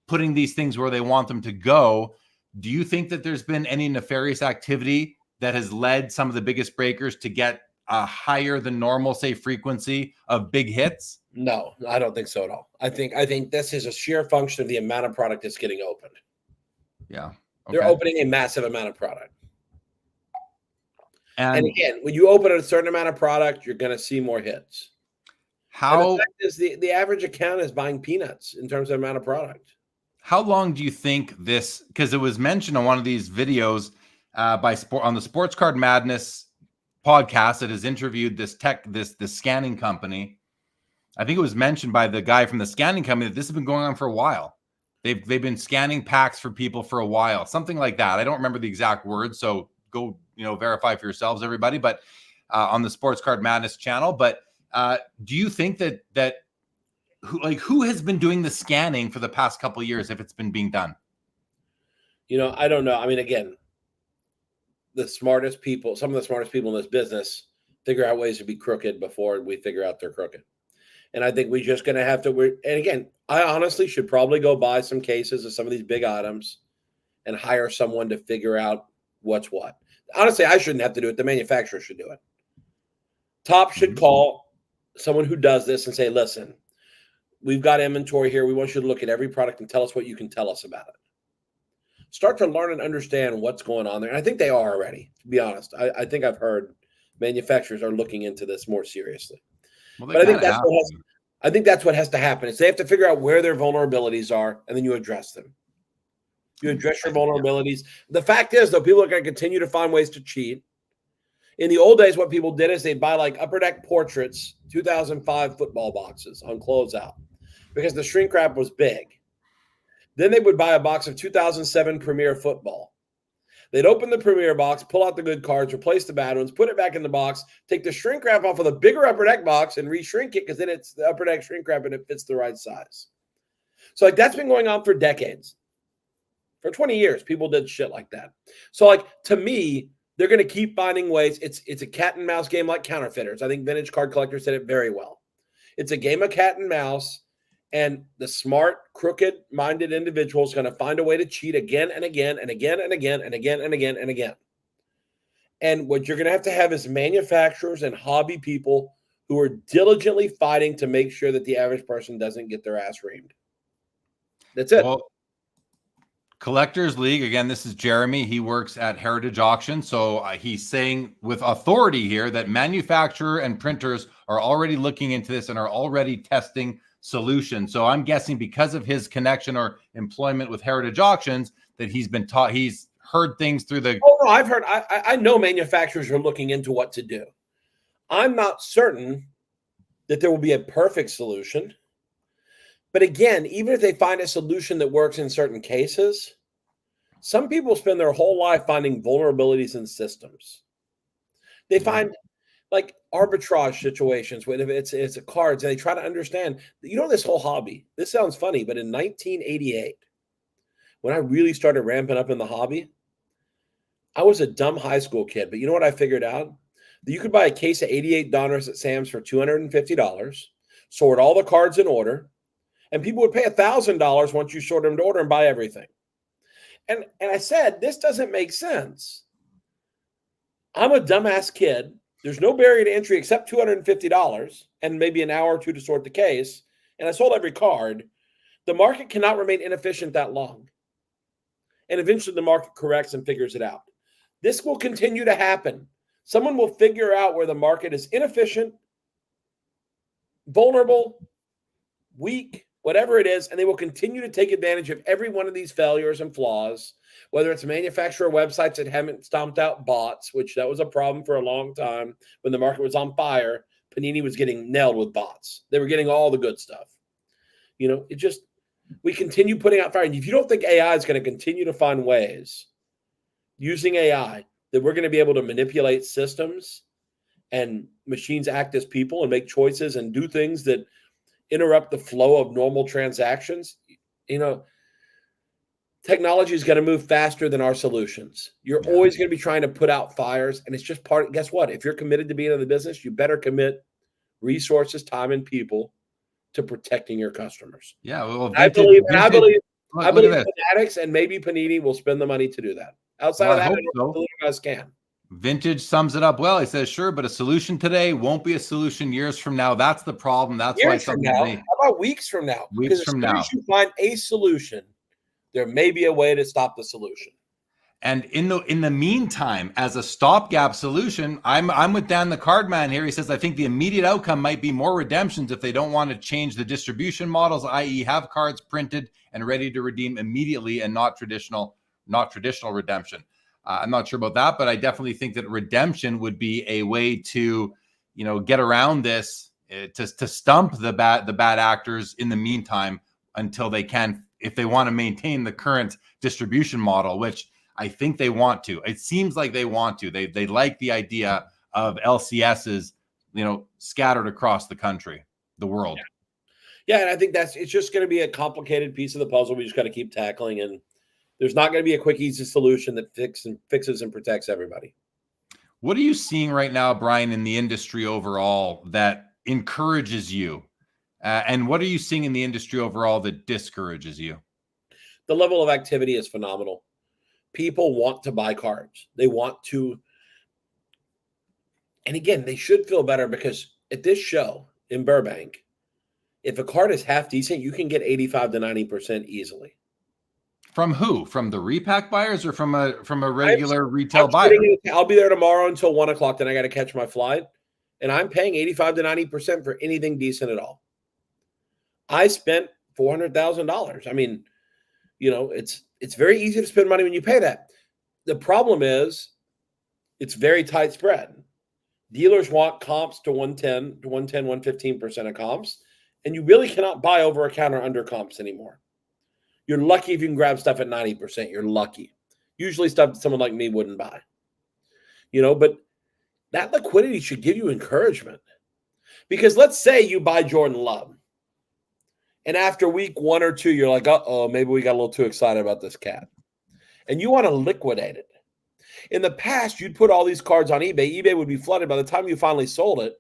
putting these things where they want them to go, do you think that there's been any nefarious activity that has led some of the biggest breakers to get a higher than normal, say, frequency of big hits? No, I don't think so at all. I think this is a sheer function of the amount of product that's getting opened. Yeah. Okay. They're opening a massive amount of product. And again, when you open a certain amount of product, you're going to see more hits. And the fact is the average account is buying peanuts in terms of amount of product. How long do you think this, because it was mentioned on one of these videos on the Sports Card Madness podcast that has interviewed this scanning company. I think it was mentioned by the guy from the scanning company that this has been going on for a while. They've been scanning packs for people for a while, something like that. I don't remember the exact words, so go verify for yourselves, everybody. But on the Sports Card Madness channel. But do you think that who has been doing the scanning for the past couple of years, if it's been being done? I don't know. I mean, again, some of the smartest people in this business figure out ways to be crooked before we figure out they're crooked. And I think we're just going to have to, and again, I honestly should probably go buy some cases of some of these big items and hire someone to figure out what's what. Honestly, I shouldn't have to do it. The manufacturer should do it. Top should call someone who does this and say, listen, we've got inventory here. We want you to look at every product and tell us what you can tell us about it. Start to learn and understand what's going on there. And I think they are already, to be honest. I think I've heard manufacturers are looking into this more seriously. Well, but I think that's what has to happen. Is they have to figure out where their vulnerabilities are, and then you address them. You address your vulnerabilities. The fact is, though, people are going to continue to find ways to cheat. In the old days, what people did is they'd buy like Upper Deck Portraits 2005 football boxes on closeout because the shrink wrap was big. Then they would buy a box of 2007 Premier Football. They'd open the Premier box, pull out the good cards, replace the bad ones, put it back in the box, take the shrink wrap off of the bigger Upper Deck box and reshrink it because then it's the Upper Deck shrink wrap and it fits the right size. So that's been going on for decades. For 20 years, people did shit like that. So to me, they're going to keep finding ways. It's a cat and mouse game like counterfeiters. I think Vintage Card Collector said it very well. It's a game of cat and mouse. And the smart, crooked-minded individual is going to find a way to cheat again and again and again and again and again and again and again. And what you're going to have is manufacturers and hobby people who are diligently fighting to make sure that the average person doesn't get their ass reamed. That's it. Well, Collectors League, again, this is Jeremy. He works at Heritage Auction. So he's saying with authority here that manufacturer and printers are already looking into this and are already testing solutions. So I'm guessing because of his connection or employment with Heritage Auctions that he's been taught, he's heard things through the... Oh, no, I've heard, I know manufacturers are looking into what to do. I'm not certain that there will be a perfect solution. But again, even if they find a solution that works in certain cases, some people spend their whole life finding vulnerabilities in systems. They find like arbitrage situations when it's a cards and they try to understand, this whole hobby. This sounds funny, but in 1988, when I really started ramping up in the hobby, I was a dumb high school kid. But you know what I figured out? That you could buy a case of 88 Donners at Sam's for $250, sort all the cards in order, and people would pay $1,000 once you sort them to order and buy everything. And I said, this doesn't make sense. I'm a dumbass kid. There's no barrier to entry except $250 and maybe an hour or two to sort the case. And I sold every card. The market cannot remain inefficient that long. And eventually the market corrects and figures it out. This will continue to happen. Someone will figure out where the market is inefficient, vulnerable, weak, whatever it is, and they will continue to take advantage of every one of these failures and flaws, whether it's manufacturer websites that haven't stomped out bots, which that was a problem for a long time. When the market was on fire, Panini was getting nailed with bots. They were getting all the good stuff. We continue putting out fire. And if you don't think AI is going to continue to find ways using AI that we're going to be able to manipulate systems and machines act as people and make choices and do things that interrupt the flow of normal transactions, technology is going to move faster than our solutions. You're always going to be trying to put out fires, and it's just guess what? If you're committed to being in the business, you better commit resources, time, and people to protecting your customers. Yeah. Well, I believe Fanatics and maybe Panini will spend the money to do that. Outside of that, I don't believe you guys can. Vintage sums it up well. He says, sure, but a solution today won't be a solution years from now. That's the problem. That's years why from now. How about weeks from now? Weeks from now. As soon as you find a solution, there may be a way to stop the solution. And in the meantime, as a stopgap solution, I'm with Dan the Card Man here. He says, I think the immediate outcome might be more redemptions if they don't want to change the distribution models, i.e. have cards printed and ready to redeem immediately and not traditional redemption. I'm not sure about that, but I definitely think that redemption would be a way to, get around this, to stump the bad actors in the meantime until they can, if they want to maintain the current distribution model, which I think they want to. It seems like they want to. They like the idea of LCSs, scattered across the country, the world. Yeah, and I think it's just going to be a complicated piece of the puzzle. We just got to keep tackling, and there's not going to be a quick, easy solution that fixes and protects everybody. What are you seeing right now, Brian, in the industry overall that encourages you? And what are you seeing in the industry overall that discourages you? The level of activity is phenomenal. People want to buy cards. They want to. And again, they should feel better because at this show in Burbank, if a card is half decent, you can get 85 to 90% easily. From who? From the repack buyers or from a regular retail buyer? I'll be there tomorrow until 1 o'clock. Then I got to catch my flight. And I'm paying 85 to 90% for anything decent at all. I spent $400,000. I mean, it's very easy to spend money when you pay that. The problem is it's very tight spread. Dealers want comps to 110, 115% of comps. And you really cannot buy over a counter under comps anymore. You're lucky if you can grab stuff at 90%. You're lucky. Usually stuff that someone like me wouldn't buy. But that liquidity should give you encouragement. Because let's say you buy Jordan Love. And after week 1 or 2, you're like, uh-oh, maybe we got a little too excited about this cat. And you want to liquidate it. In the past, you'd put all these cards on eBay. eBay would be flooded. By the time you finally sold it,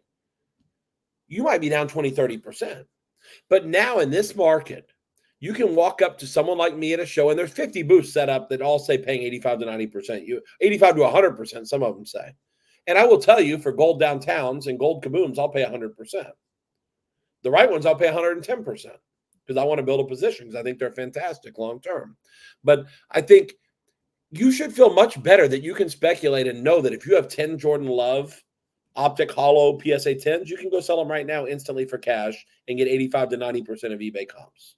you might be down 20, 30%. But now in this market, you can walk up to someone like me at a show, and there's 50 booths set up that all say paying 85 to 90%, 85 to 100%, some of them say. And I will tell you, for gold downtowns and gold kabooms, I'll pay 100%. The right ones, I'll pay 110% because I want to build a position because I think they're fantastic long term. But I think you should feel much better that you can speculate and know that if you have 10 Jordan Love Optic Hollow PSA 10s, you can go sell them right now instantly for cash and get 85 to 90% of eBay comps.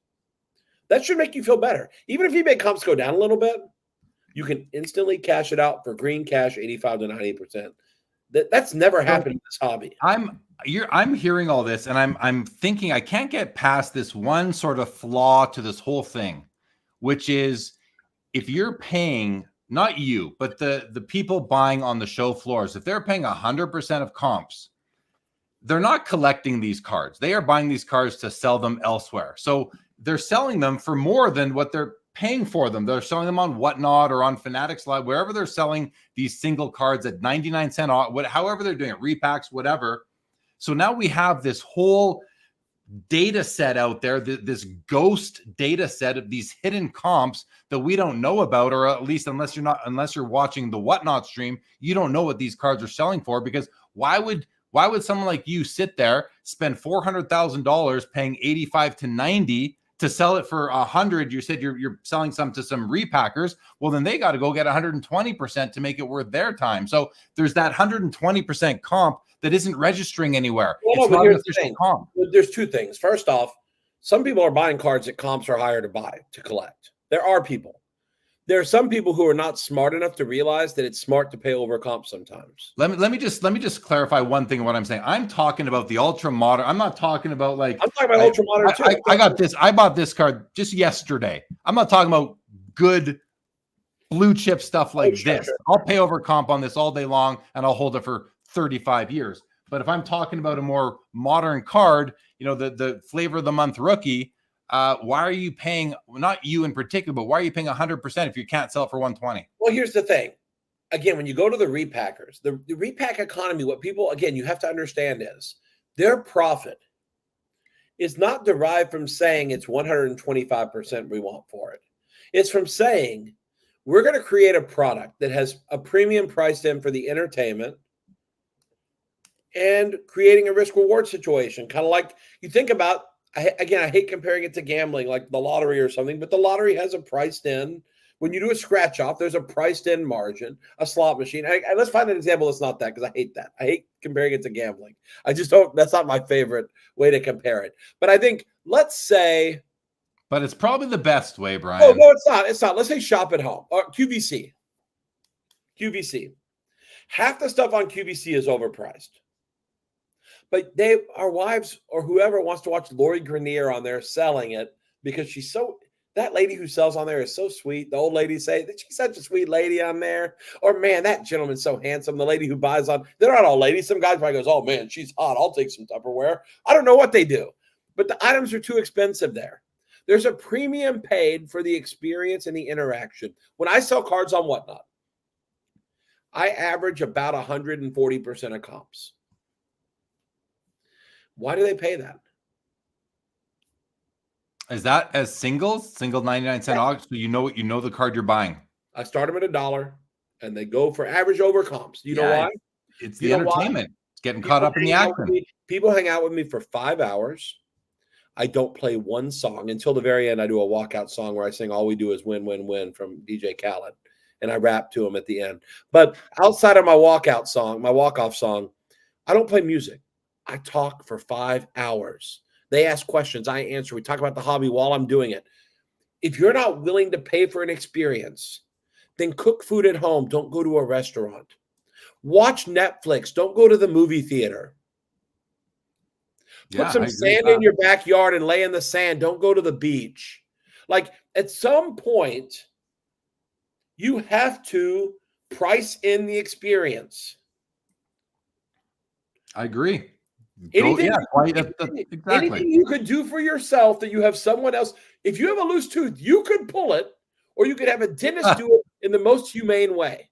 That should make you feel better. Even if eBay comps go down a little bit, you can instantly cash it out for green cash, 85 to 90%. That's never happened in this hobby. I'm hearing all this, and I'm thinking I can't get past this one sort of flaw to this whole thing, which is if you're paying, not you, but the people buying on the show floors, if they're paying 100% of comps, they're not collecting these cards. They are buying these cards to sell them elsewhere. So they're selling them for more than what they're paying for them. They're selling them on Whatnot or on Fanatics Live, wherever they're selling these single cards at 99 cents, however they're doing it, repacks, whatever. So now we have this whole data set out there, this ghost data set of these hidden comps that we don't know about, or at least unless you're watching the Whatnot stream, you don't know what these cards are selling for. Because why would someone like you sit there, spend $400,000 paying 85 to 90 to sell it for 100? You said you're selling some to some repackers. Well, then they got to go get 120% to make it worth their time. So there's that 120% comp that isn't registering anywhere. Well, it's not an official comp. There's two things. First off, some people are buying cards that comps are higher to collect. There are people. There are some people who are not smart enough to realize that it's smart to pay over comp sometimes. Let me just clarify one thing of what I'm saying. I'm talking about the ultra modern. I'm not talking about I'm talking about ultra modern too. I got this. I bought this card just yesterday. I'm not talking about good blue chip stuff like this. Sure. I'll pay over comp on this all day long and I'll hold it for 35 years. But if I'm talking about a more modern card, the flavor of the month rookie, why are you paying, not you in particular, but why are you paying 100% if you can't sell it for 120? Well, here's the thing. Again, when you go to the repackers, the repack economy, what people, again, you have to understand is their profit is not derived from saying it's 125% we want for it. It's from saying we're going to create a product that has a premium priced in for the entertainment and creating a risk reward situation. Kind of like you think about, I hate comparing it to gambling like the lottery or something, but the lottery has a priced in. When you do a scratch off, there's a priced in margin, a slot machine. Let's find an example that's not that, because I hate that. I hate comparing it to gambling. I just don't, that's not my favorite way to compare it. But I think, let's say. But it's probably the best way, Brian. Oh, no, it's not. It's not. Let's say shop at home or QVC. QVC. Half the stuff on QVC is overpriced. But our wives or whoever wants to watch Lori Grenier on there selling it because that lady who sells on there is so sweet. The old ladies say that she's such a sweet lady on there. Or, man, that gentleman's so handsome. The lady who buys on, they're not all ladies. Some guys probably goes, oh, man, she's hot. I'll take some Tupperware. I don't know what they do. But the items are too expensive there. There's a premium paid for the experience and the interaction. When I sell cards on Whatnot, I average about 140% of comps. Why do they pay that? Is that as single 99-cent auction? So you know the card you're buying. I start them at $1 and they go for average over comps. You know why? It's the entertainment. It's getting caught up in the action. People hang out with me for 5 hours. I don't play one song until the very end. I do a walkout song where I sing All We Do Is Win, Win, Win from DJ Khaled. And I rap to him at the end. But outside of my walkout song, my walk-off song, I don't play music. I talk for 5 hours. They ask questions. I answer. We talk about the hobby while I'm doing it. If you're not willing to pay for an experience, then cook food at home. Don't go to a restaurant. Watch Netflix. Don't go to the movie theater. Put some sand in your backyard and lay in the sand. Don't go to the beach. Like, at some point, you have to price in the experience. I agree. Anything Exactly. you could do for yourself that you have someone else. If you have a loose tooth, you could pull it, or you could have a dentist do it in the most humane way.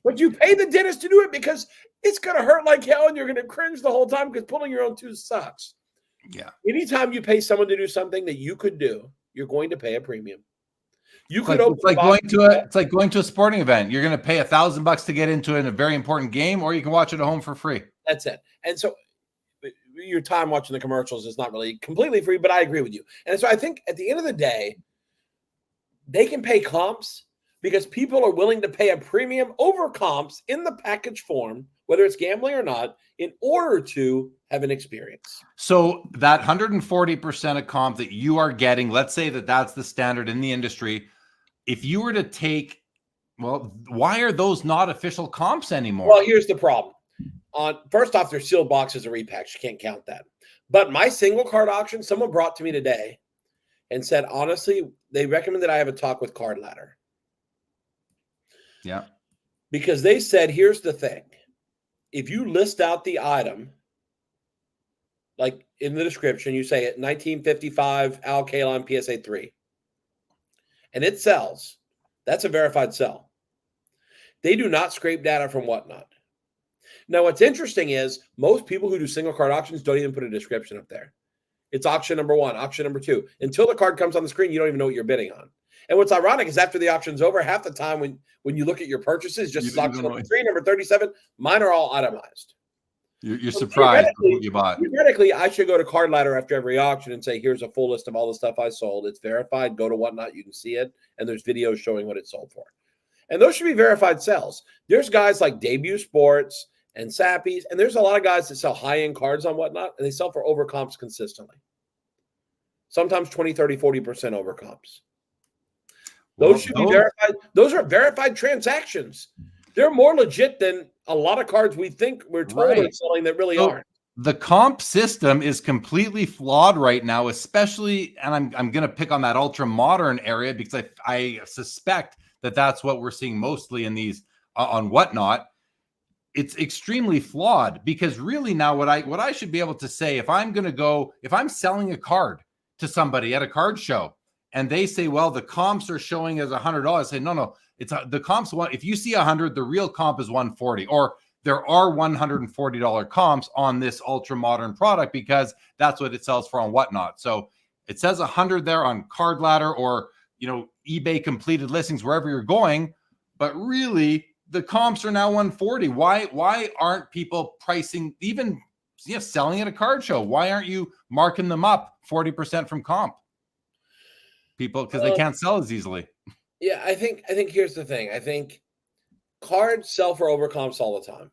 But you pay the dentist to do it because it's going to hurt like hell and you're going to cringe the whole time because pulling your own tooth sucks. Yeah. Anytime you pay someone to do something that you could do, you're going to pay a premium. It's like going to a sporting event. You're going to pay $1,000 to get into a very important game, or you can watch it at home for free. That's it. And so your time watching the commercials is not really completely free, but I agree with you. And so I think at the end of the day, they can pay comps because people are willing to pay a premium over comps in the package form, whether it's gambling or not, in order to have an experience. So that 140% of comp that you are getting, let's say that that's the standard in the industry. If you were to take, why are those not official comps anymore? Well, here's the problem. First off, they're sealed boxes of repacks. You can't count that. But my single card auction, someone brought to me today and said, honestly, they recommended I have a talk with Card Ladder. Yeah. Because they said, here's the thing. If you list out the item, like in the description, you say it 1955 Al Kaline PSA 3, and it sells, that's a verified sell. They do not scrape data from Whatnot. Now, what's interesting is most people who do single card auctions don't even put a description up there. It's auction number 1, auction number 2. Until the card comes on the screen, you don't even know what you're bidding on. And what's ironic is after the auction's over, half the time when you look at your purchases, just auction number 3, number 37, mine are all itemized. You're surprised with what you bought. Theoretically, I should go to Card Ladder after every auction and say, here's a full list of all the stuff I sold. It's verified. Go to Whatnot. You can see it. And there's videos showing what it sold for. And those should be verified sells. There's guys like Debut Sports and Sappies, and there's a lot of guys that sell high-end cards on Whatnot, and they sell for over comps consistently. Sometimes 20, 30, 40% over comps. Those should be verified. Those are verified transactions. They're more legit than a lot of cards we think we're told are selling that really aren't. The comp system is completely flawed right now, especially, and I'm going to pick on that ultra modern area because I suspect that that's what we're seeing mostly in these on Whatnot. It's extremely flawed because really now what I should be able to say if I'm selling a card to somebody at a card show and they say, well, the comps are showing as $100, I say, no, it's the comps. If you see 100, the real comp is 140, or there are $140 comps on this ultra modern product because that's what it sells for on Whatnot. So it says 100 there on Card Ladder or, eBay completed listings, wherever you're going, but really the comps are now 140. Why aren't people pricing, even selling at a card show? Why aren't you marking them up 40% from comp? People, because they can't sell as easily. Yeah, I think here's the thing. I think cards sell for over comps all the time.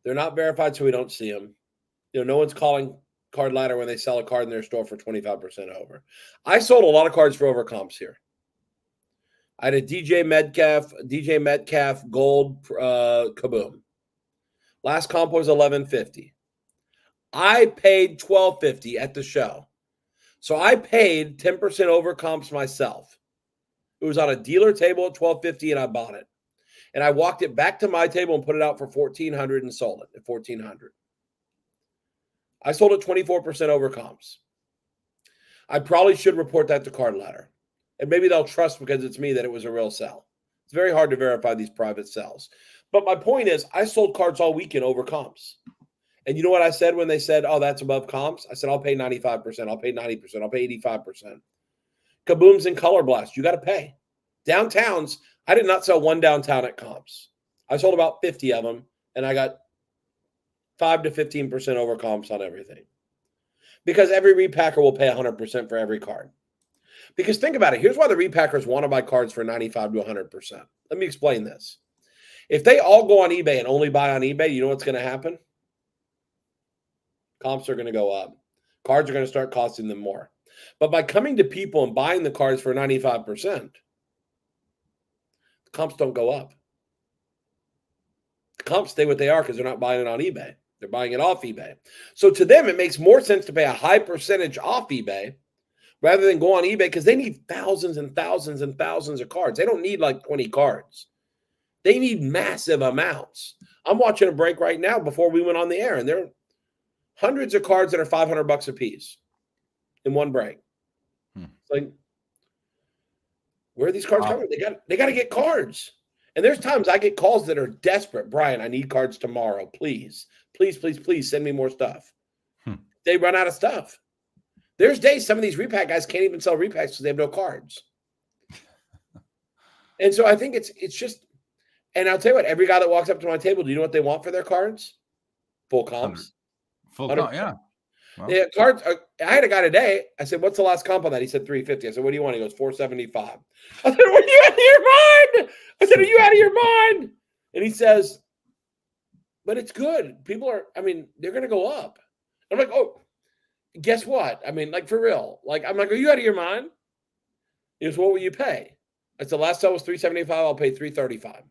They're not verified, so we don't see them. No one's calling Card Ladder when they sell a card in their store for 25% over. I sold a lot of cards for over comps here. I had a DJ Metcalf gold Kaboom. Last comp was $11.50. I paid $12.50 at the show. So I paid 10% over comps myself. It was on a dealer table at $12.50 and I bought it. And I walked it back to my table and put it out for $1,400 and sold it at $1,400. I sold it 24% over comps. I probably should report that to Card Ladder. And maybe they'll trust because it's me that it was a real sell. It's very hard to verify these private sells. But my point is, I sold cards all weekend over comps. And you know what I said when they said, oh, that's above comps? I said, I'll pay 95%. I'll pay 90%. I'll pay 85%. Kabooms and Color Blast, you got to pay. Downtowns, I did not sell one downtown at comps. I sold about 50 of them, and I got 5 to 15% over comps on everything. Because every repacker will pay 100% for every card. Because think about it. Here's why the repackers want to buy cards for 95 to 100%. Let me explain this. If they all go on eBay and only buy on eBay, you know what's going to happen? Comps are going to go up. Cards are going to start costing them more. But by coming to people and buying the cards for 95%, the comps don't go up. The comps stay what they are because they're not buying it on eBay. They're buying it off eBay. So to them, it makes more sense to pay a high percentage off eBay rather than go on eBay because they need thousands and thousands and thousands of cards. They don't need like 20 cards. They need massive amounts. I'm watching a break right now before we went on the air, and there are hundreds of cards that are $500 a piece in one break. Like, where are these cards coming? They got to get cards. And there's times I get calls that are desperate. Brian, I need cards tomorrow. Please, please, please, please send me more stuff. They run out of stuff. There's days some of these repack guys can't even sell repacks because they have no cards. And so I think it's just, and I'll tell you what, every guy that walks up to my table, do you know what they want for their cards? Full comps. Full comp, yeah. Well, yeah, cards. I had a guy today. I said, "What's the last comp on that?" He said, $350. I said, "What do you want?" He goes, $475. I said, "Are you out of your mind?" I said, "Are you out of your mind?" And he says, "But it's good. People are. I mean, they're going to go up." I'm like, "Oh, guess what? I mean, like for real. Like, I'm like, are you out of your mind?" He goes, "What will you pay?" I said, "Last sale was $375. I'll pay $335."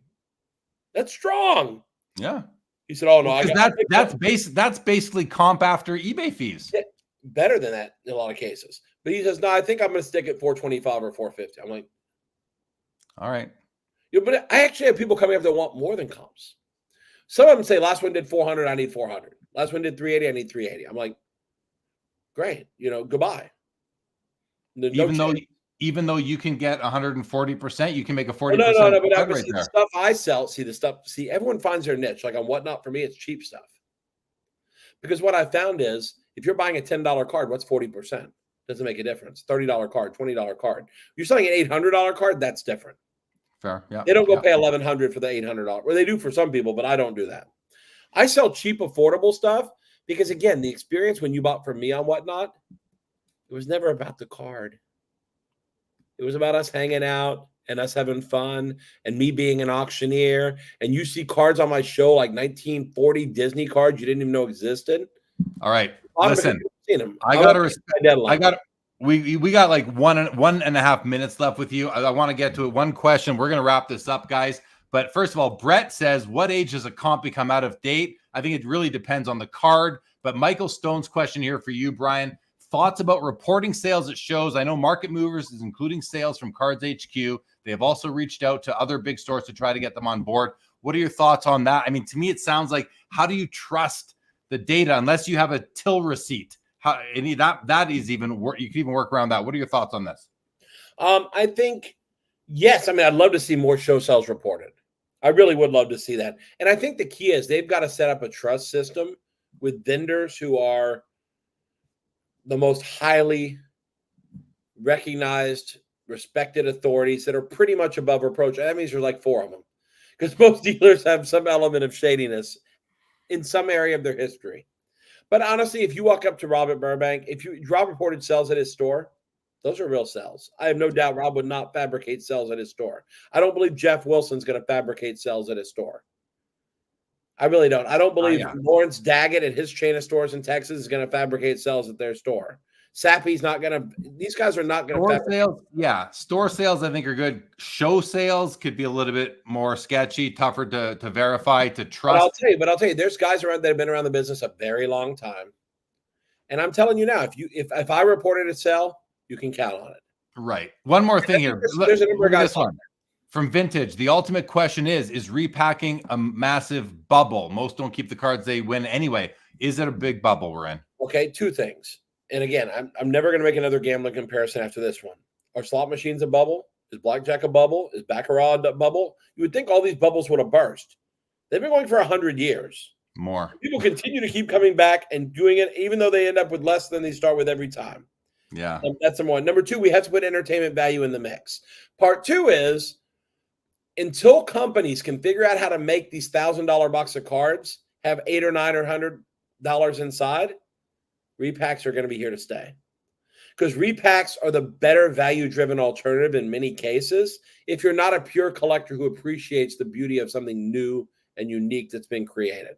That's strong. Yeah. He said, "Oh no, that's basically comp after eBay fees." Yeah, better than that in a lot of cases. But he says, "No, I think I'm going to stick at $425 or $450." I'm like, all right. Yeah, but I actually have people coming up that want more than comps. Some of them say, "Last one did 400, I need 400. Last one did 380, I need 380." I'm like, great, goodbye. Even though you can get 140%, you can make a 40%. No, but the stuff I sell, everyone finds their niche. Like on Whatnot, for me, it's cheap stuff. Because what I found is, if you're buying a $10 card, what's 40%? Doesn't make a difference. $30 card, $20 card. You're selling an $800 card, that's different. Fair, yeah. They don't go pay $1,100 for the $800. Well, they do for some people, but I don't do that. I sell cheap, affordable stuff because, again, the experience when you bought from me on Whatnot, it was never about the card. It was about us hanging out and us having fun and me being an auctioneer. And you see cards on my show like 1940 Disney cards you didn't even know existed. All right. Listen, we got like one and a half minutes left with you. I want to get to it. One question. We're going to wrap this up, guys. But first of all, Brett says, what age does a comp become out of date? I think it really depends on the card. But Michael Stone's question here for you, Brian. Thoughts about reporting sales at shows? I know Market Movers is including sales from Cards HQ. They have also reached out to other big stores to try to get them on board. What are your thoughts on that? I mean, to me, it sounds like, how do you trust the data unless you have a till receipt? That is even, you can even work around that. What are your thoughts on this? I think, yes. I mean, I'd love to see more show sales reported. I really would love to see that. And I think the key is they've got to set up a trust system with vendors who are the most highly recognized, respected authorities that are pretty much above reproach. That means there's like 4 of them because most dealers have some element of shadiness in some area of their history. But honestly, if you walk up to Rob at Burbank, Rob reported sales at his store, those are real sales. I have no doubt Rob would not fabricate sales at his store. I don't believe Jeff Wilson's going to fabricate sales at his store. I really don't. I don't believe Lawrence Daggett and his chain of stores in Texas is going to fabricate sales at their store. Sappy's not going to. These guys are not going to. Store sales, yeah. Store sales, I think, are good. Show sales could be a little bit more sketchy, tougher to verify, to trust. But I'll tell you, there's guys around that have been around the business a very long time, and I'm telling you now, if I reported a sell, you can count on it. Right. One more thing here. There's a number of guys. This one from Vintage. The ultimate question is repacking a massive bubble? Most don't keep the cards they win anyway. Is it a big bubble we're in? Okay, two things. And again, I'm never going to make another gambling comparison after this one. Are slot machines a bubble? Is blackjack a bubble? Is baccarat a bubble? You would think all these bubbles would have burst. They've been going for 100 years. More. People continue to keep coming back and doing it, even though they end up with less than they start with every time. Yeah. That's number one. Number two, we have to put entertainment value in the mix. Part two is, until companies can figure out how to make these $1,000 box of cards have $8 or $9 or $100 inside, repacks are going to be here to stay, because repacks are the better value-driven alternative in many cases if you're not a pure collector who appreciates the beauty of something new and unique that's been created.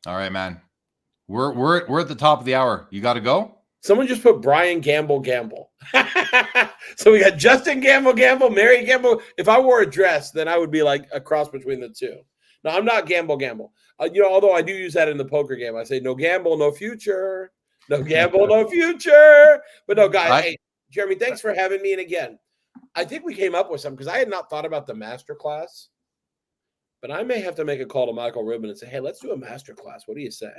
All right, man. We're at the top of the hour. You got to go? Someone just put Brian Gamble. So we got Justin Gamble, Mary Gamble. If I wore a dress, then I would be like a cross between the two. No, I'm not Gamble. Although I do use that in the poker game. I say, no gamble, no future. No gamble, no future. But no, guys, hey, Jeremy, thanks for having me. And again, I think we came up with something, because I had not thought about the master class. But I may have to make a call to Michael Rubin and say, hey, let's do a master class. What do you say?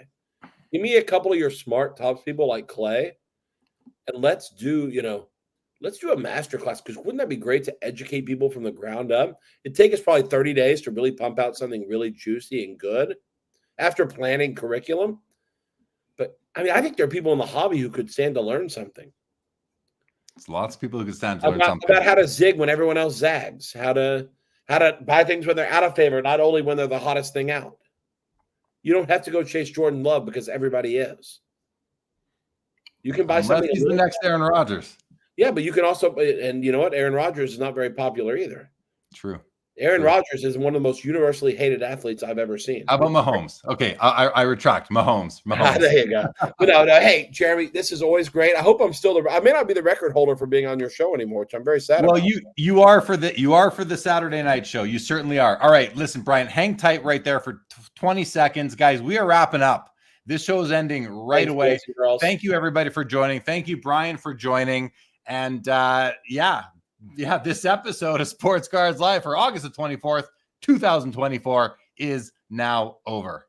Give me a couple of your smart tops people like Clay, and let's do a master class, because wouldn't that be great to educate people from the ground up? It'd take us probably 30 days to really pump out something really juicy and good after planning curriculum. But I mean, I think there are people in the hobby who could stand to learn something. There's lots of people who could stand to learn something about how to zig when everyone else zags, how to buy things when they're out of favor, not only when they're the hottest thing out. You don't have to go chase Jordan Love because everybody is. You can buy something. He's the next Aaron Rodgers. Yeah, but you can also, and you know what? Aaron Rodgers is not very popular either. True. Aaron Rodgers is one of the most universally hated athletes I've ever seen. How about Mahomes? Okay, I retract. Mahomes. There you go. But no, hey, Jeremy, this is always great. I hope I'm still I may not be the record holder for being on your show anymore, which I'm very sad about. Well, you are for the Saturday night show. You certainly are. All right, listen, Brian, hang tight right there for 20 seconds, guys. We are wrapping up. This show is ending right away. Thank you, everybody, for joining. Thank you, Brian, for joining. And this episode of Sports Cards Live for August the 24th, 2024 is now over.